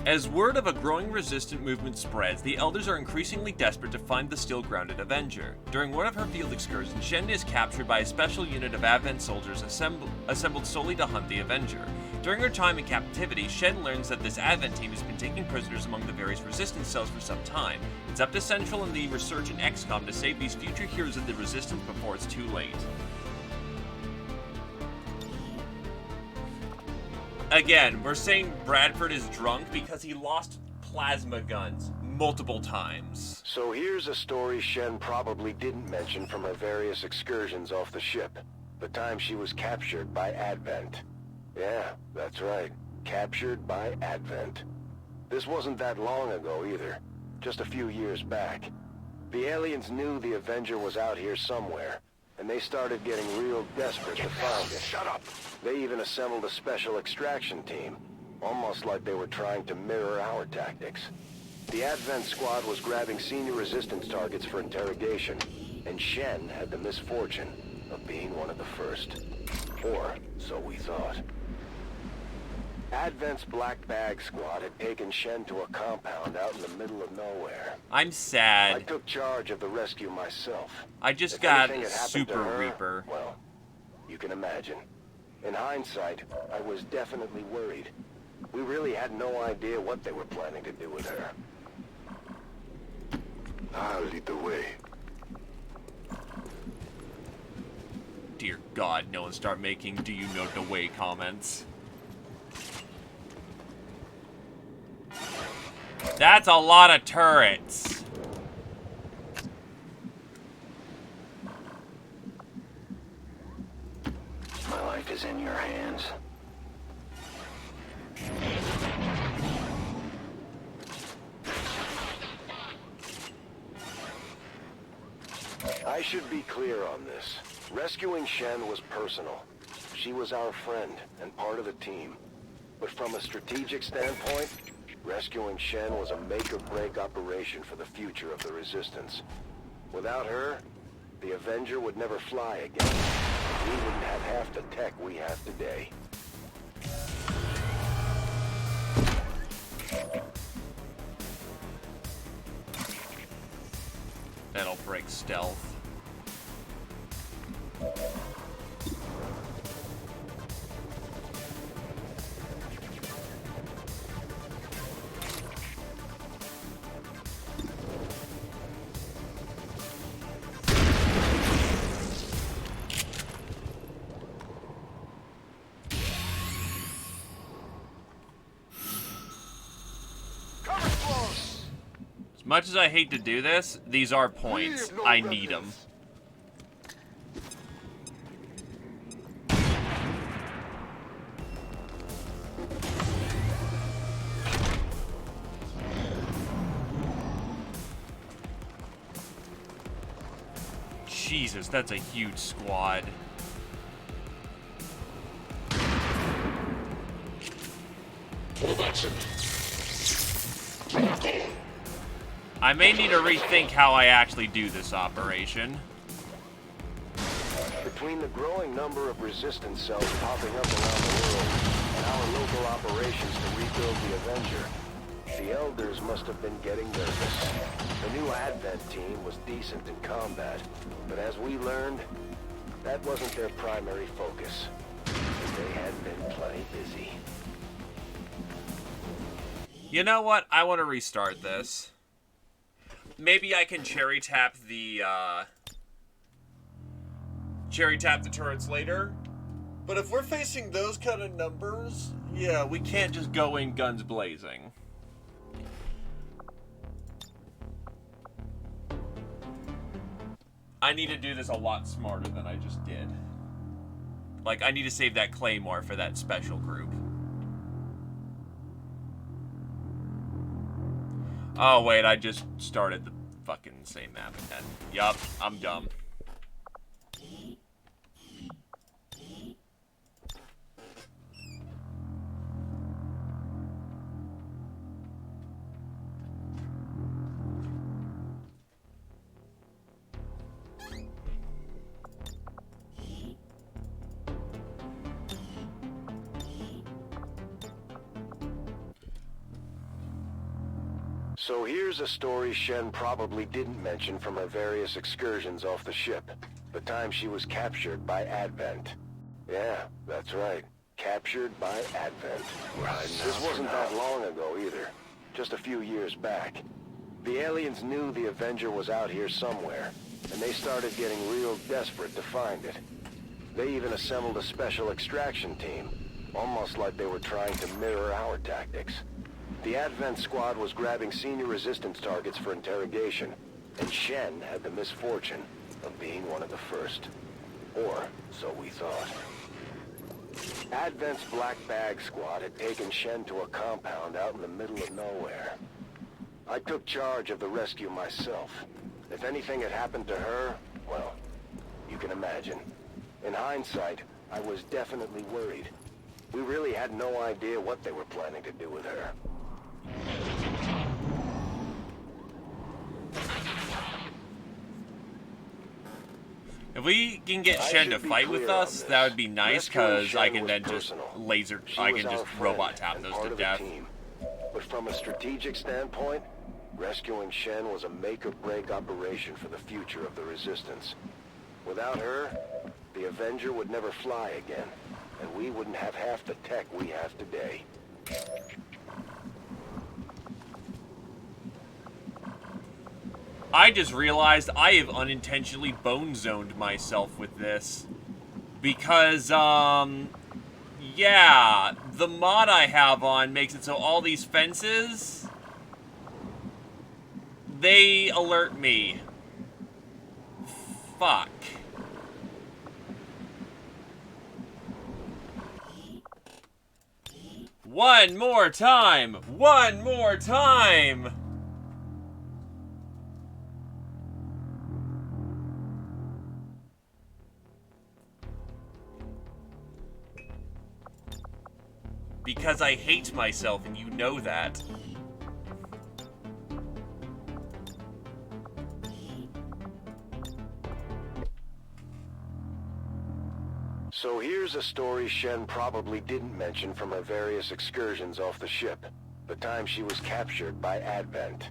As word of a growing resistant movement spreads, the Elders are increasingly desperate to find the still-grounded Avenger. During one of her field excursions, Shen is captured by a special unit of Advent soldiers assembled solely to hunt the Avenger. During her time in captivity, Shen learns that this Advent team has been taking prisoners among the various resistance cells for some time. It's up to Central and the resurgent XCOM to save these future heroes of the resistance before it's too late. Again, we're saying Bradford is drunk because he lost plasma guns multiple times. So here's a story Shen probably didn't mention from her various excursions off the ship. The time she was captured by Advent. Yeah, that's right. Captured by Advent. This wasn't that long ago either. Just a few years back. The aliens knew the Avenger was out here somewhere, and they started getting real desperate to find it. Shut up. They even assembled a special extraction team, almost like they were trying to mirror our tactics. The Advent squad was grabbing senior resistance targets for interrogation, and Shen had the misfortune of being one of the first. Or so we thought. Advent's Black Bag Squad had taken Shen to a compound out in the middle of nowhere. I'm I sad. took charge of the rescue myself. I just If got anything had happened Super to her, Reaper. well, you can imagine. In hindsight, I was definitely worried. We really had no idea what they were planning to do with her. I'll lead the way. Dear God, no one start making "Do you know the way" comments. That's a lot of turrets. My life is in your hands. I should be clear on this. Rescuing Shen was personal. She was our friend and part of the team. But from a strategic standpoint, rescuing Shen was a make-or-break operation for the future of the Resistance. Without her, the Avenger would never fly again. We wouldn't have half the tech we have today. That'll break stealth. As much as I hate to do this, these are points. I need them. Jesus, that's a huge squad. I may need to rethink how I actually do this operation. Between the growing number of resistance cells popping up around the world and our local operations to rebuild the Avenger, the Elders must have been getting nervous. The new Advent team was decent in combat, but as we learned, that wasn't their primary focus. They had been plenty busy. You know what? I want to restart this. Maybe I can cherry tap the turrets later. But if we're facing those kind of numbers, yeah, we can't just go in guns blazing. I need to do this a lot smarter than I just did. Like, I need to save that Claymore for that special group. Oh, wait, I just started the fucking same map again. Yup, I'm dumb. So here's a story Shen probably didn't mention from her various excursions off the ship. The time she was captured by Advent. Yeah, that's right. Captured by Advent. This wasn't that long ago either. Just a few years back. The aliens knew the Avenger was out here somewhere, and they started getting real desperate to find it. They even assembled a special extraction team, almost like they were trying to mirror our tactics. The Advent squad was grabbing senior resistance targets for interrogation, and Shen had the misfortune of being one of the first. Or, so we thought. Advent's Black Bag Squad had taken Shen to a compound out in the middle of nowhere. I took charge of the rescue myself. If anything had happened to her, well, you can imagine. In hindsight, I was definitely worried. We really had no idea what they were planning to do with her. If we can get I Shen to should be fight with clear on us, this. that would be nice, Rescuing because I Shen can was then just personal. laser, She I was can our just friend robot tap and those part to of the death. team. But from a strategic standpoint, rescuing Shen was a make-or-break operation for the future of the Resistance. Without her, the Avenger would never fly again, and we wouldn't have half the tech we have today. I just realized I have unintentionally bone-zoned myself with this. Because, yeah, the mod I have on makes it so all these fences, they alert me. Fuck. One more time! One more time! Because I hate myself, and you know that. So here's a story Shen probably didn't mention from her various excursions off the ship. The time she was captured by Advent.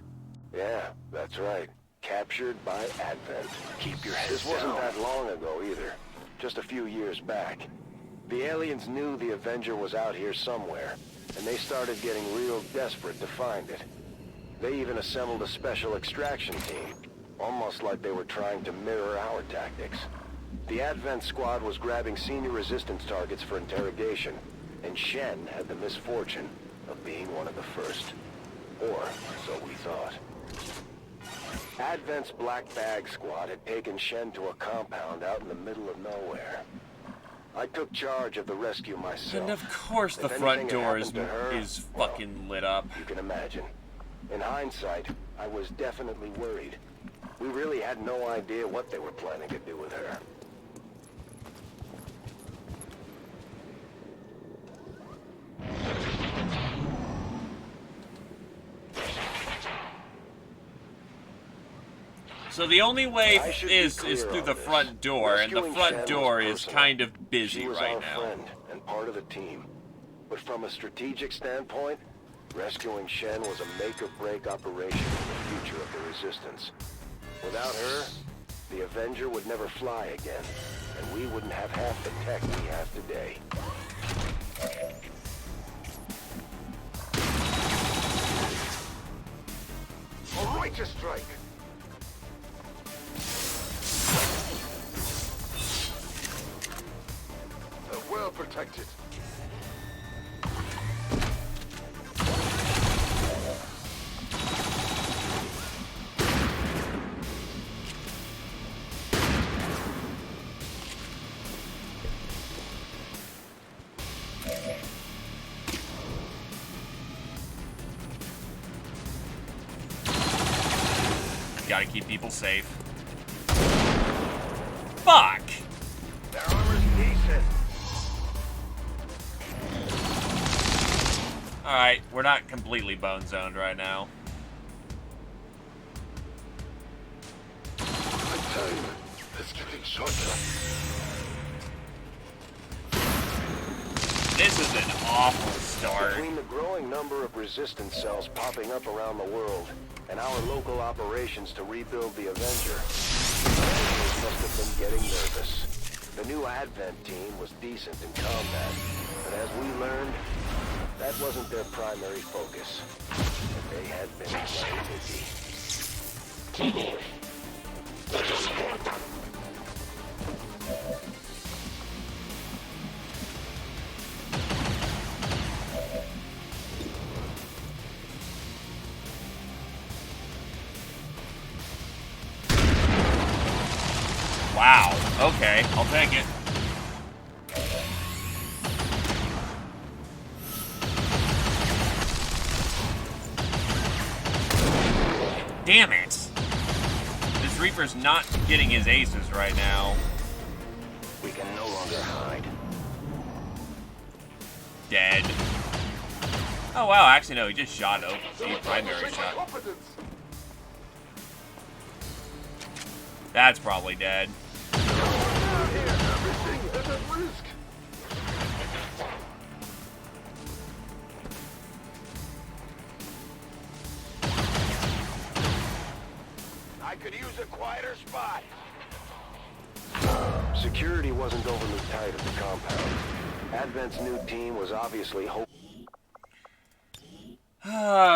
Yeah, that's right. Captured by Advent. Keep your head This wasn't that long ago either. Just a few years back. The aliens knew the Avenger was out here somewhere, and they started getting real desperate to find it. They even assembled a special extraction team, almost like they were trying to mirror our tactics. The Advent squad was grabbing senior Resistance targets for interrogation, and Shen had the misfortune of being one of the first. Or so we thought. Advent's Black Bag squad had taken Shen to a compound out in the middle of nowhere. I took charge of the rescue myself. And of course the If front anything had door happened to her, is fucking lit up. You can imagine. In hindsight, I was definitely worried. We really had no idea what they were planning to do with her. So the only way I should be is clear through on the this. front door, and the Rescuing front Shen door was is personal. kind of busy She was right our now. friend and part of the team. But from a strategic standpoint, rescuing Shen was a make-or-break operation for the future of the Resistance. Without her, the Avenger would never fly again, and we wouldn't have half the tech we have today. A righteous strike. They're well protected. Gotta keep people safe. Fuck! Their armor's decent. Alright, we're not completely bone zoned right now. I tell you, it's getting shorter. This is an awful start. Between the growing number of resistance cells popping up around the world and our local operations to rebuild the Avenger, the must have been getting nervous. The new Advent team was decent in combat, but as we learned, that wasn't their primary focus. They had been playing busy. Wow. Okay, I'll take it. Damn it! This Reaper's not getting his aces right now. We can no longer hide. Dead. Oh wow, actually no, he just shot over the primary shot. Competence. That's probably dead. here! Everything is at risk! I could use a quieter spot. Security wasn't overly tight at the compound. Advent's new team was obviously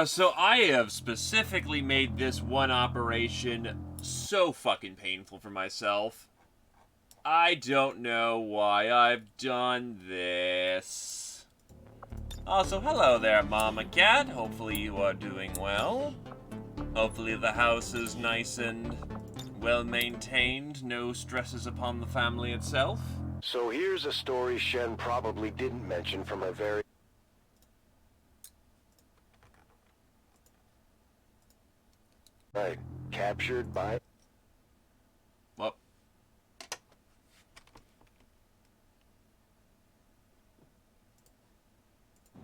So I have specifically made this one operation so fucking painful for myself. I don't know why I've done this. Also, hello there, Mama Cat. Hopefully you are doing well. Hopefully the house is nice and well-maintained. No stresses upon the family itself. So here's a story Shen probably didn't mention from her very... Right. Captured by... Well.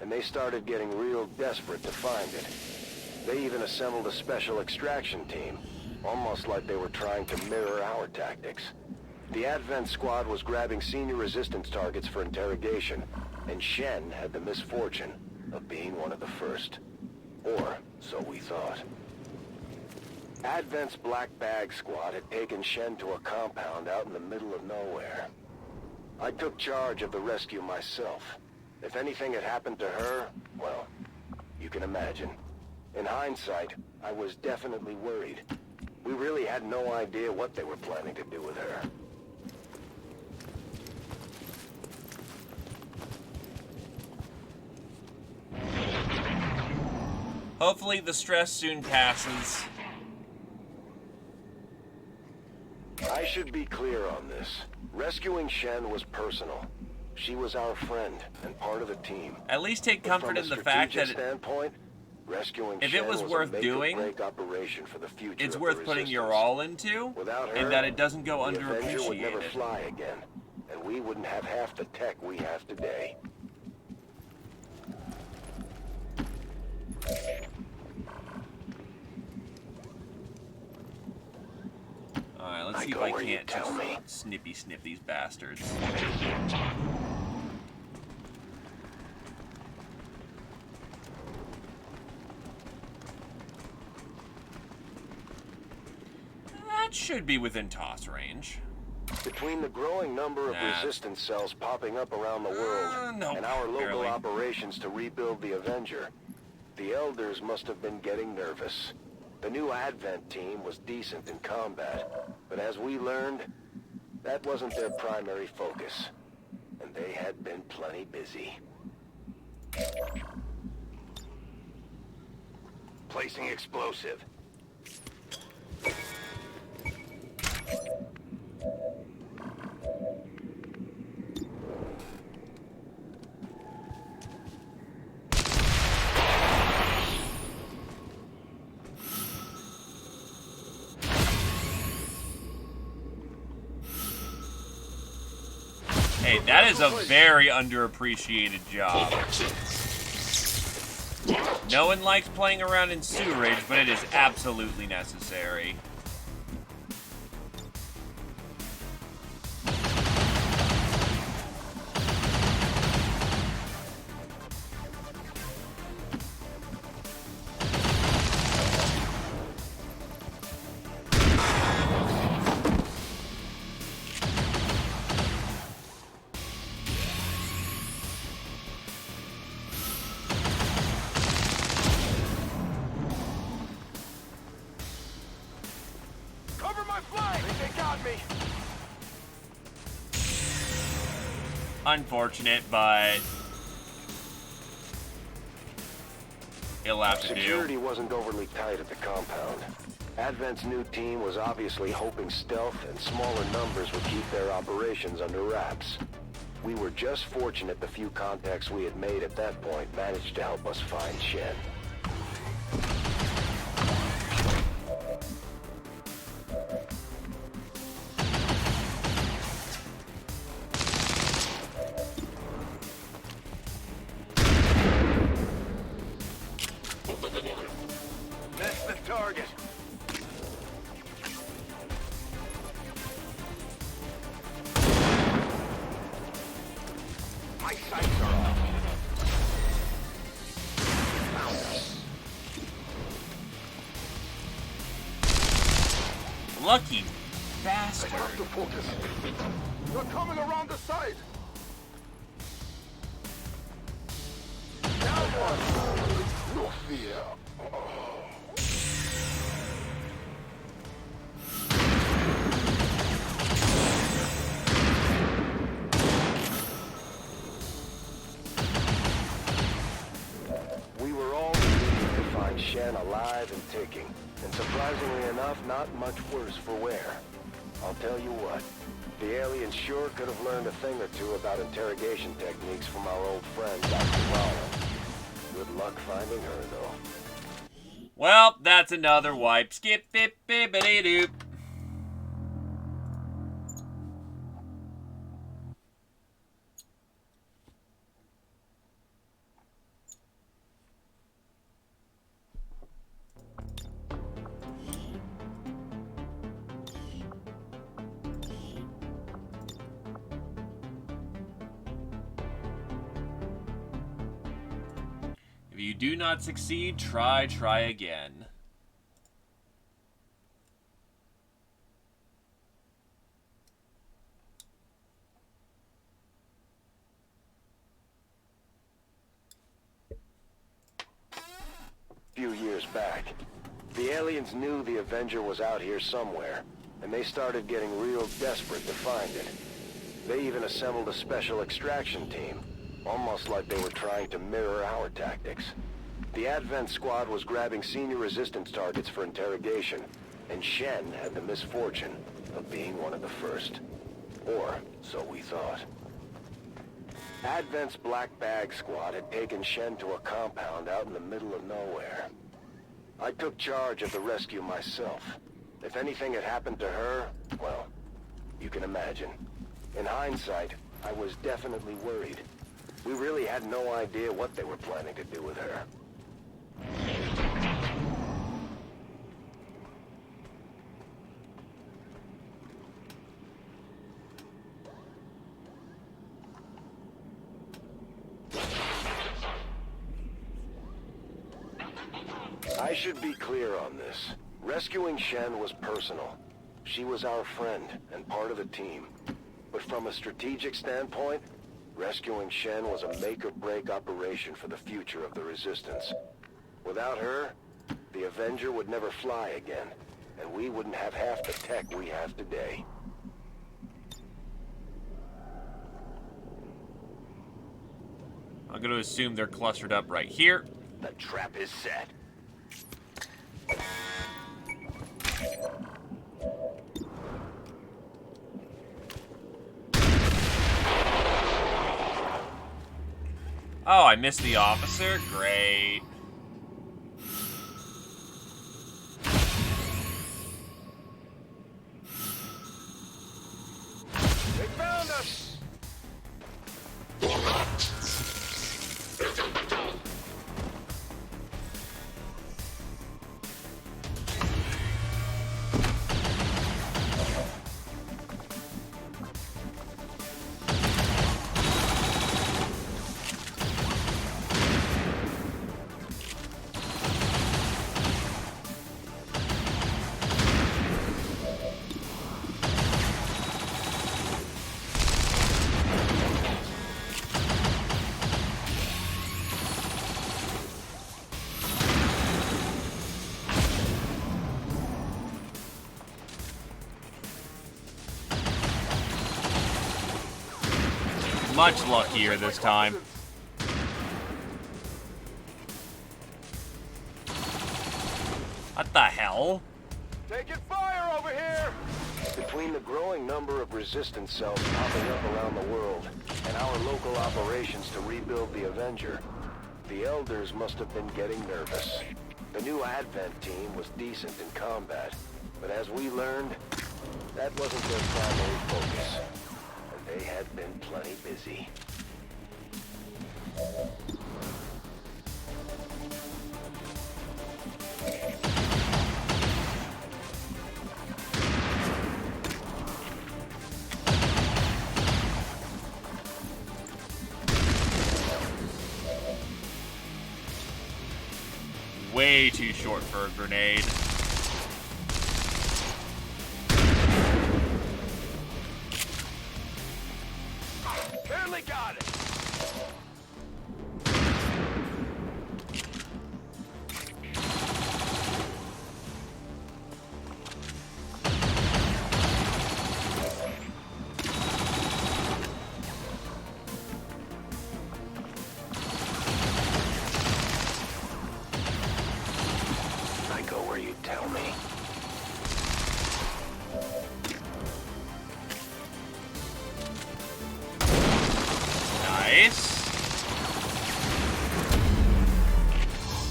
And they started getting real desperate to find it. They even assembled a special extraction team, almost like they were trying to mirror our tactics. The Advent squad was grabbing senior resistance targets for interrogation, and Shen had the misfortune of being one of the first. Or, so we thought. Advent's Black Bag squad had taken Shen to a compound out in the middle of nowhere. I took charge of the rescue myself. If anything had happened to her, well, you can imagine. In hindsight, I was definitely worried. We really had no idea what they were planning to do with her. Hopefully the stress soon passes. I should be clear on this. Rescuing Shen was personal. She was our friend and part of the team. At least take But comfort from in a the fact that strategic standpoint, rescuing if Shen it was worth a doing, make-or-break operation for the future it's of worth the putting your Resistance. all into, Without her, and that it doesn't go the Avenger would never underappreciated. fly again, and we wouldn't have half the tech we have today. Alright, let's I see if go I where you can't tell just me. snippy snip these bastards. That should be within toss range. Between the growing number of Nah. resistance cells popping up around the world nope, and our local barely. operations to rebuild the Avenger, the Elders must have been getting nervous. The new Advent team was decent in combat, but as we learned, that wasn't their primary focus, and they had been plenty busy. Placing explosive. Hey, that is a very underappreciated job. No one likes playing around in sewerage, but it is absolutely necessary. Cover my flank! They got me! Unfortunate, but it'll have to Security do. wasn't overly tight at the compound. Advent's new team was obviously hoping stealth and smaller numbers would keep their operations under wraps. We were just fortunate the few contacts we had made at that point managed to help us find Shen. That's the target. Lucky I bastard. have to focus. You're coming around the side. Down one. No fear. We were all relieved to find Shen alive and ticking, and surprisingly enough, not much worse for wear. I'll tell you what, the aliens sure could have learned a thing or two about interrogation techniques from our old friend, Dr. Rollins. Good luck finding her, though. Well, that's another wipe. Skip it, bibbity doop. If you do not succeed, try again. Few years back, the aliens knew the Avenger was out here somewhere, and they started getting real desperate to find it. They even assembled a special extraction team, almost like they were trying to mirror our tactics. The Advent squad was grabbing senior resistance targets for interrogation, and Shen had the misfortune of being one of the first. Or, so we thought. Advent's Black Bag squad had taken Shen to a compound out in the middle of nowhere. I took charge of the rescue myself. If anything had happened to her, well, you can imagine. In hindsight, I was definitely worried. We really had no idea what they were planning to do with her. I should be clear on this. Rescuing Shen was personal. She was our friend and part of the team. But from a strategic standpoint, rescuing Shen was a make-or-break operation for the future of the Resistance. Without her, the Avenger would never fly again, and we wouldn't have half the tech we have today. I'm going to assume they're clustered up right here. The trap is set. Oh, I missed the officer? Great. They found us! Much luckier this time. What the hell? Taking fire over here! Between the growing number of resistance cells popping up around the world and our local operations to rebuild the Avenger, the Elders must have been getting nervous. The new Advent team was decent in combat, but as we learned, that wasn't their primary focus, and they had been plenty busy. Way too short for a grenade.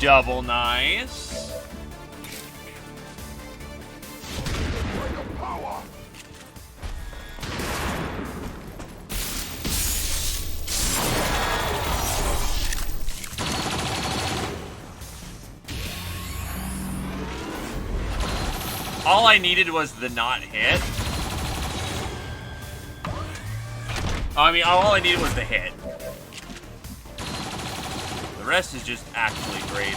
Double nice. All I needed was the not hit. I mean, all I needed was the hit. The rest is just actually gravy.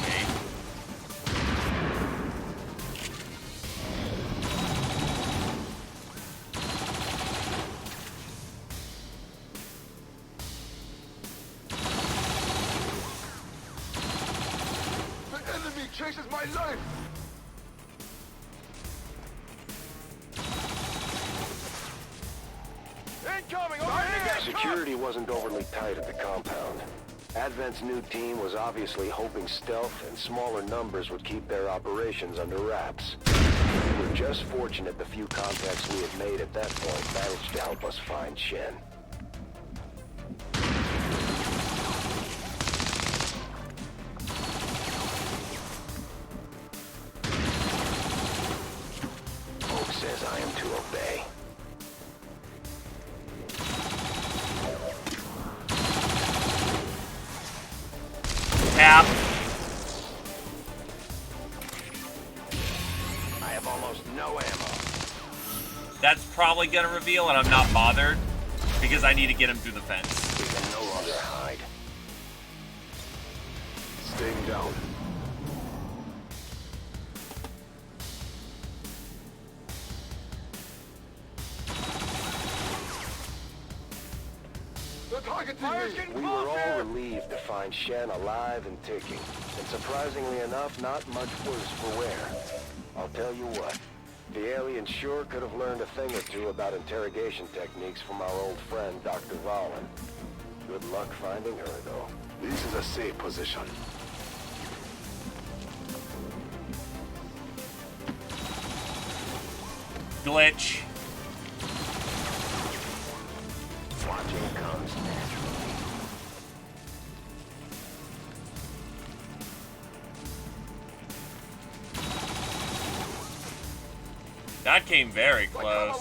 The enemy chases my life! Incoming! Over here! Security wasn't overly tight at the compound. Advent's new team was obviously hoping stealth and smaller numbers would keep their operations under wraps. We were just fortunate the few contacts we had made at that point managed to help us find Shen. Oak says I am to obey. Tap. I have almost no ammo. That's probably gonna reveal, and I'm not bothered because I need to get him through the fence. We can no longer hide. Staying down. They're targeting me! We were all relieved to find Shen alive and ticking. And surprisingly enough, not much worse for wear. I'll tell you what, the alien sure could have learned a thing or two about interrogation techniques from our old friend, Dr. Valen. Good luck finding her, though. This is a safe position. Glitch. Watching comes naturally. That came very close.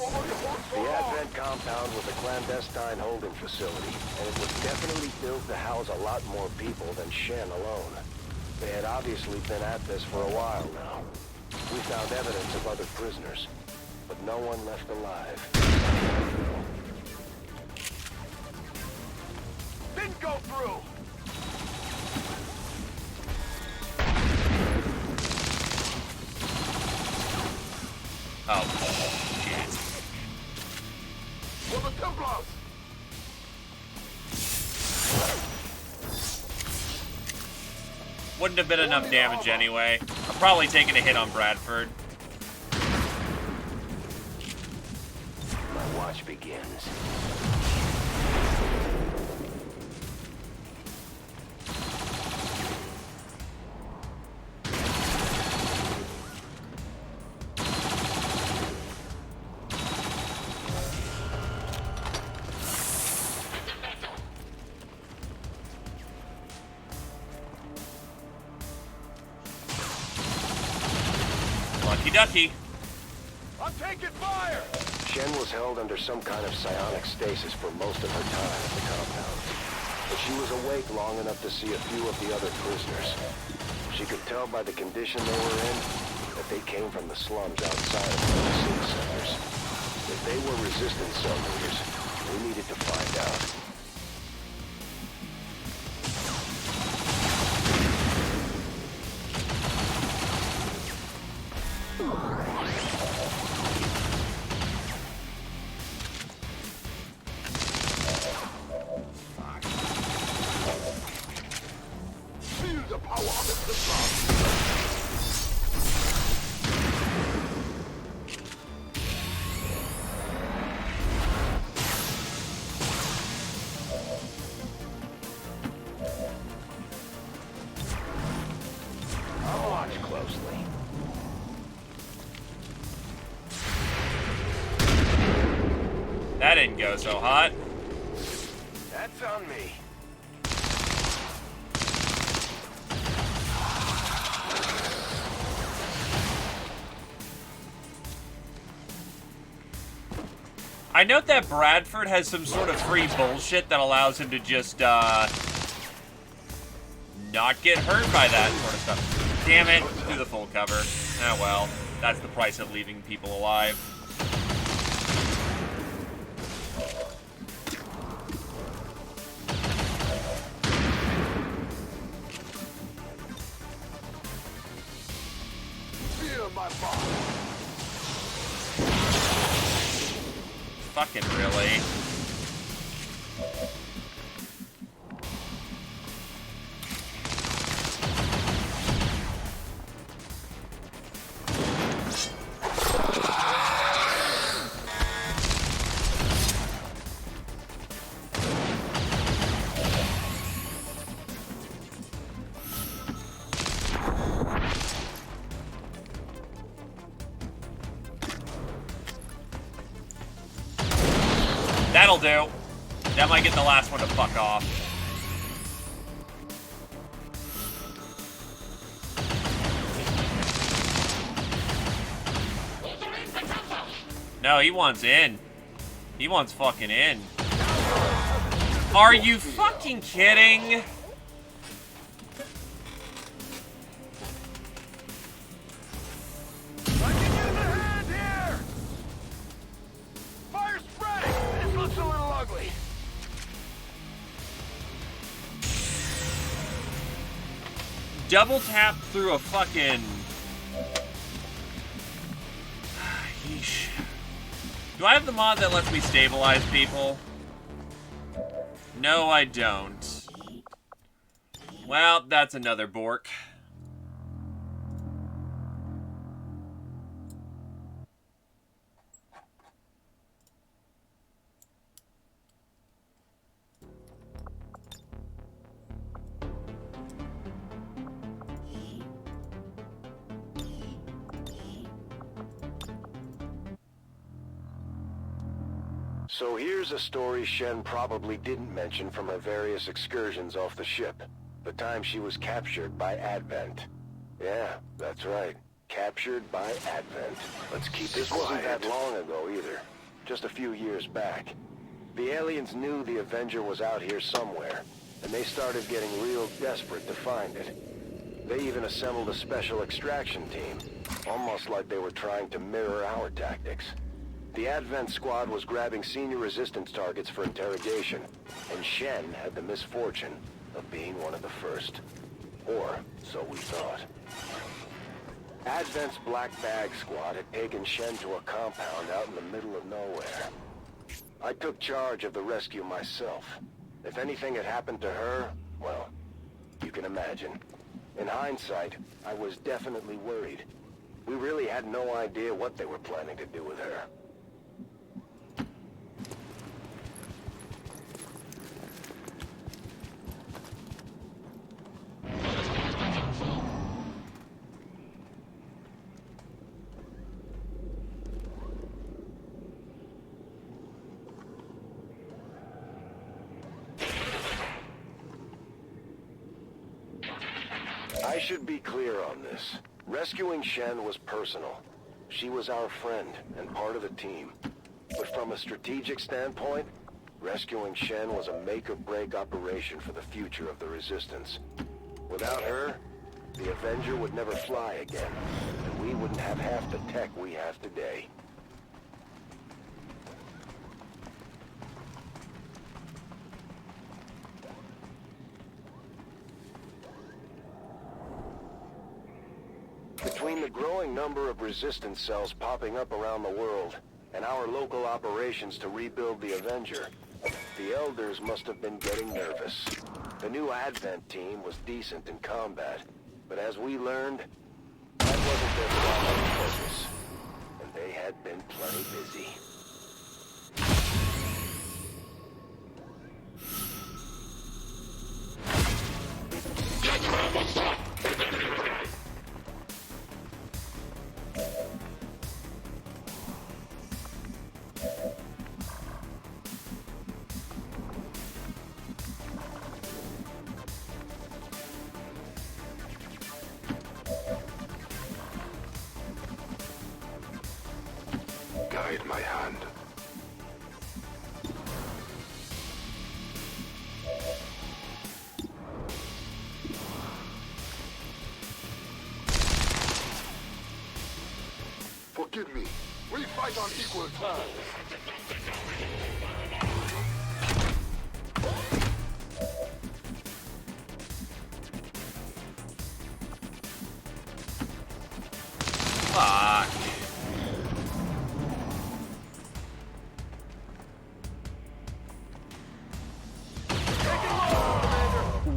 The Advent compound was a clandestine holding facility, and it was definitely built to house a lot more people than Shen alone. They had obviously been at this for a while now. We found evidence of other prisoners, but no one left alive. Didn't go through! Oh, shit. For the Templars! Wouldn't have been enough damage anyway. I'm probably taking a hit on Bradford. My watch begins. Lucky ducky. I'm taking fire! Shen was held under some kind of psionic stasis for most of her time at the compound. But she was awake long enough to see a few of the other prisoners. She could tell by the condition they were in that they came from the slums outside of the city centers. If they were resistance cell leaders, we needed to find out. Feel the power of the Templars! I'll watch closely. That didn't go so hot. That's on me. I note that Bradford has some sort of free bullshit that allows him to just, not get hurt by that sort of stuff. Damn it, do the full cover. Ah, well, that's the price of leaving people alive. Feel my body. Fucking really. That'll do. That might get the last one to fuck off. No, he wants in. He wants fucking in. Are you fucking kidding? I can use a hand here! Fire spreading! This looks a little ugly. Double tap through a fucking... Yeesh. Do I have the mod that lets me stabilize people? No, I don't. Well, that's another bork. So here's a story Shen probably didn't mention from her various excursions off the ship. The time she was captured by Advent. Yeah, that's right. Captured by Advent. Let's keep this wasn't that long ago either. Just a few years back. The aliens knew the Avenger was out here somewhere, and they started getting real desperate to find it. They even assembled a special extraction team, almost like they were trying to mirror our tactics. The Advent squad was grabbing senior resistance targets for interrogation, and Shen had the misfortune of being one of the first. Or, so we thought. Advent's Black Bag squad had taken Shen to a compound out in the middle of nowhere. I took charge of the rescue myself. If anything had happened to her, well, you can imagine. In hindsight, I was definitely worried. We really had no idea what they were planning to do with her. I should be clear on this. Rescuing Shen was personal. She was our friend and part of the team. But from a strategic standpoint, rescuing Shen was a make-or-break operation for the future of the Resistance. Without her, the Avenger would never fly again, and we wouldn't have half the tech we have today. Between the growing number of resistance cells popping up around the world, and our local operations to rebuild the Avenger, the Elders must have been getting nervous. The new Advent team was decent in combat, but as we learned, that wasn't their primary focus, and they had been plenty busy. Guide my hand. Look at me. We fight on equal terms. Fuck.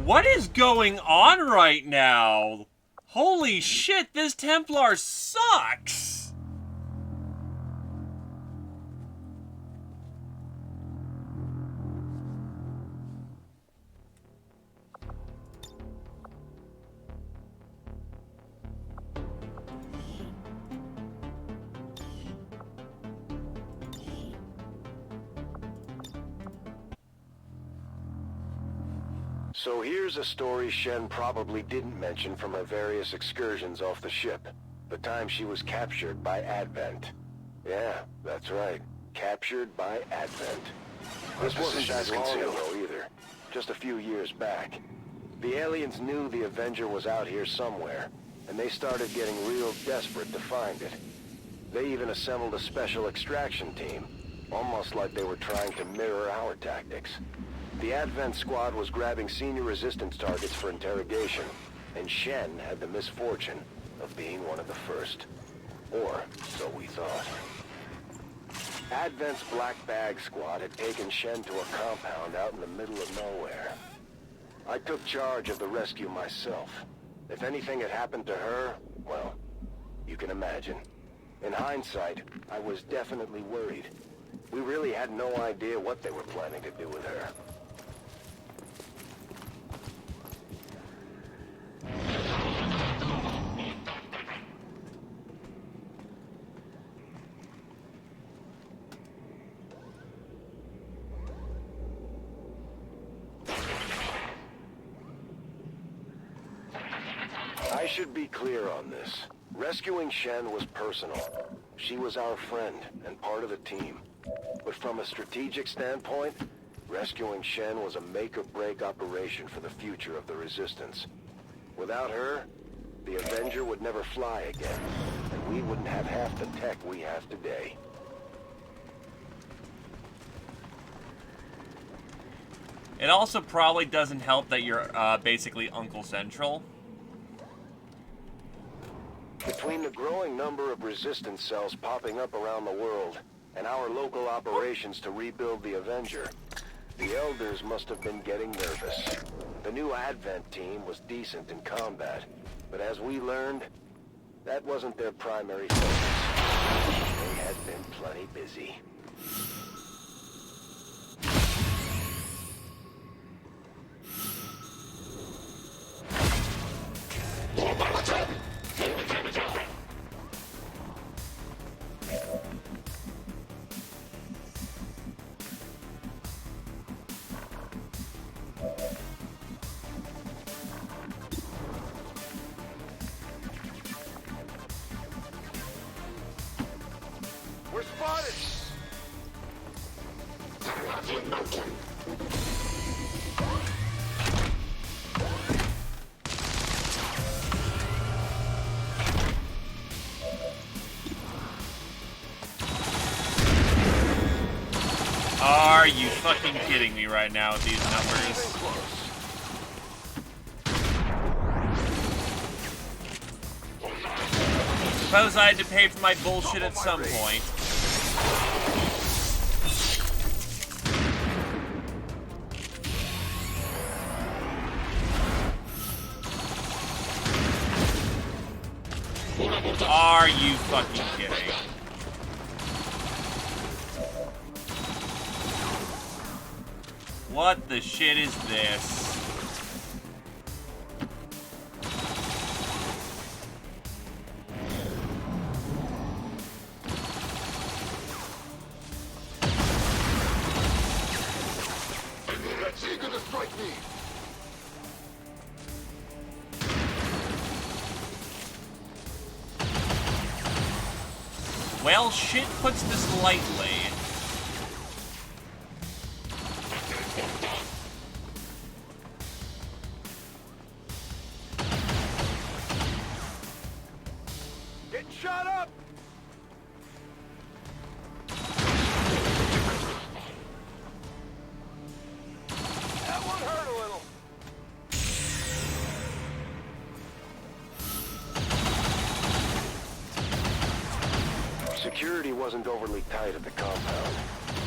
What is going on right now? Holy shit, this Templar sucks! So here's a story Shen probably didn't mention from her various excursions off the ship. The time she was captured by Advent. Yeah, that's right. Captured by Advent. This wasn't that long ago either. Just a few years back. The aliens knew the Avenger was out here somewhere, and they started getting real desperate to find it. They even assembled a special extraction team, almost like they were trying to mirror our tactics. The Advent squad was grabbing senior resistance targets for interrogation, and Shen had the misfortune of being one of the first. Or, so we thought. Advent's Black Bag squad had taken Shen to a compound out in the middle of nowhere. I took charge of the rescue myself. If anything had happened to her, well, you can imagine. In hindsight, I was definitely worried. We really had no idea what they were planning to do with her. I should be clear on this. Rescuing Shen was personal. She was our friend and part of the team. But from a strategic standpoint, rescuing Shen was a make-or-break operation for the future of the Resistance. Without her, the Avenger would never fly again, and we wouldn't have half the tech we have today. It also probably doesn't help that you're basically Uncle Central. Between the growing number of resistance cells popping up around the world and our local operations to rebuild the Avenger, the Elders must have been getting nervous. The new Advent team was decent in combat, but as we learned, that wasn't their primary focus. They had been plenty busy. We're spotted! Are you fucking kidding me right now with these numbers? Suppose I had to pay for my bullshit at some point. Are you fucking kidding? What the shit is this? That's eager to strike me! Well, shit puts this lightly. Get shot up! wasn't overly tight at the compound.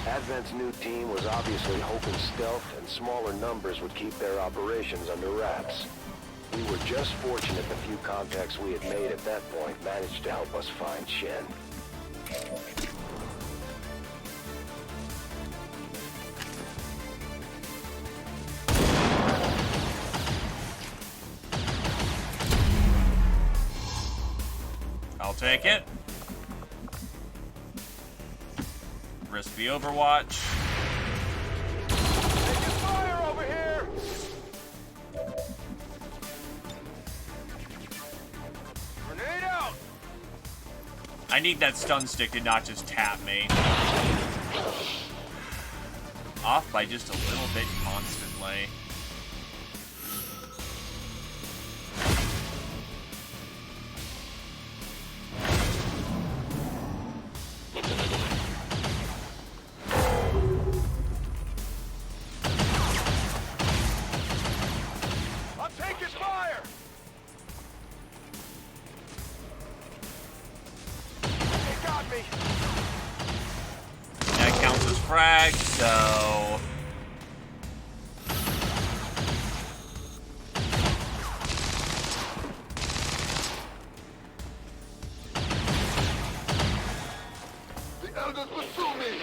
Advent's new team was obviously hoping stealth and smaller numbers would keep their operations under wraps. We were just fortunate the few contacts we had made at that point managed to help us find Shen. I'll take it. Risk the Overwatch. Taking fire over here! Grenade out! I need that stun stick to not just tap me. Off by just a little bit constantly. I'm taking fire! They got me! That counts as frag, so... The elders pursue me!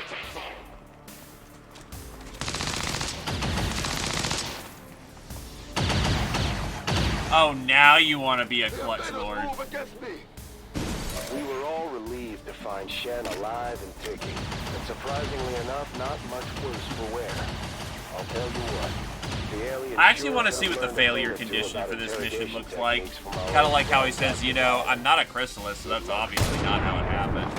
Oh, now you want to be a clutch They lord. move against me! We were all relieved to find Shen alive and ticking, and surprisingly enough, not much worse for wear. I'll tell you what, the aliens I actually sure want to have see what the learned a failure thing or two condition about for this mission interrogation looks like. techniques from our Kind of own like how he fellow says, you know, I'm not a chrysalis, so that's obviously not how it happened.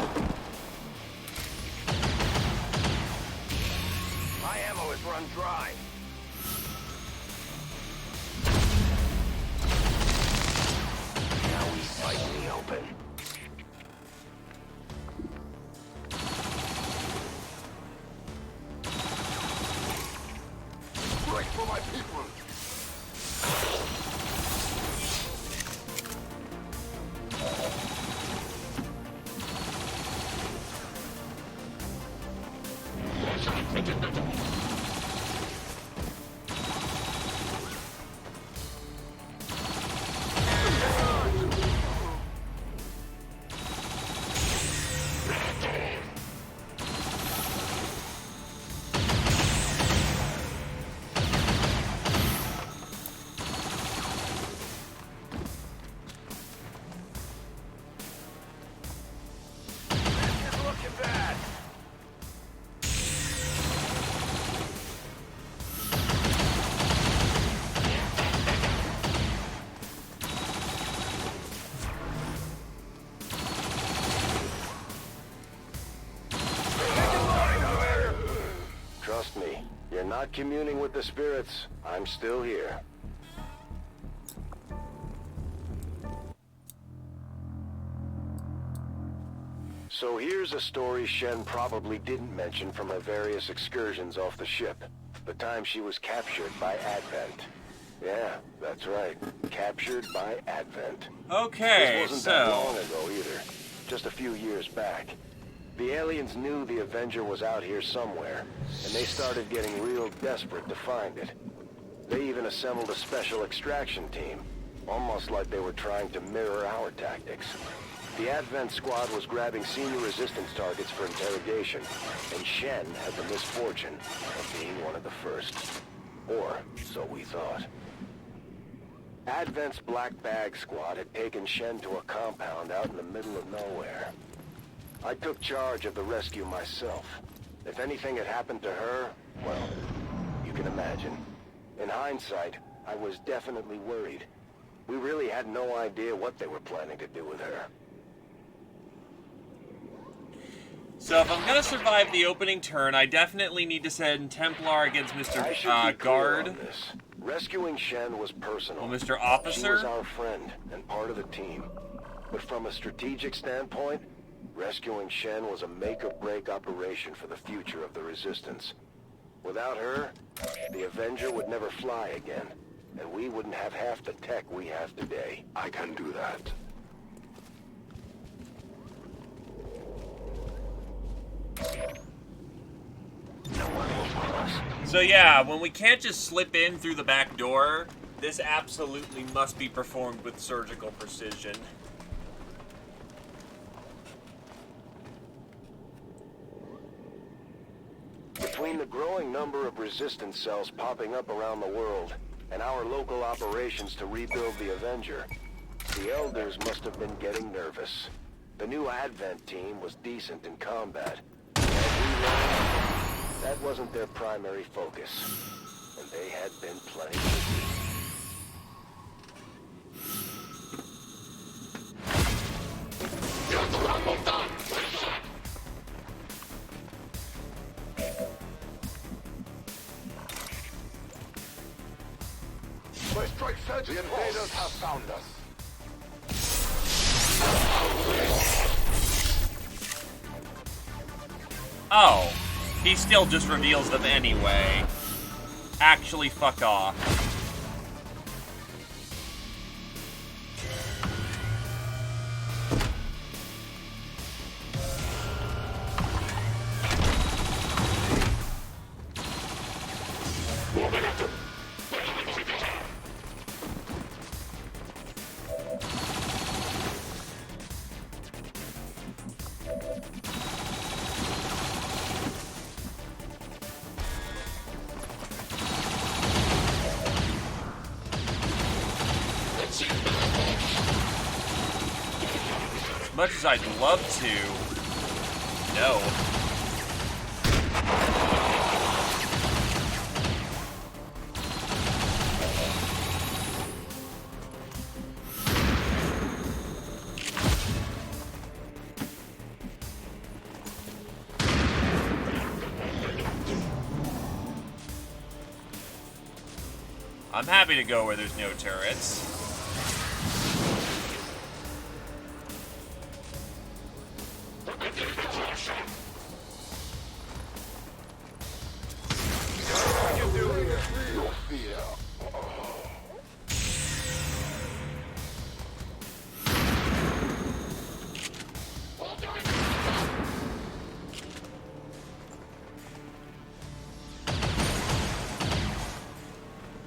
My ammo is run dry. Now we fight in the open. Break for my people! This is looking bad! Trust me, you're not communing with the spirits. I'm still here. So here's a story Shen probably didn't mention from her various excursions off the ship. The time she was captured by Advent. Yeah, that's right. Captured by Advent. Okay, This wasn't that so... long ago either. Just a few years back. The aliens knew the Avenger was out here somewhere, and they started getting real desperate to find it. They even assembled a special extraction team, almost like they were trying to mirror our tactics. The Advent squad was grabbing senior resistance targets for interrogation, and Shen had the misfortune of being one of the first. Or, so we thought. Advent's Black Bag squad had taken Shen to a compound out in the middle of nowhere. I took charge of the rescue myself. If anything had happened to her, well, you can imagine. In hindsight, I was definitely worried. We really had no idea what they were planning to do with her. So if I'm gonna survive the opening turn, I definitely need to send Templar against I Mr. should be clear Guard. on this. Rescuing Shen was personal. Well, Mr. She was Officer? our friend and part of the team. But from a strategic standpoint, rescuing Shen was a make-or-break operation for the future of the Resistance. Without her, the Avenger would never fly again, and we wouldn't have half the tech we have today. I can do that. So yeah, when we can't just slip in through the back door, this absolutely must be performed with surgical precision. Between the growing number of resistance cells popping up around the world and our local operations to rebuild the Avenger, the Elders must have been getting nervous. The new Advent team was decent in combat. As we learned, that wasn't their primary focus, and they had been playing busy. My strike surge. The invaders have found us. Oh, he still just reveals them anyway. Actually, fuck off. Much as I'd love to, no. I'm happy to go where there's no turrets.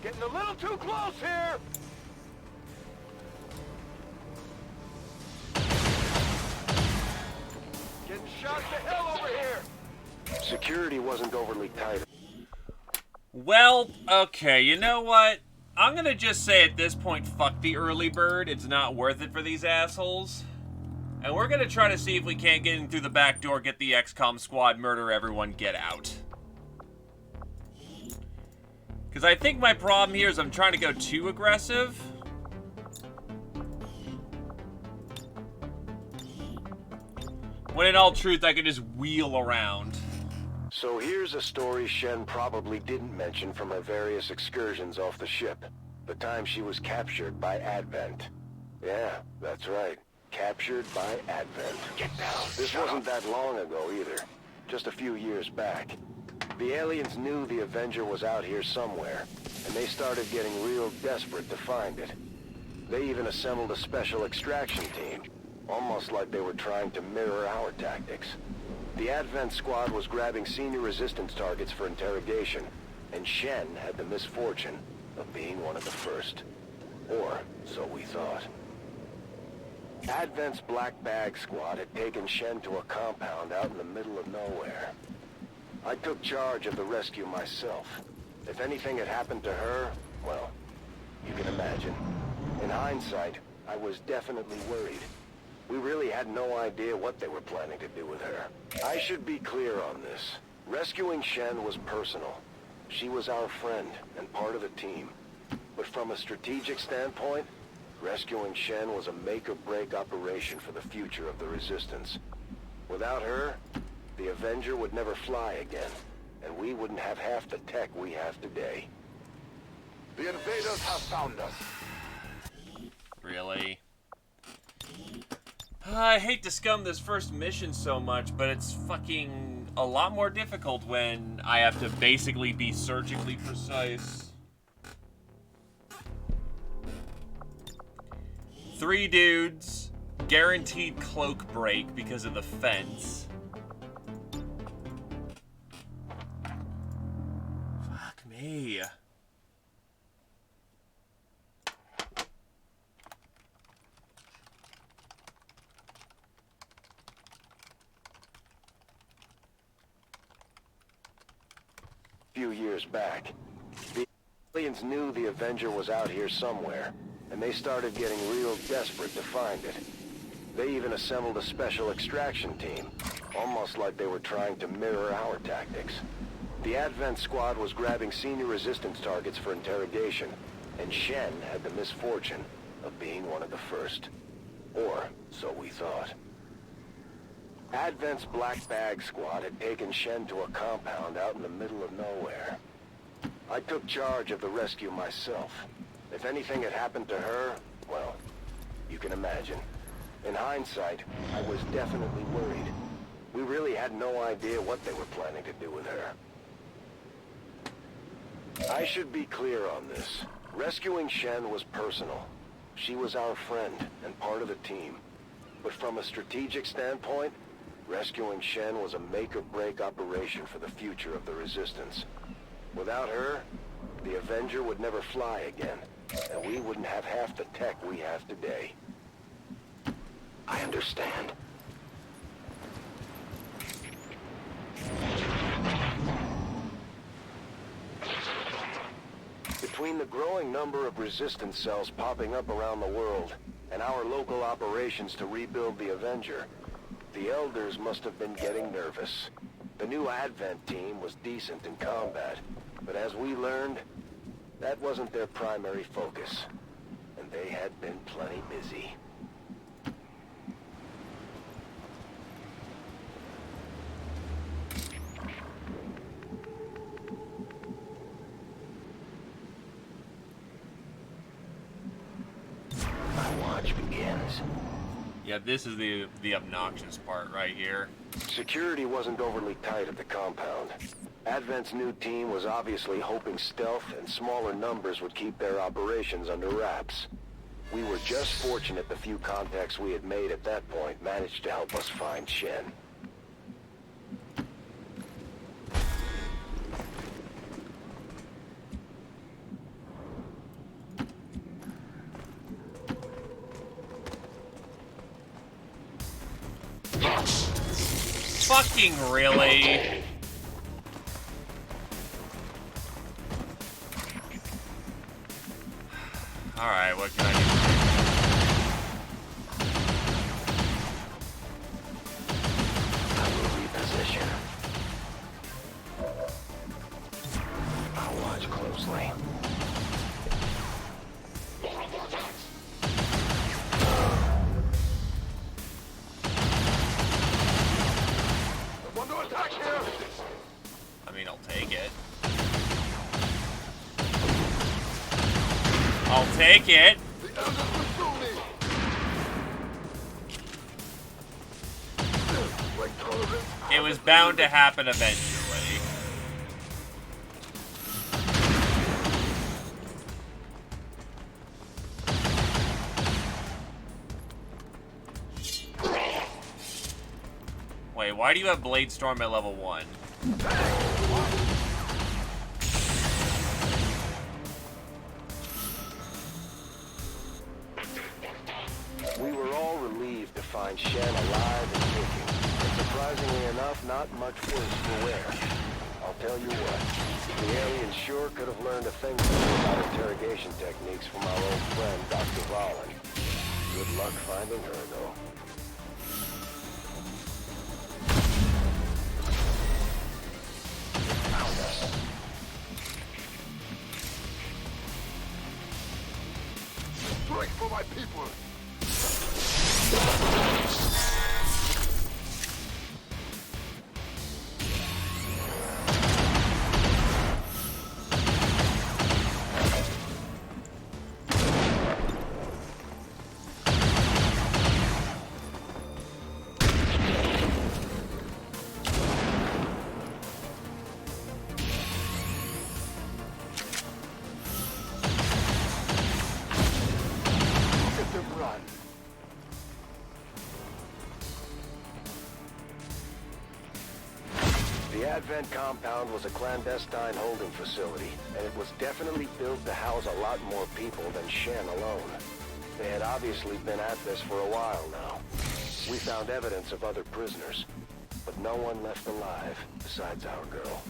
Getting a little too close here. Getting shot to hell over here. Security wasn't overly tight. Well, okay, you know what? I'm gonna just say at this point, fuck the early bird. It's not worth it for these assholes. And we're gonna try to see if we can't get in through the back door, get the XCOM squad, murder everyone, get out. Because I think my problem here is I'm trying to go too aggressive. When in all truth, I could just wheel around. So here's a story Shen probably didn't mention from her various excursions off the ship. The time she was captured by Advent. Yeah, that's right. Captured by Advent. Get down. This wasn't that long ago either. Just a few years back. The aliens knew the Avenger was out here somewhere, and they started getting real desperate to find it. They even assembled a special extraction team, almost like they were trying to mirror our tactics. The Advent squad was grabbing senior resistance targets for interrogation, and Shen had the misfortune of being one of the first. Or, so we thought. Advent's Black Bag squad had taken Shen to a compound out in the middle of nowhere. I took charge of the rescue myself. If anything had happened to her, well, you can imagine. In hindsight, I was definitely worried. We really had no idea what they were planning to do with her. I should be clear on this. Rescuing Shen was personal. She was our friend and part of the team. But from a strategic standpoint, rescuing Shen was a make-or-break operation for the future of the Resistance. Without her, the Avenger would never fly again, and we wouldn't have half the tech we have today. The invaders have found us. Really? I hate to scum this first mission so much, but it's fucking a lot more difficult when I have to basically be surgically precise. 3 dudes, guaranteed cloak break because of the fence. few years back. The aliens knew the Avenger was out here somewhere, and they started getting real desperate to find it. They even assembled a special extraction team, almost like they were trying to mirror our tactics. The Advent squad was grabbing senior resistance targets for interrogation, and Shen had the misfortune of being one of the first. Or so we thought. Advent's Black Bag squad had taken Shen to a compound out in the middle of nowhere. I took charge of the rescue myself. If anything had happened to her, well, you can imagine. In hindsight, I was definitely worried. We really had no idea what they were planning to do with her. I should be clear on this. Rescuing Shen was personal. She was our friend and part of the team. But from a strategic standpoint, rescuing Shen was a make-or-break operation for the future of the Resistance. Without her, the Avenger would never fly again, and we wouldn't have half the tech we have today. I understand. Between the growing number of resistance cells popping up around the world and our local operations to rebuild the Avenger, the Elders must have been getting nervous. The new Advent team was decent in combat, but as we learned, that wasn't their primary focus, and they had been plenty busy. Begins. Yeah, this is the obnoxious part right here. Security wasn't overly tight at the compound. Advent's new team was obviously hoping stealth and smaller numbers would keep their operations under wraps. We were just fortunate the few contacts we had made at that point managed to help us find Shen. Fucking really? Alright, what can I do? I will reposition. I'll watch closely. I mean, I'll take it. I'll take it. It was bound to happen eventually. Wait, why do you have Blade Storm at level 1? We were all relieved to find Shen alive and kicking. And surprisingly enough, not much worse for wear. I'll tell you what, the aliens sure could have learned a thing or two about interrogation techniques from our old friend, Dr. Valen. Good luck finding her, though. Found us. Strike for my people! The Advent compound was a clandestine holding facility, and it was definitely built to house a lot more people than Shen alone. They had obviously been at this for a while now. We found evidence of other prisoners, but no one left alive besides our girl.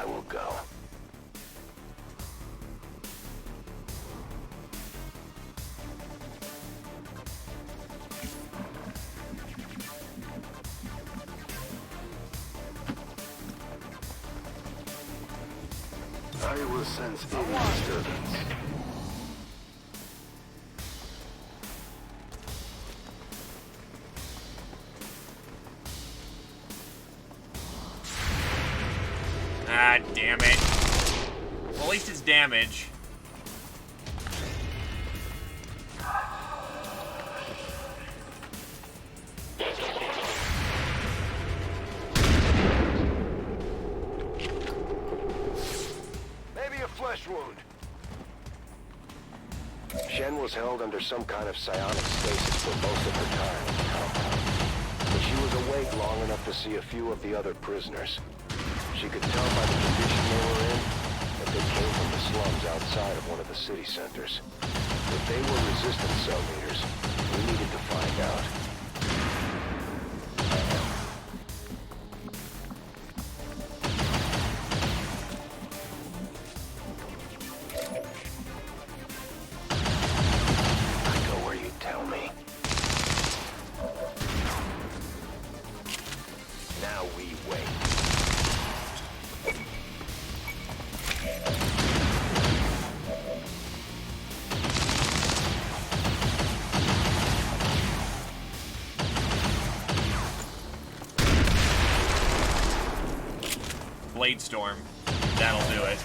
I will go. I will sense any disturbance. Ah, damn it. Well, at least it's damage. Maybe a flesh wound. Shen was held under some kind of psionic stasis for most of her time in the compound. But she was awake long enough to see a few of the other prisoners. She could tell by the condition they were in that they came from the slums outside of one of the city centers. If they were resistant cell leaders, we needed to find out. I go where you tell me. Now we wait. Blade Storm. That'll do it.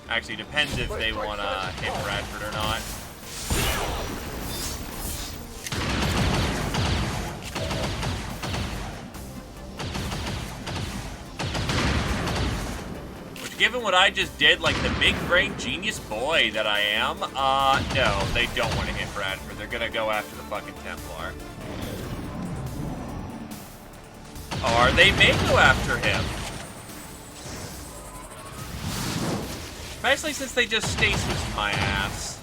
Actually, depends if they want to hit Bradford or not. Which, given what I just did, like the big brain genius boy that I am, no, they don't want to hit Bradford. They're gonna go after the fucking Templar. Or they may go after him. Especially since they just stasis my ass.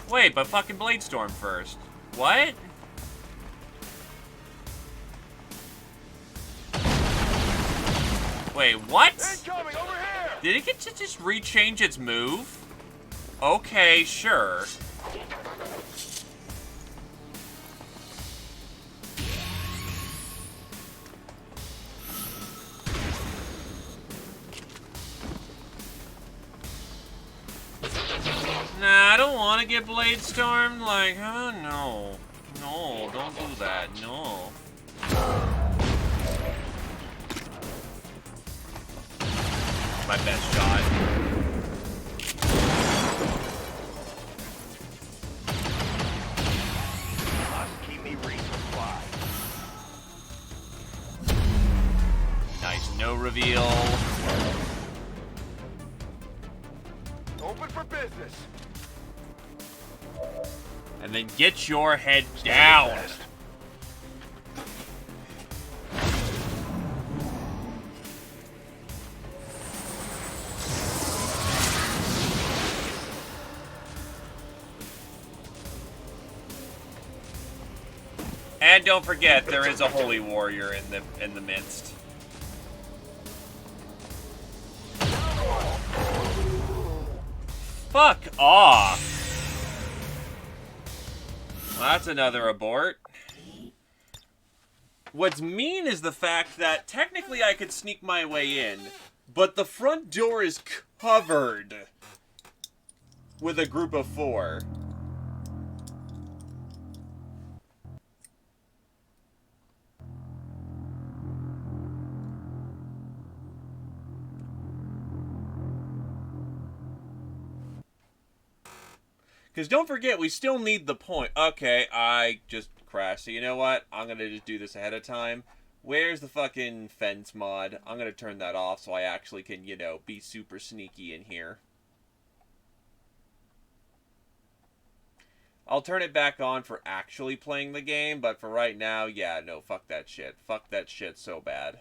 Wait, but fucking Blade Storm first. What? Wait, what? Incoming, over here! Did it get to just rechange its move? Okay, sure. Nah, I don't want to get Blade Stormed. Like, oh no. No, don't do that. No. My best shot. Must keep me resupply. Nice, no reveal. Open for business. And then get your head down. Fast. And don't forget, there is a holy warrior in the midst. Fuck off. Well, that's another abort. What's mean is the fact that technically I could sneak my way in, but the front door is covered with a group of 4. Because don't forget, we still need the point. Okay, I just crashed. So you know what? I'm going to just do this ahead of time. Where's the fucking fence mod? I'm going to turn that off so I actually can, you know, be super sneaky in here. I'll turn it back on for actually playing the game, but for right now, yeah, no, fuck that shit. Fuck that shit so bad.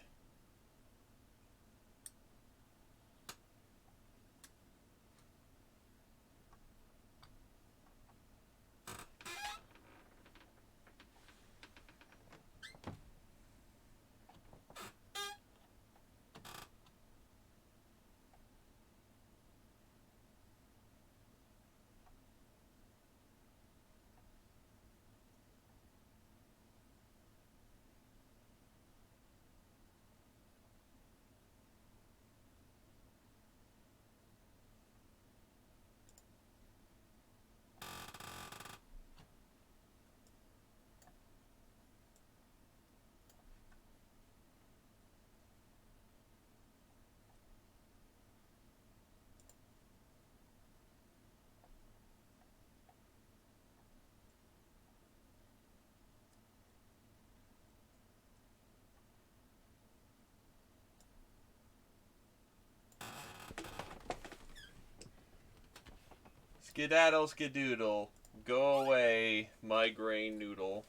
Skedaddle, skedoodle. Go away, migraine noodle.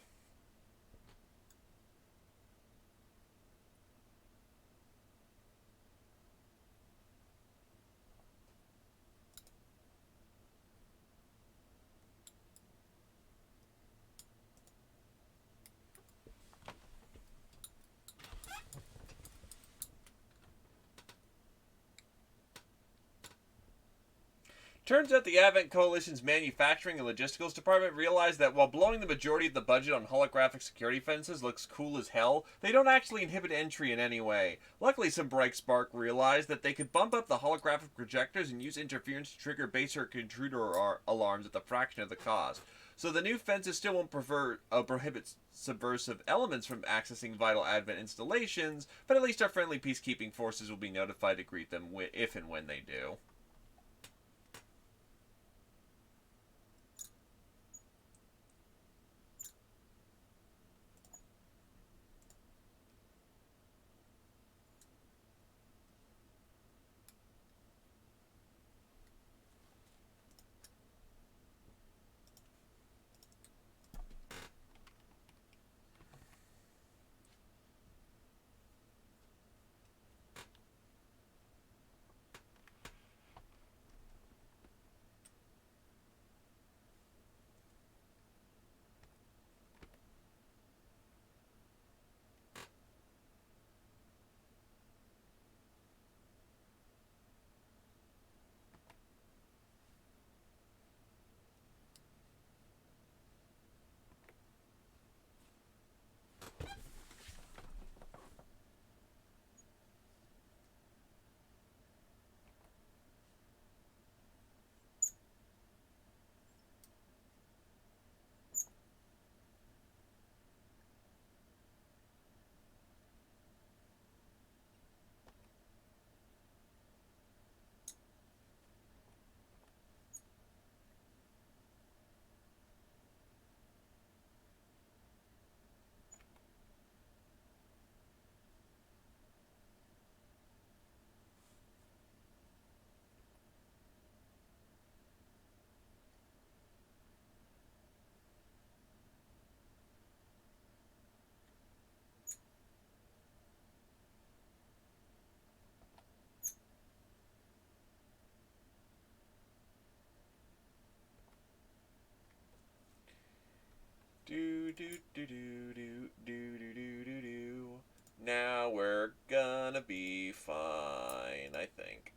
Turns out the Advent Coalition's manufacturing and logisticals department realized that while blowing the majority of the budget on holographic security fences looks cool as hell, they don't actually inhibit entry in any way. Luckily, some bright spark realized that they could bump up the holographic projectors and use interference to trigger basic intruder alarms at the fraction of the cost. So the new fences still won't prohibit subversive elements from accessing vital Advent installations, but at least our friendly peacekeeping forces will be notified to greet them if and when they do. Now we're gonna be fine, I think.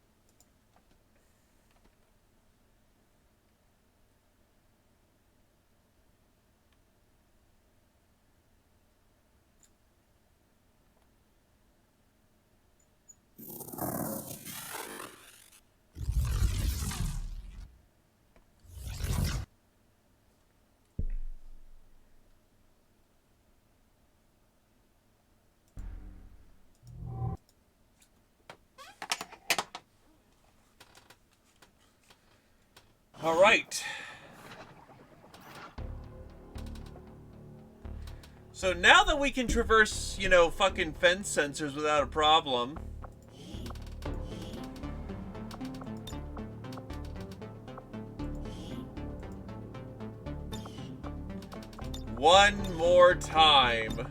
All right. So now that we can traverse, you know, fucking fence sensors without a problem. One more time.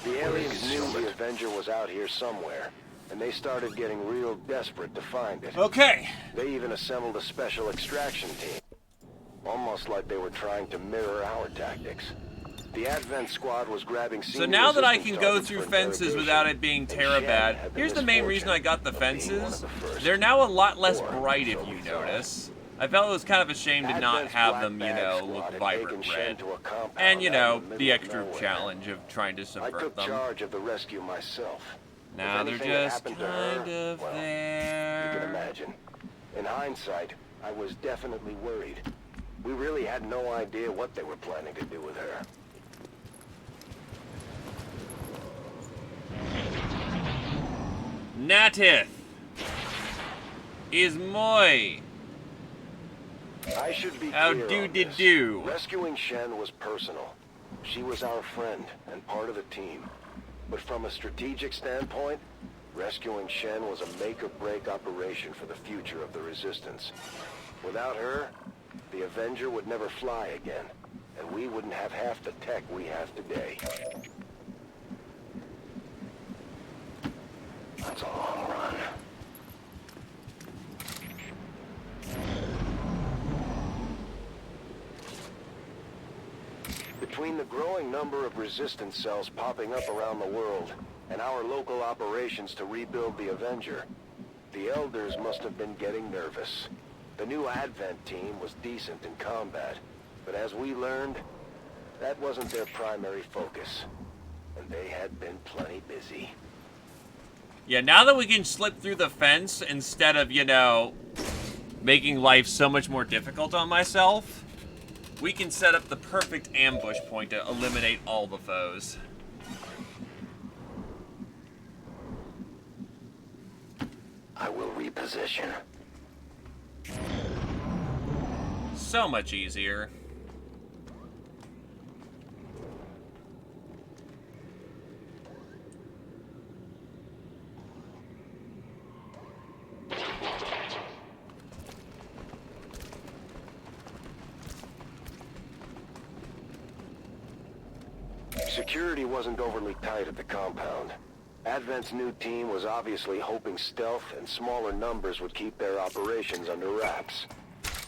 The aliens knew the Avenger was out here somewhere, and they started getting real desperate to find it. Okay. They even assembled a special extraction team. Almost like they were trying to mirror our tactics. The Advent squad was grabbing So senior now that I resistance can go targets through for fences interrogation, without it being and Terra Shen bad, had the here's the main reason I got the misfortune of being one fences. of the first. They're now a lot less Or bright if so you we thought. notice. I felt it was kind of a shame to not Advent's have black them, you bag know, squad look had vibrant taken Shen red. to a compound And, you out know, in the the middle of extra nowhere. challenge of trying to I subvert took them. charge of the rescue myself. Now If they're anything had just happened to kind her, of well, you can there. imagine. In hindsight, I was definitely worried. We really had no idea what they were planning to do with her. Natith is moi I should be How clear do on did this. do? Rescuing Shen was personal. She was our friend and part of the team. But from a strategic standpoint, rescuing Shen was a make-or-break operation for the future of the Resistance. Without her, the Avenger would never fly again, and we wouldn't have half the tech we have today. That's a long run. Between the growing number of resistance cells popping up around the world and our local operations to rebuild the Avenger, the Elders must have been getting nervous. The new Advent team was decent in combat, but as we learned, that wasn't their primary focus, and they had been plenty busy. Yeah, now that we can slip through the fence instead of, you know, making life so much more difficult on myself, we can set up the perfect ambush point to eliminate all the foes. I will reposition. So much easier. Security wasn't overly tight at the compound. Advent's new team was obviously hoping stealth and smaller numbers would keep their operations under wraps.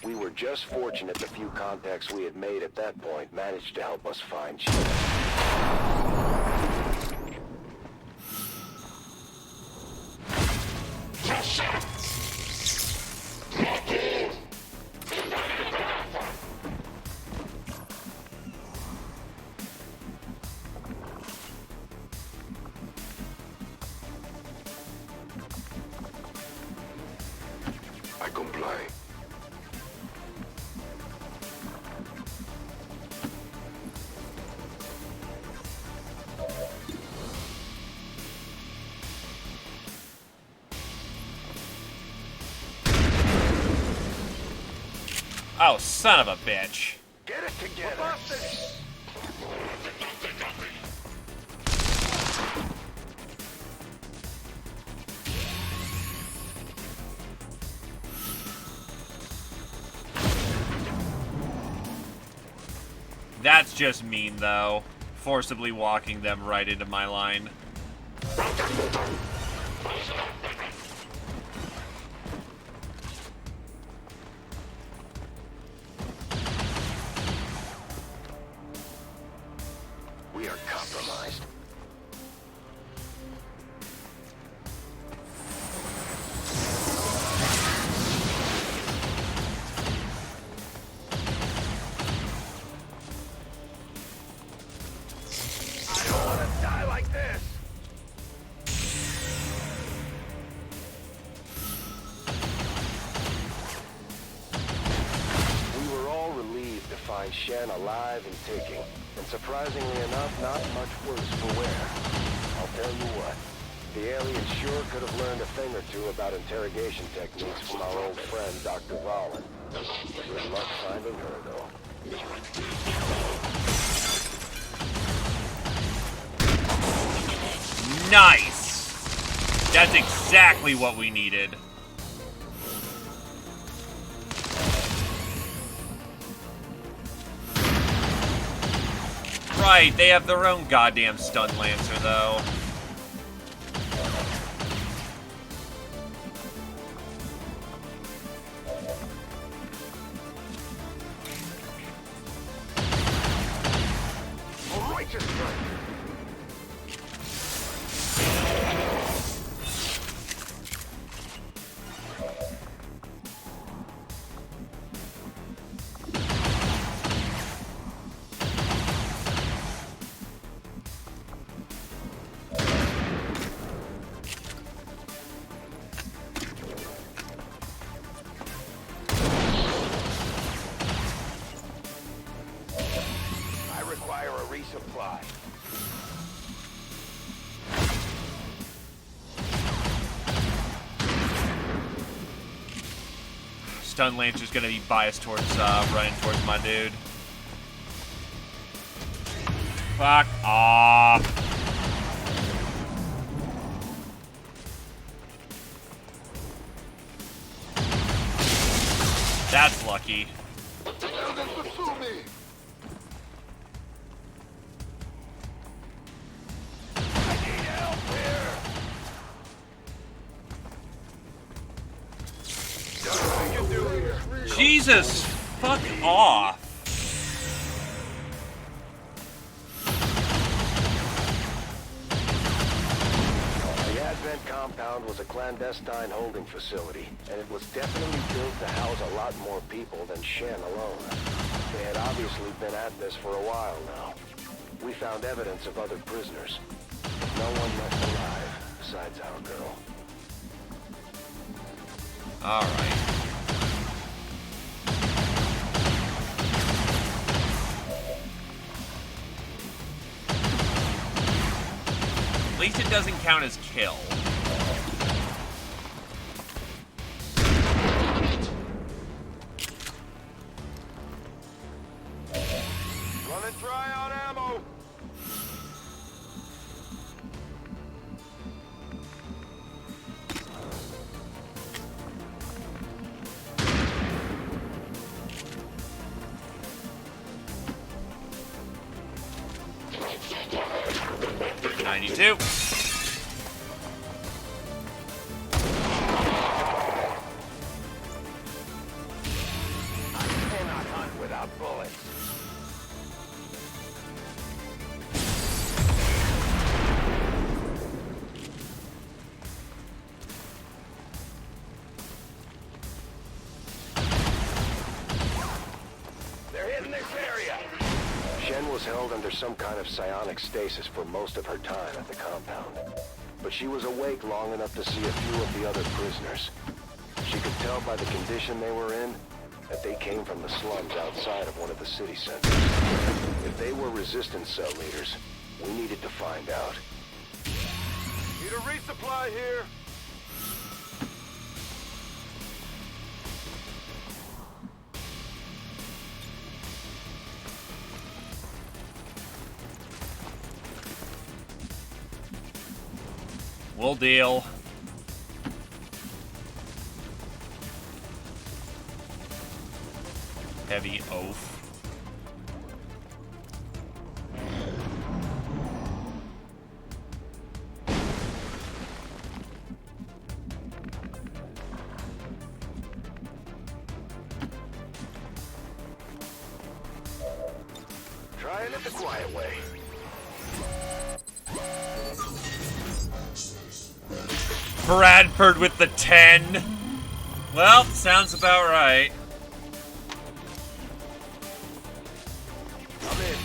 We were just fortunate the few contacts we had made at that point managed to help us find Shen. I comply. Oh, son of a bitch. Get it together. That's just mean, though. Forcibly walking them right into my line. We are compromised. I don't want to die like this. We were all relieved to find Shen alive and ticking. And surprisingly enough, not much worse for wear. I'll tell you what, the aliens sure could have learned a thing or two about interrogation techniques from our old friend, Dr. Valen. Good luck finding her, though. Nice! That's exactly what we needed. Right, they have their own goddamn stun lancer, though. A righteous strike! Stun Lancer's gonna be biased towards running towards my dude. Fuck off. That's lucky. Jesus! Fuck off! The Advent compound was a clandestine holding facility, and it was definitely built to house a lot more people than Shen alone. They had obviously been at this for a while now. We found evidence of other prisoners. No one left alive, besides our girl. Alright. At least it doesn't count as kill. Running dry on ammo. $92. I cannot hunt without bullets. They're hitting this area. Shen was held under some kind of psionic stasis for most of her time at the compound. But she was awake long enough to see a few of the other prisoners. She could tell by the condition they were in that they came from the slums outside of one of the city centers. If they were resistance cell leaders, we needed to find out. Need a resupply here. We'll deal. Heavy oath. Trying it the quiet way. Bradford with the 10. Well, sounds about right. I'm in.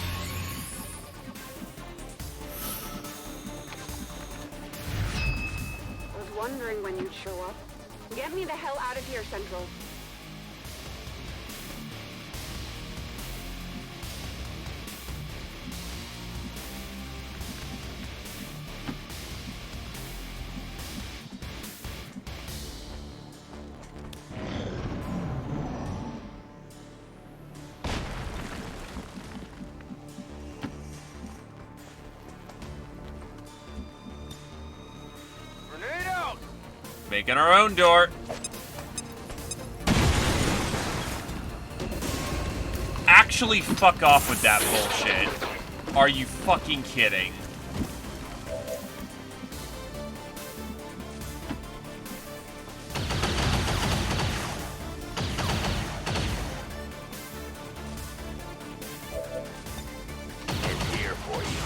Was wondering when you'd show up. Get me the hell out of here, Central. Grenade out. Making our own door. Actually, fuck off with that bullshit. Are you fucking kidding? It's here for you.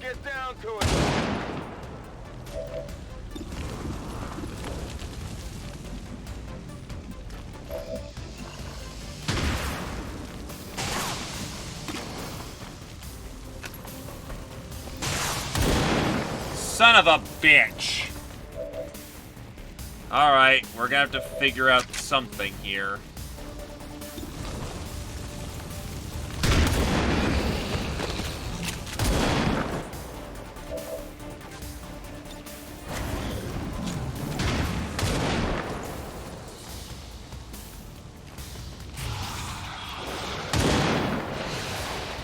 Let's get down to it. Son of a bitch! Alright, we're gonna have to figure out something here.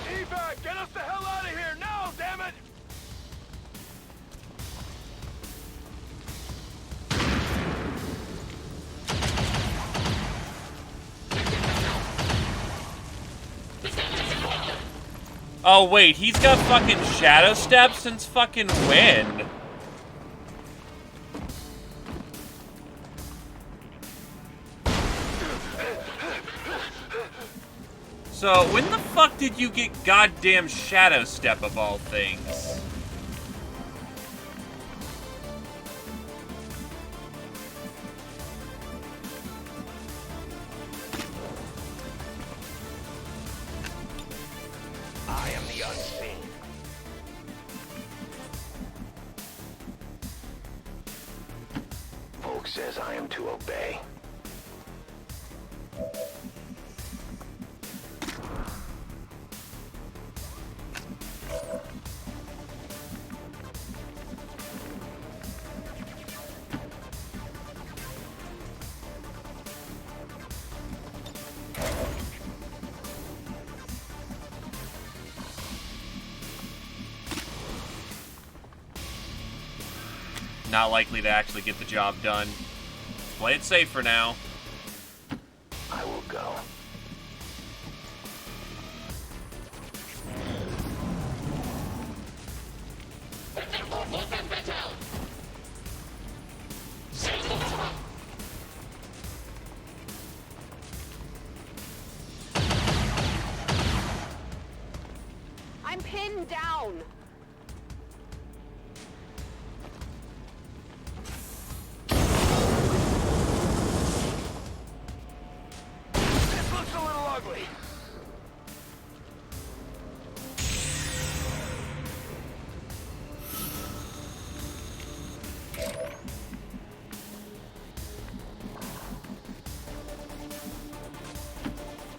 Evac, get us the hell out of here now, damn it! Oh wait, he's got fucking shadow steps since fucking when? So, when the fuck did you get goddamn shadow step of all things? I am the unseen. Volk says I am to obey. Not likely to actually get the job done. Play it safe for now. I will go. I'm pinned down. This looks a little ugly.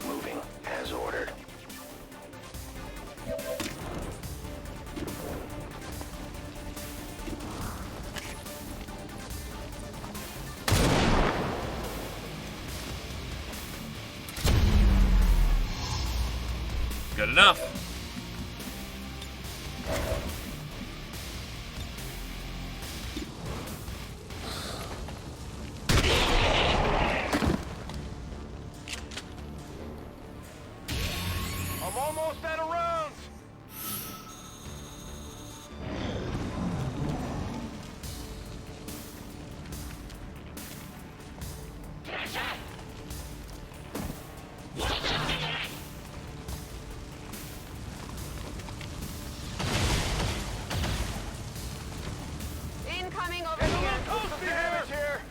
Moving as ordered. Good enough. I'm almost out of rounds. Incoming over Getting a here. little close to damage here.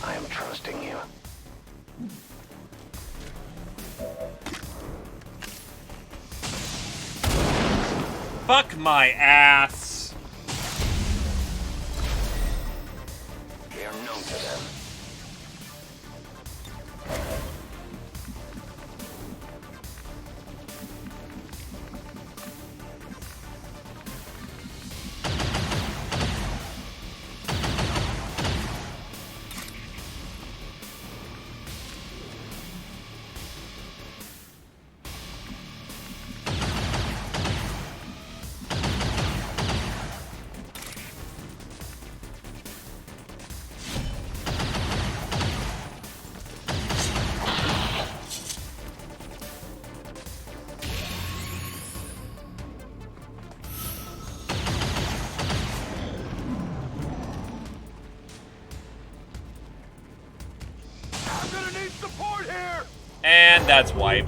I am trusting you. Fuck my ass. We are known to them. And that's wipe.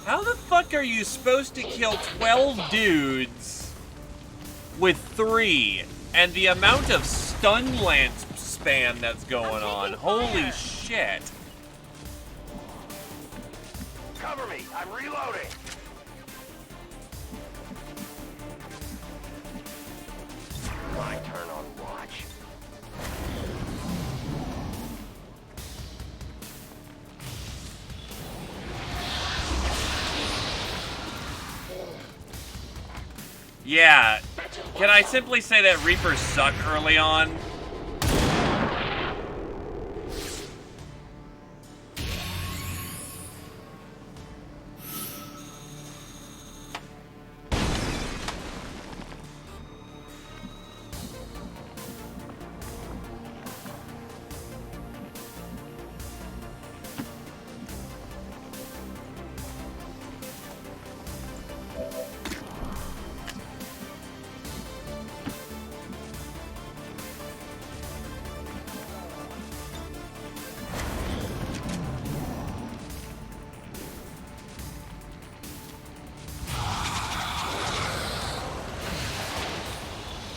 How the fuck are you supposed to kill 12 dudes with 3? And the amount of stun lance spam that's going on. Holy shit. Cover me. I'm reloading. My turn on watch. Yeah. Can I simply say that Reapers suck early on?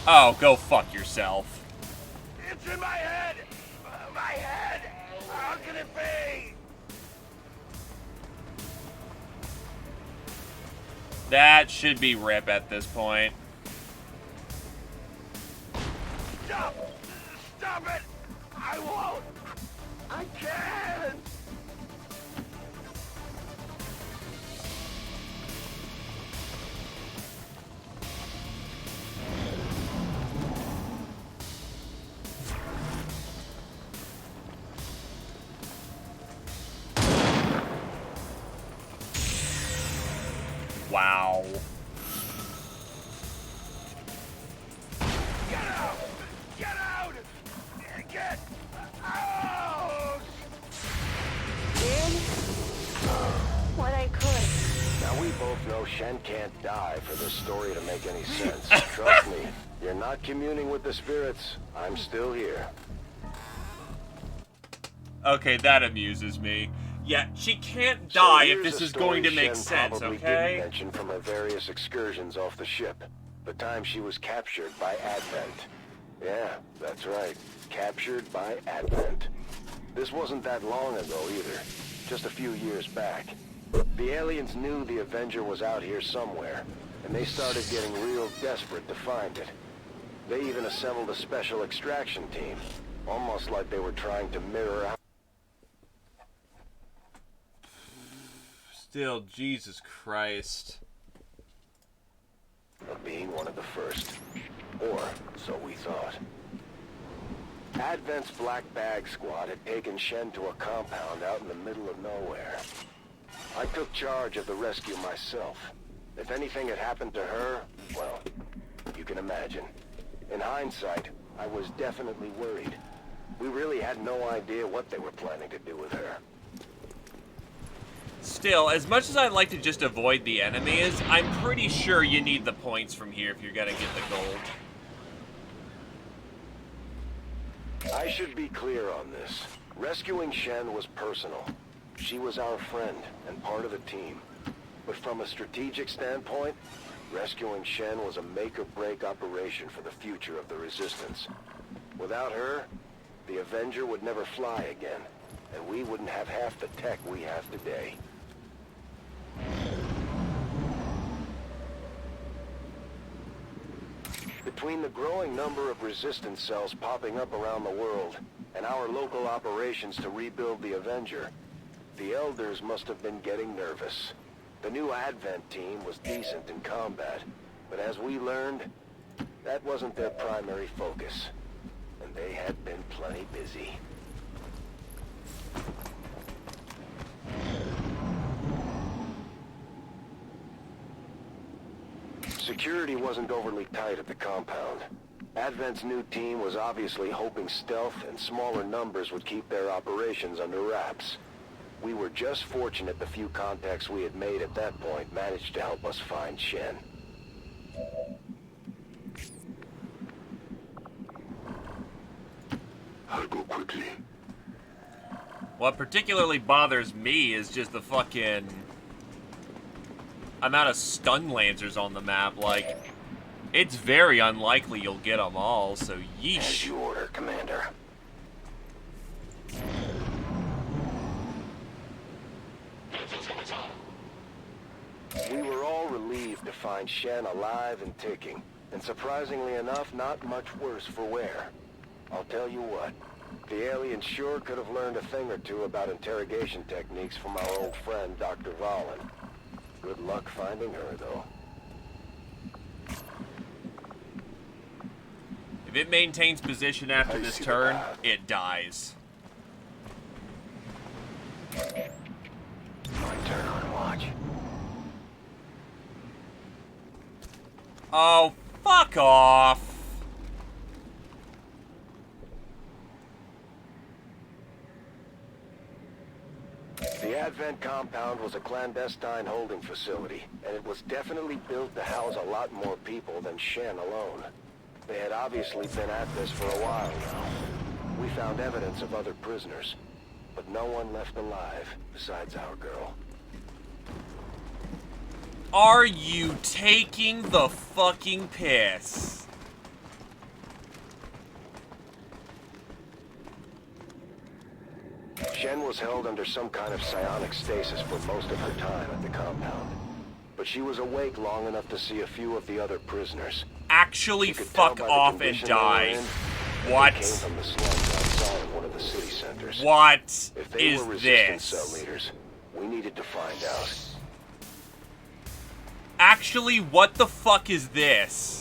Oh, go fuck yourself. It's in my head. My head. How can it be? That should be rip at this point. Stop. Stop it. I won't. I can't. Wow. Get out! Get out! Get out! Did what I could. Now we both know Shen can't die for this story to make any sense. Trust me, you're not communing with the spirits. I'm still here. Okay, that amuses me. Yeah, she can't die if here's this a is going to story make Shen sense, probably okay? didn't mention from her various excursions off the ship. The time she was captured by Advent. Yeah, that's right. Captured by Advent. This wasn't that long ago either. Just a few years back. The aliens knew the Avenger was out here somewhere, and they started getting real desperate to find it. They even assembled a special extraction team, almost like they were trying to mirror out. Still, Jesus Christ. Of being one of the first. Or, so we thought. Advent's Black Bag Squad had taken Shen to a compound out in the middle of nowhere. I took charge of the rescue myself. If anything had happened to her, well, you can imagine. In hindsight, I was definitely worried. We really had no idea what they were planning to do with her. Still, as much as I'd like to just avoid the enemies, I'm pretty sure you need the points from here if you're gonna get the gold. I should be clear on this. Rescuing Shen was personal. She was our friend and part of the team. But from a strategic standpoint, rescuing Shen was a make-or-break operation for the future of the Resistance. Without her, the Avenger would never fly again, and we wouldn't have half the tech we have today. Between the growing number of resistance cells popping up around the world and our local operations to rebuild the Avenger, the Elders must have been getting nervous. The new Advent team was decent in combat, but as we learned, that wasn't their primary focus, and they had been plenty busy. Security wasn't overly tight at the compound. Advent's new team was obviously hoping stealth and smaller numbers would keep their operations under wraps. We were just fortunate the few contacts we had made at that point managed to help us find Shen. I'll go quickly. What particularly bothers me is just the fucking amount of stun lancers on the map. Like, it's very unlikely you'll get them all, so yeesh. As you order, Commander. We were all relieved to find Shen alive and ticking, and surprisingly enough, not much worse for wear. I'll tell you what, the aliens sure could have learned a thing or two about interrogation techniques from our old friend, Dr. Vahlen. Good luck finding her, though. If it maintains position after this turn, it dies. My turn on watch. Oh, fuck off. The Advent compound was a clandestine holding facility, and it was definitely built to house a lot more people than Shen alone. They had obviously been at this for a while now. We found evidence of other prisoners, but no one left alive besides our girl. Are you taking the fucking piss? Shen was held under some kind of psionic stasis for most of her time at the compound. But she was awake long enough to see a few of the other prisoners. Actually You could tell fuck by the off and condition they were die. in, that What? They came from the slums outside of one of the city centers. What If they is were resistance this? cell leaders, we needed to find out. Actually, what the fuck is this?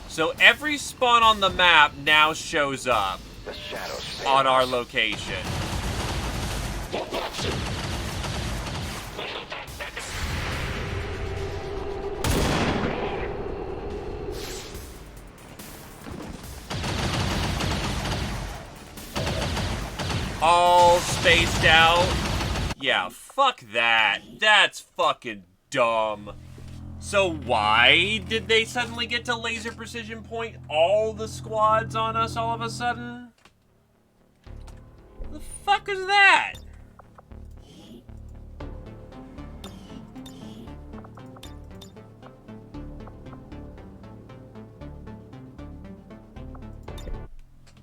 So every spawn on the map now shows up The shadows failed on our us. location. All spaced out. Yeah, fuck that. That's fucking dumb. So why did they suddenly get to laser precision point all the squads on us all of a sudden? The fuck is that?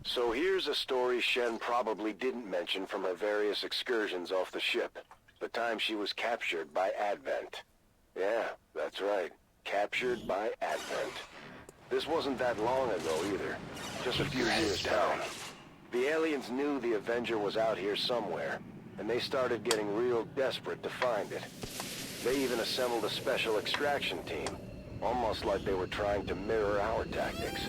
So here's a story Shen probably didn't mention from her various excursions off the ship. The time she was captured by Advent. Yeah, that's right. Captured by Advent. This wasn't that long ago either. Just a few years down. The aliens knew the Avenger was out here somewhere, and they started getting real desperate to find it. They even assembled a special extraction team, almost like they were trying to mirror our tactics.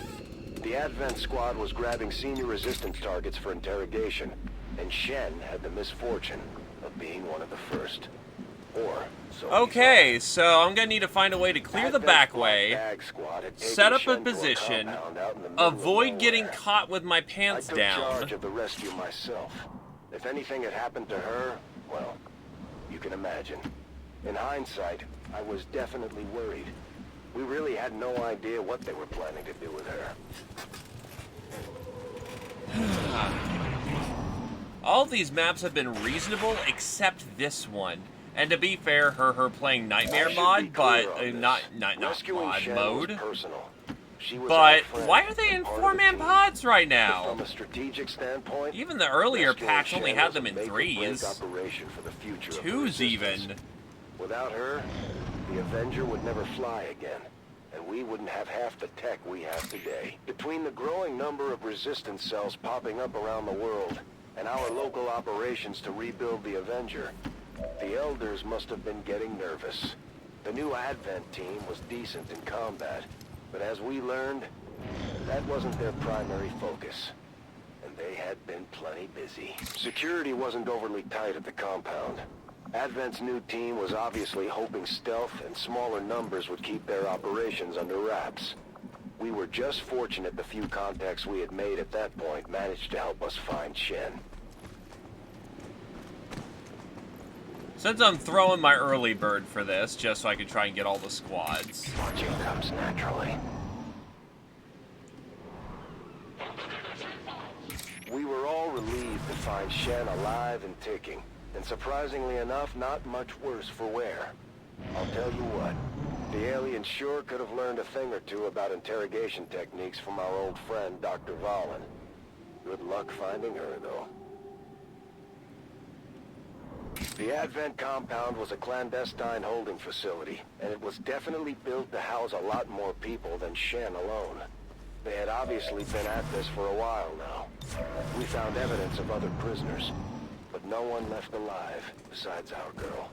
The Advent squad was grabbing senior resistance targets for interrogation, and Shen had the misfortune of being one of the first. Or so he Okay, so I'm gonna need to find a way to thought. clear the Advent's back black way, bag squad had taken set up a Shen to position, compound out in the middle of avoid getting nowhere. caught with my I pants took down. charge of the rescue myself. If anything had happened to her, well, you can imagine. In hindsight, I was definitely worried. We really had no idea what they were planning to do with her. All these maps have been reasonable except this one. And to be fair, her playing I Nightmare should be mod, clear but on this. not Rescuing mod Shen mode. was personal. She was But our friend why are they in and part of the four-man team. pods right But now? from a strategic standpoint, Even the earlier rescuing packs only Shen had was them a in make-or-break threes. operation for the future of the Twos Resistance. even. Without her, the Avenger would never fly again, and we wouldn't have half the tech we have today. Between the growing number of resistance cells popping up around the world, and our local operations to rebuild the Avenger, the Elders must have been getting nervous. The new Advent team was decent in combat, but as we learned, that wasn't their primary focus. And they had been plenty busy. Security wasn't overly tight at the compound. Advent's new team was obviously hoping stealth and smaller numbers would keep their operations under wraps. We were just fortunate the few contacts we had made at that point managed to help us find Shen. Since I'm throwing my early bird for this, just so I can try and get all the squads. Watching comes naturally. We were all relieved to find Shen alive and ticking, and surprisingly enough, not much worse for wear. I'll tell you what, the alien sure could have learned a thing or two about interrogation techniques from our old friend, Dr. Vahlen. Good luck finding her, though. The Advent compound was a clandestine holding facility, and it was definitely built to house a lot more people than Shen alone. They had obviously been at this for a while now. We found evidence of other prisoners, but no one left alive besides our girl.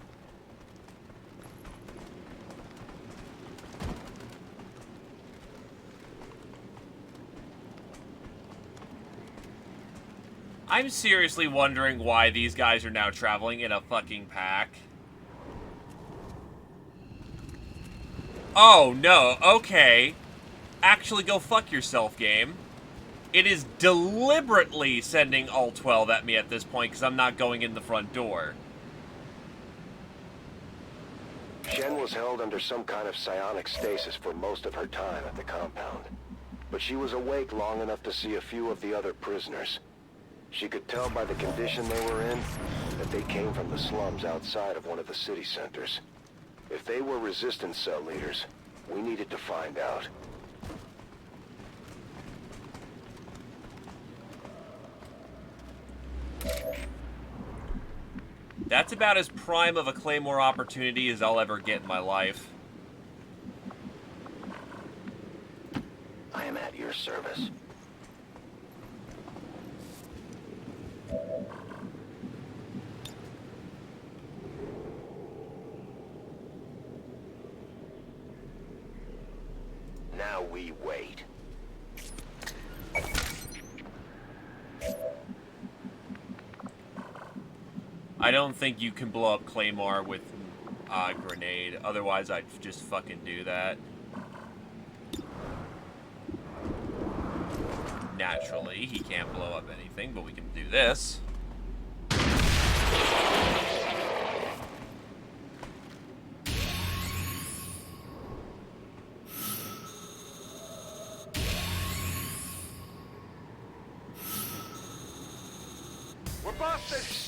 I'm seriously wondering why these guys are now traveling in a fucking pack. Oh, no. Okay. Actually, go fuck yourself, game. It is deliberately sending all 12 at me at this point because I'm not going in the front door. Shen was held under some kind of psionic stasis for most of her time at the compound. But she was awake long enough to see a few of the other prisoners. She could tell by the condition they were in that they came from the slums outside of one of the city centers. If they were resistance cell leaders, we needed to find out. That's about as prime of a Claymore opportunity as I'll ever get in my life. I am at your service. Now we wait. I don't think you can blow up Claymore with a grenade. Otherwise, I'd just fucking do that. Naturally, he can't blow up anything, but we can do this. We're busted!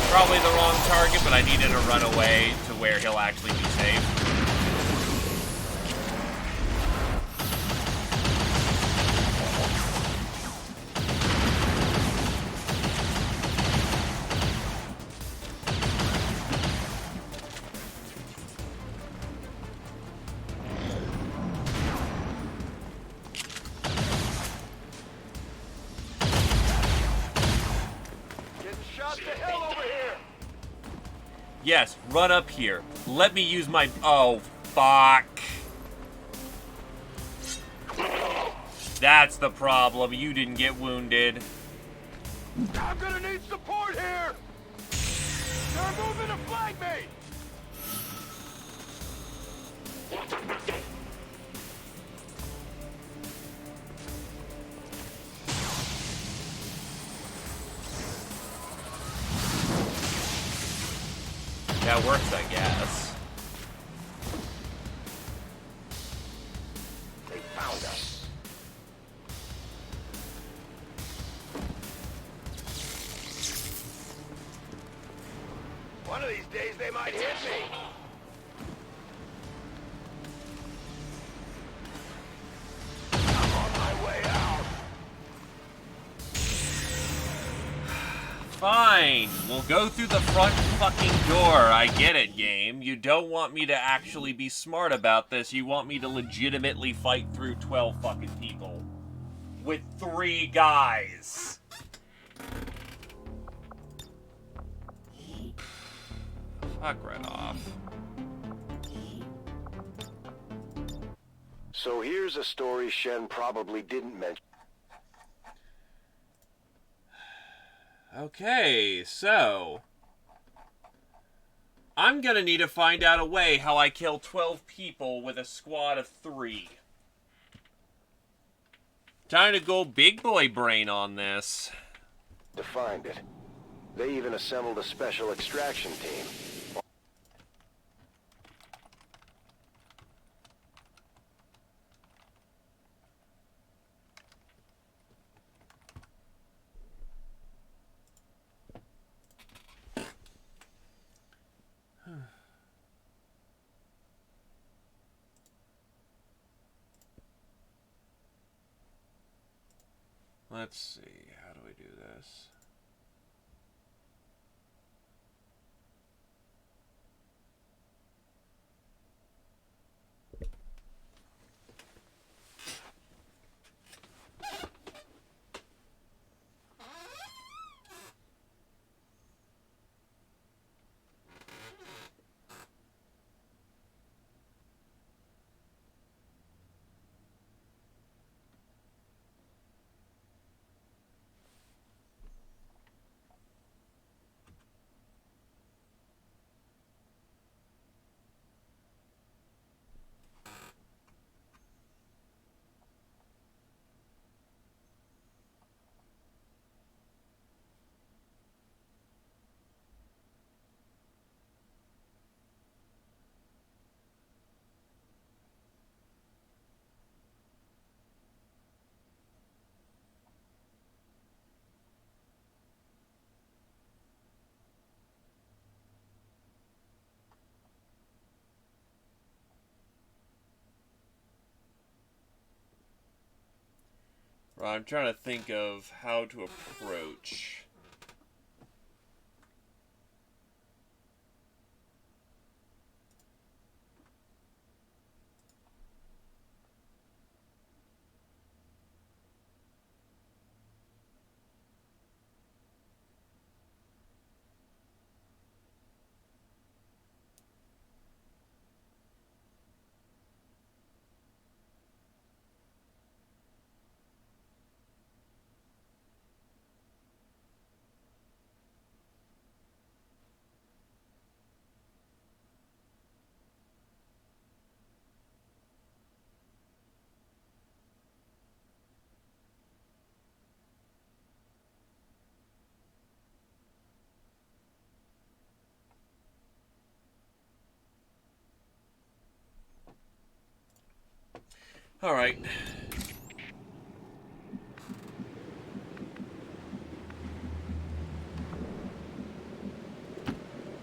Probably the wrong target, but I needed to run away to where he'll actually be safe. Getting shot to hell over here! Yes, run up here. Let me use my... Oh, fuck. That's the problem. You didn't get wounded. I'm gonna need support here! They're moving to flag me! That works, I guess. They found us. One of these days they might hit me! I'm on my way out! Fine, we'll go through the front fucking door. I get it, game. You don't want me to actually be smart about this. You want me to legitimately fight through 12 fucking people. With 3 guys. Fuck right off. So here's a story Shen probably didn't mention. Okay, so... I'm gonna need to find out a way how I kill 12 people with a squad of 3. Time to go big boy brain on this. To find it. They even assembled a special extraction team. Let's see, how do we do this? Right, I'm trying to think of how to approach. Alright.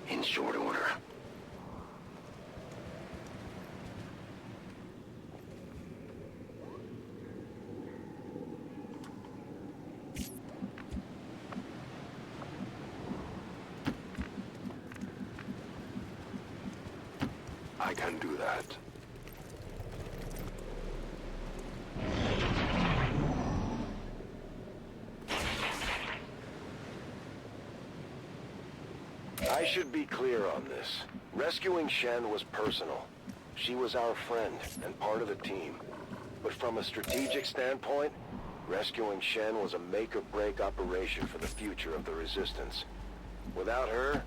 In short order. I can do that. I should be clear on this. Rescuing Shen was personal. She was our friend and part of the team. But from a strategic standpoint, rescuing Shen was a make-or-break operation for the future of the Resistance. Without her,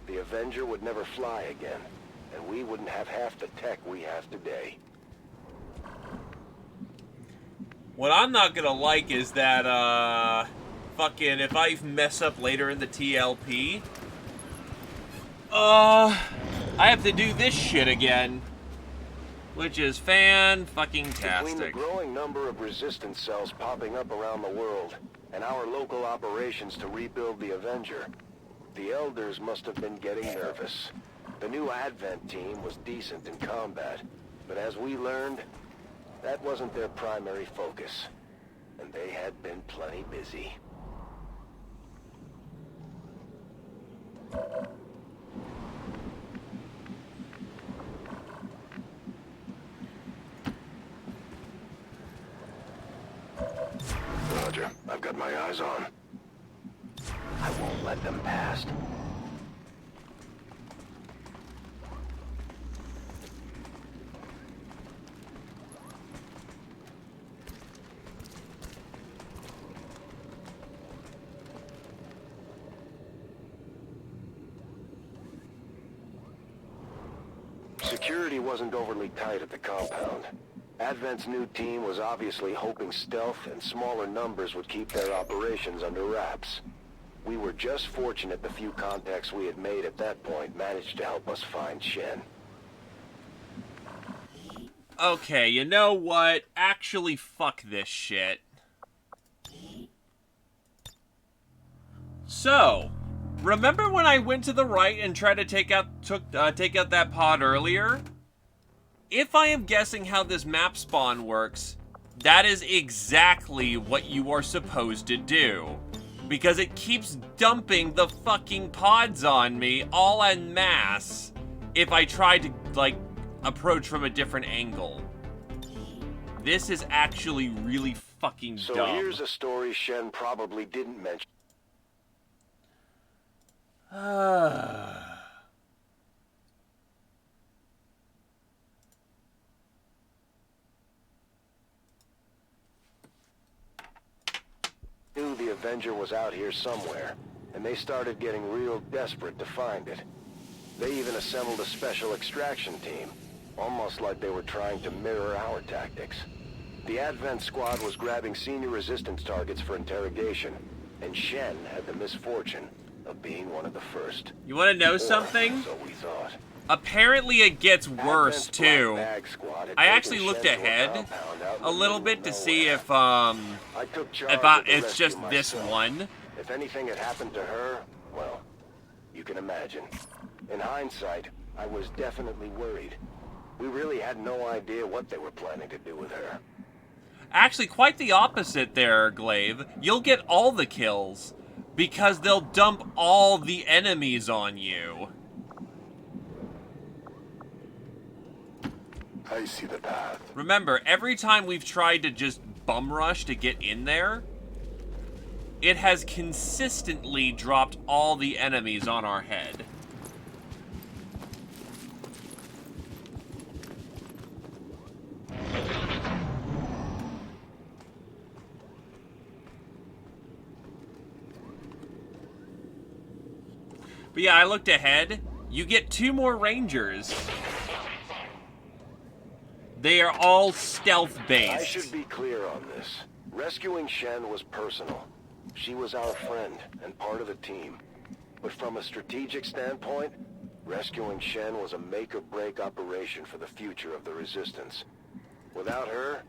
the Avenger would never fly again, and we wouldn't have half the tech we have today. What I'm not gonna like is that, fucking, if I mess up later in the TLP, I have to do this shit again. Which is fan-fucking-tastic. Between the growing number of resistance cells popping up around the world, and our local operations to rebuild the Avenger, the Elders must have been getting nervous. The new Advent team was decent in combat, but as we learned, that wasn't their primary focus, and they had been plenty busy. I've got my eyes on. I won't let them past. Security wasn't overly tight at the compound. Advent's new team was obviously hoping stealth and smaller numbers would keep their operations under wraps. We were just fortunate the few contacts we had made at that point managed to help us find Shen. Okay, you know what? Actually, fuck this shit. So, remember when I went to the right and tried to take out that pod earlier? If I am guessing how this map spawn works, that is exactly what you are supposed to do. Because it keeps dumping the fucking pods on me all en masse if I try to, like, approach from a different angle. This is actually really fucking dumb. So here's a story Shen probably didn't mention. Knew the Avenger was out here somewhere, and they started getting real desperate to find it. They even assembled a special extraction team, almost like they were trying to mirror our tactics. The Advent squad was grabbing senior resistance targets for interrogation, and Shen had the misfortune of being one of the first. You want to know something? So we thought. Apparently it gets worse, Advent's too. Black Bag Squad had I taken actually looked Shen to ahead compound out in a the little middle bit to of see nowhere. if I took charge of the it's rescue just this myself. one. If anything had happened to her, well, you can imagine. In hindsight, I was definitely worried. We really had no idea what they were planning to do with her. Actually, quite the opposite there, Glaive. You'll get all the kills, because they'll dump all the enemies on you. I see the path. Remember, every time we've tried to just bum rush to get in there, it has consistently dropped all the enemies on our head. But yeah, I looked ahead. You get 2 more Rangers. They are all stealth-based. I should be clear on this. Rescuing Shen was personal. She was our friend and part of the team. But from a strategic standpoint, rescuing Shen was a make-or-break operation for the future of the Resistance. Without her,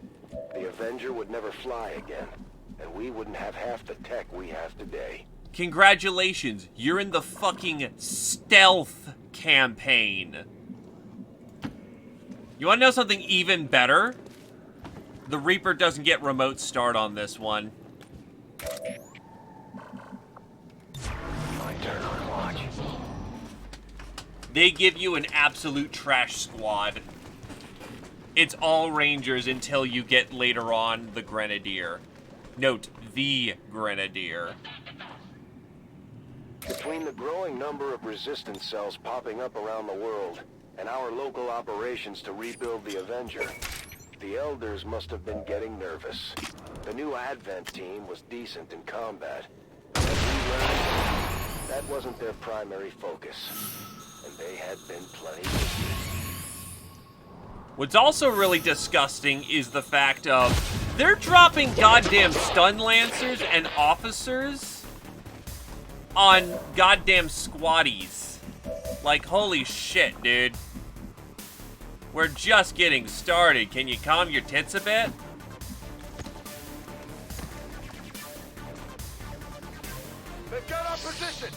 the Avenger would never fly again, and we wouldn't have half the tech we have today. Congratulations, you're in the fucking stealth campaign. You wanna know something even better? The Reaper doesn't get remote start on this one. My turn on watch. They give you an absolute trash squad. It's all Rangers until you get later on the Grenadier. Note, the Grenadier. Between the growing number of resistance cells popping up around the world and our local operations to rebuild the Avenger, the Elders must have been getting nervous. The new Advent team was decent in combat. As we learned, that wasn't their primary focus, and they had been plenty busy. What's also really disgusting is the fact of they're dropping goddamn stun lancers and officers on goddamn squaddies. Like, holy shit, dude. We're just getting started. Can you calm your tits a bit? They've got our position.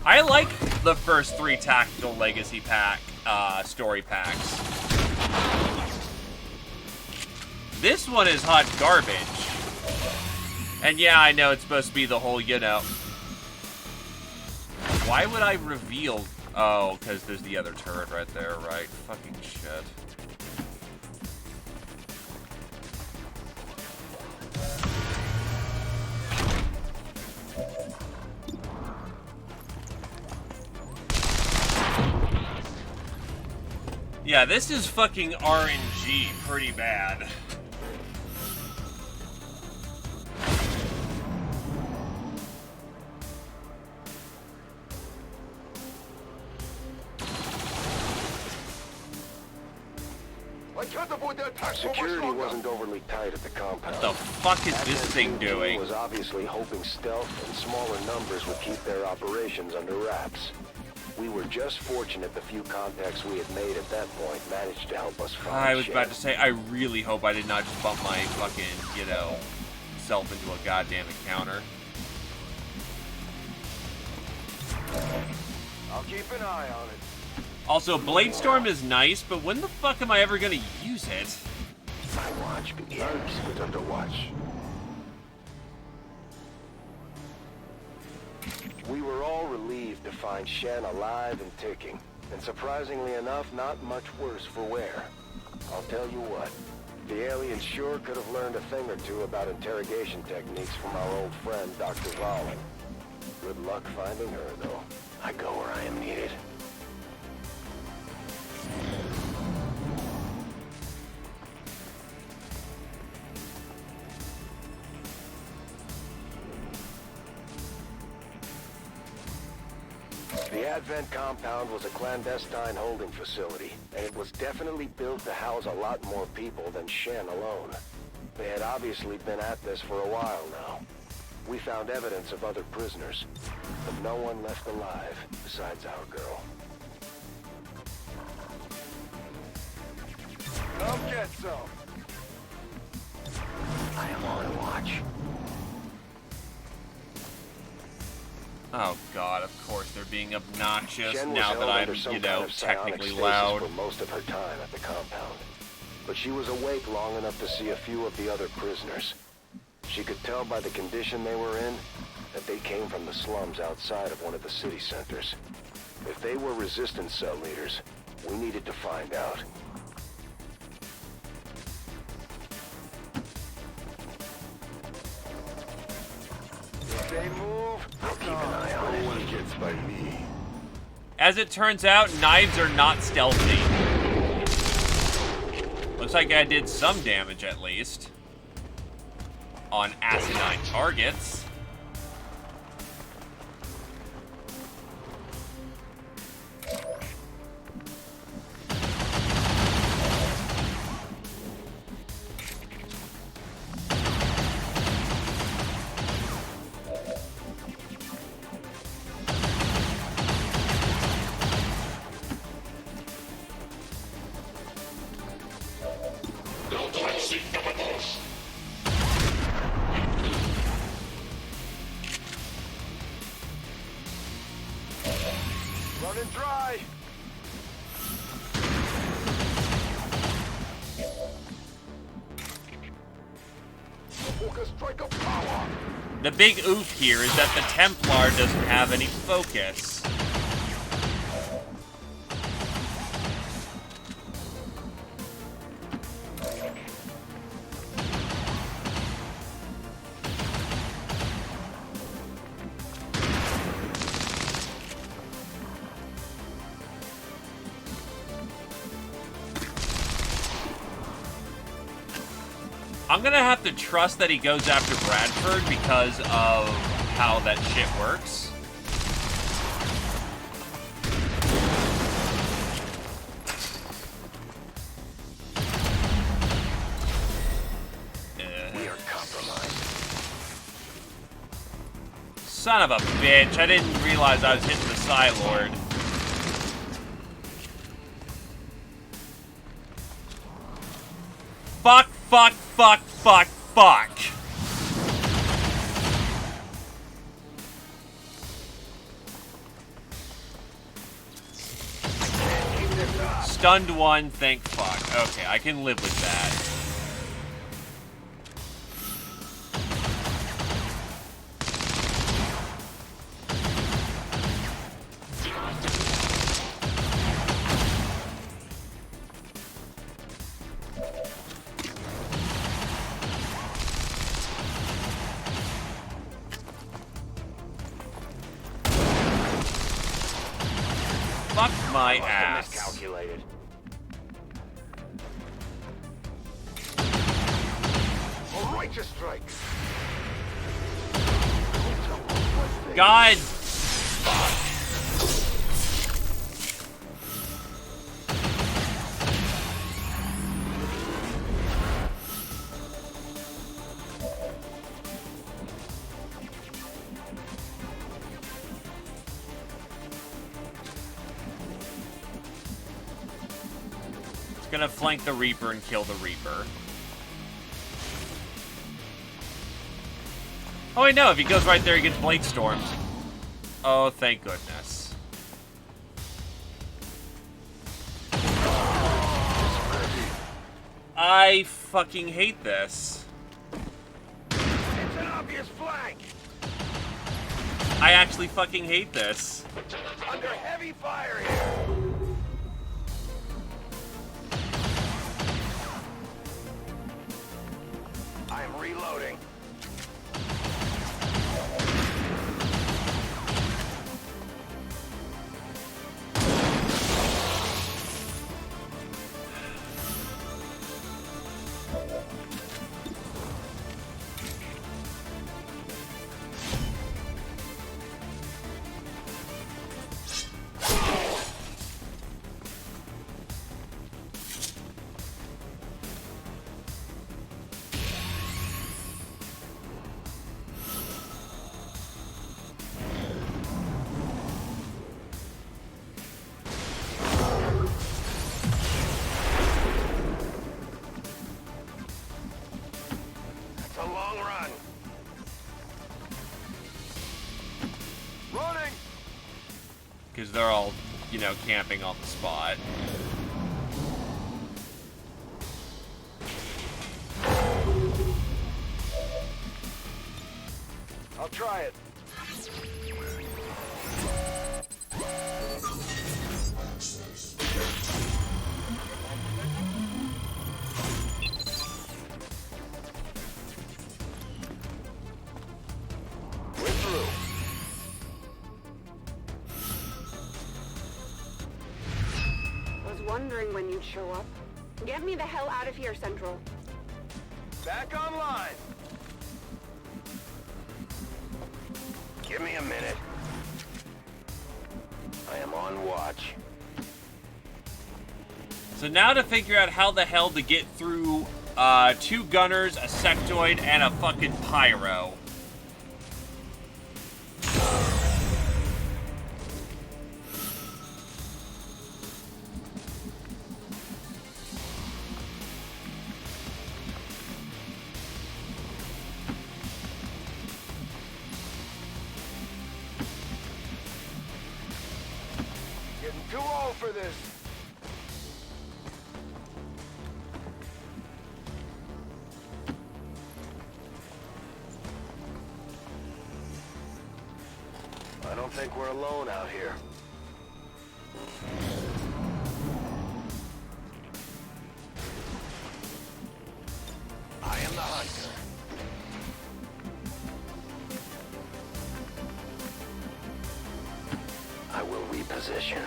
I like the first 3 Tactical Legacy pack, story packs. This one is hot garbage. And yeah, I know it's supposed to be the whole, you know. Why would I reveal? Oh, because there's the other turret right there, right? Fucking shit. Yeah, this is fucking RNG pretty bad. I can't avoid the attack so much Security longer. wasn't overly tight at the compound. What the fuck is this thing doing? was obviously hoping stealth and smaller numbers would keep their operations under wraps. We were just fortunate the few contacts we had made at that point managed to help us find I was Shen. about to say, I really hope I did not just bump my fucking, you know, self into a goddamn encounter. I'll keep an eye on it. Also, Bladestorm is nice, but when the fuck am I ever gonna use it? My watch begins. It's under watch. We were all relieved to find Shen alive and ticking. And surprisingly enough, not much worse for wear. I'll tell you what, the aliens sure could have learned a thing or two about interrogation techniques from our old friend, Dr. Rowling. Good luck finding her, though. I go where I am needed. The Advent compound was a clandestine holding facility, and it was definitely built to house a lot more people than Shen alone. They had obviously been at this for a while now. We found evidence of other prisoners, but no one left alive besides our girl. Come get some. I am on watch. Oh god, of course they're being obnoxious Shen was now held that I'm, under some you kind know, of psionic technically stasis loud. for most of her time at the compound. But she was awake long enough to see a few of the other prisoners. She could tell by the condition they were in that they came from the slums outside of one of the city centers. If they were resistance cell leaders, we needed to find out. If they move, I'll keep an eye on it. no one gets by me. As it turns out, knives are not stealthy. Looks like I did some damage at least. On asinine targets. Running dry. Focus strike of power. The big oof here is that the Templar doesn't have any focus. I'm gonna have to trust that he goes after Bradford because of how that shit works. We are compromised. Son of a bitch, I didn't realize I was hitting the Psylord. Fuck, fuck, fuck, fuck, fuck. Stunned one, thank fuck. Okay, I can live with that. Fuck my ass. Miscalculated. Righteous strike. God! Gonna flank the Reaper and kill the Reaper. Oh wait, no, if he goes right there, he gets Blade Stormed. Oh, thank goodness. I fucking hate this. It's an obvious flank. I actually fucking hate this. Under heavy fire here. I am reloading. Because they're all, you know, camping on the spot. I'll try it. We're through. Was wondering when you'd show up. Get me the hell out of here, Central. Back online. Give me a minute. I am on watch. So now to figure out how the hell to get through 2 gunners, a sectoid, and a fucking pyro. Getting too old for this. I don't think we're alone out here. I am the hunter. I will reposition.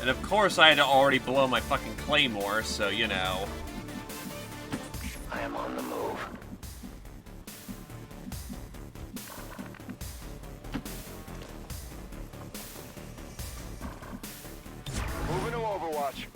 And of course I had to already blow my fucking claymore, so you know. I am on the move. Moving to Overwatch.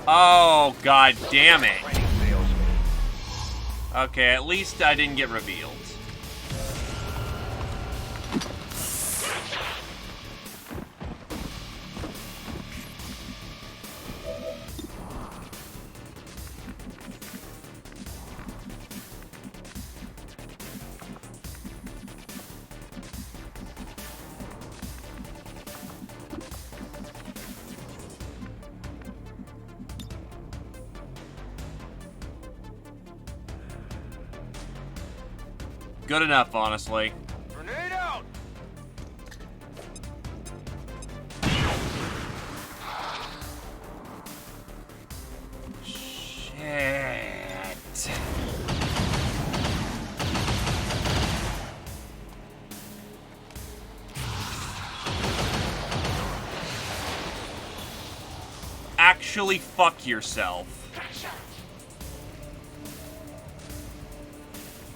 Oh, god damn it. Training fails me. Okay, at least I didn't get revealed. Good enough, honestly. Grenade out! actually fuck yourself.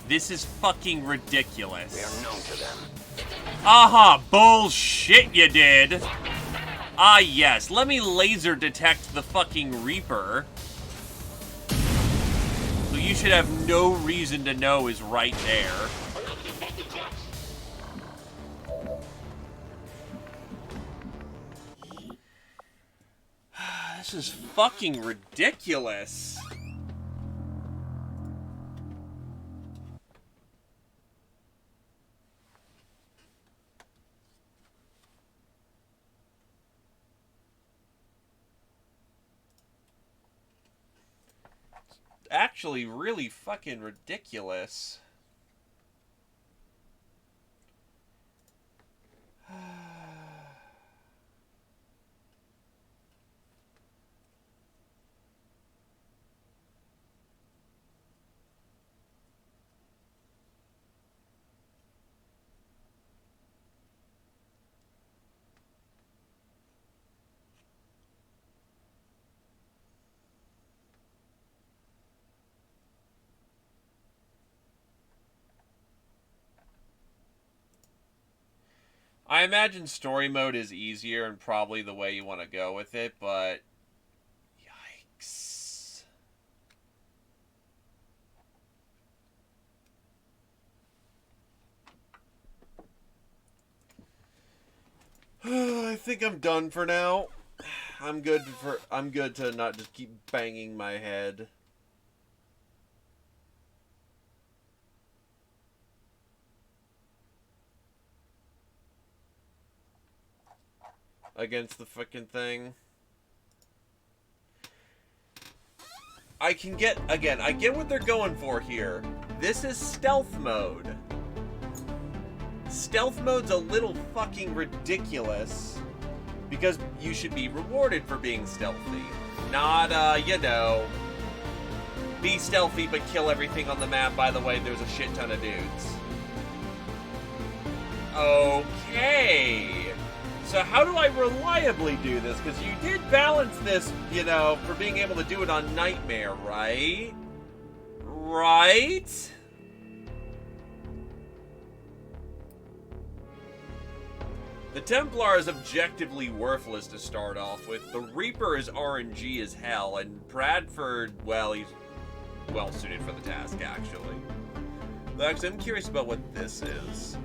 This is fucking ridiculous. We are known to them. Bullshit you did. Ah, yes, let me laser detect the fucking Reaper. So you should have no reason to know is right there. This is fucking ridiculous. Actually really fucking ridiculous. I imagine story mode is easier and probably the way you want to go with it, but yikes. I think I'm done for now. I'm good to not just keep banging my head. Against the fucking thing. I get what they're going for here. This is stealth mode. Stealth mode's a little fucking ridiculous because you should be rewarded for being stealthy. Not, you know, be stealthy but kill everything on the map. By the way, there's a shit ton of dudes. Okay. So how do I reliably do this? Because you did balance this, you know, for being able to do it on Nightmare, right? Right? The Templar is objectively worthless to start off with. The Reaper is RNG as hell, and Bradford, well, he's well suited for the task, actually. Actually, I'm curious about what this is.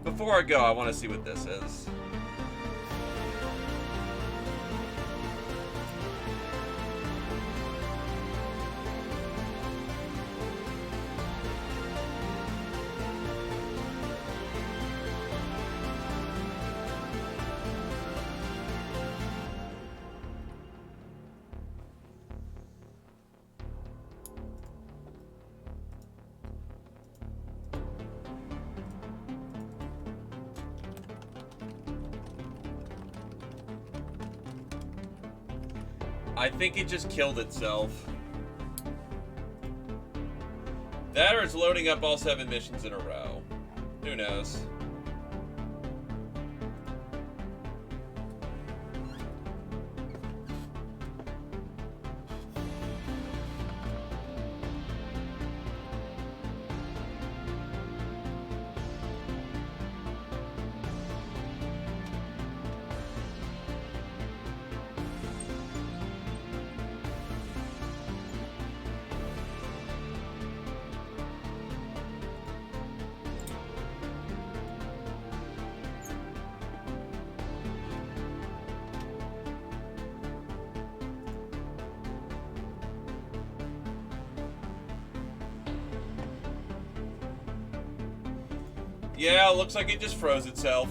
Before I go, I want to see what this is. I think it just killed itself. That or it's loading up all 7 missions in a row. Who knows? Yeah, looks like it just froze itself.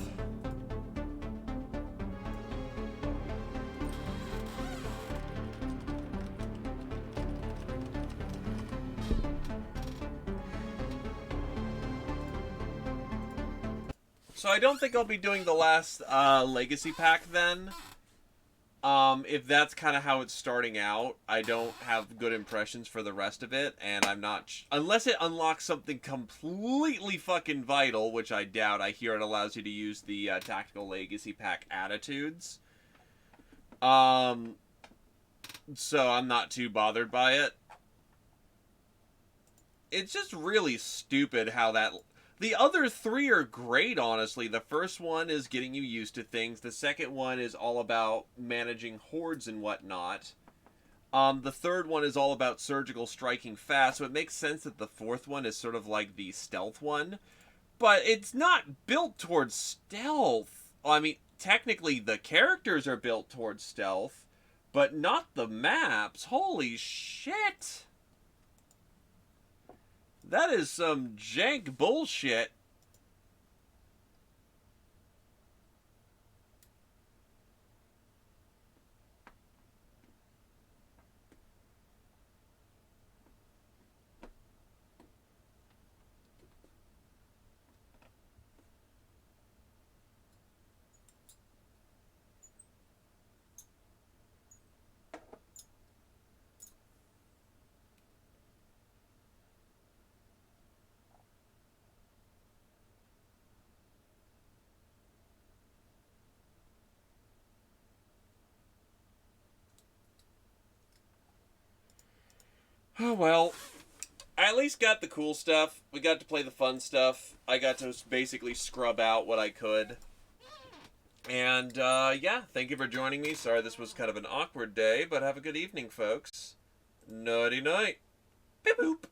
So I don't think I'll be doing the last Legacy Pack then. If that's kind of how it's starting out, I don't have good impressions for the rest of it, and I'm not... unless it unlocks something completely fucking vital, which I doubt. I hear it allows you to use the Tactical Legacy Pack attitudes. So I'm not too bothered by it. It's just really stupid how that... The other three are great, honestly. The first one is getting you used to things. The second one is all about managing hordes and whatnot. The third one is all about surgical striking fast, so it makes sense that the fourth one is sort of like the stealth one. But it's not built towards stealth. I mean, technically the characters are built towards stealth, but not the maps. Holy shit! That is some jank bullshit. Oh, well, I at least got the cool stuff. We got to play the fun stuff. I got to basically scrub out what I could. And, yeah, thank you for joining me. Sorry this was kind of an awkward day, but have a good evening, folks. Nighty night. Beep boop.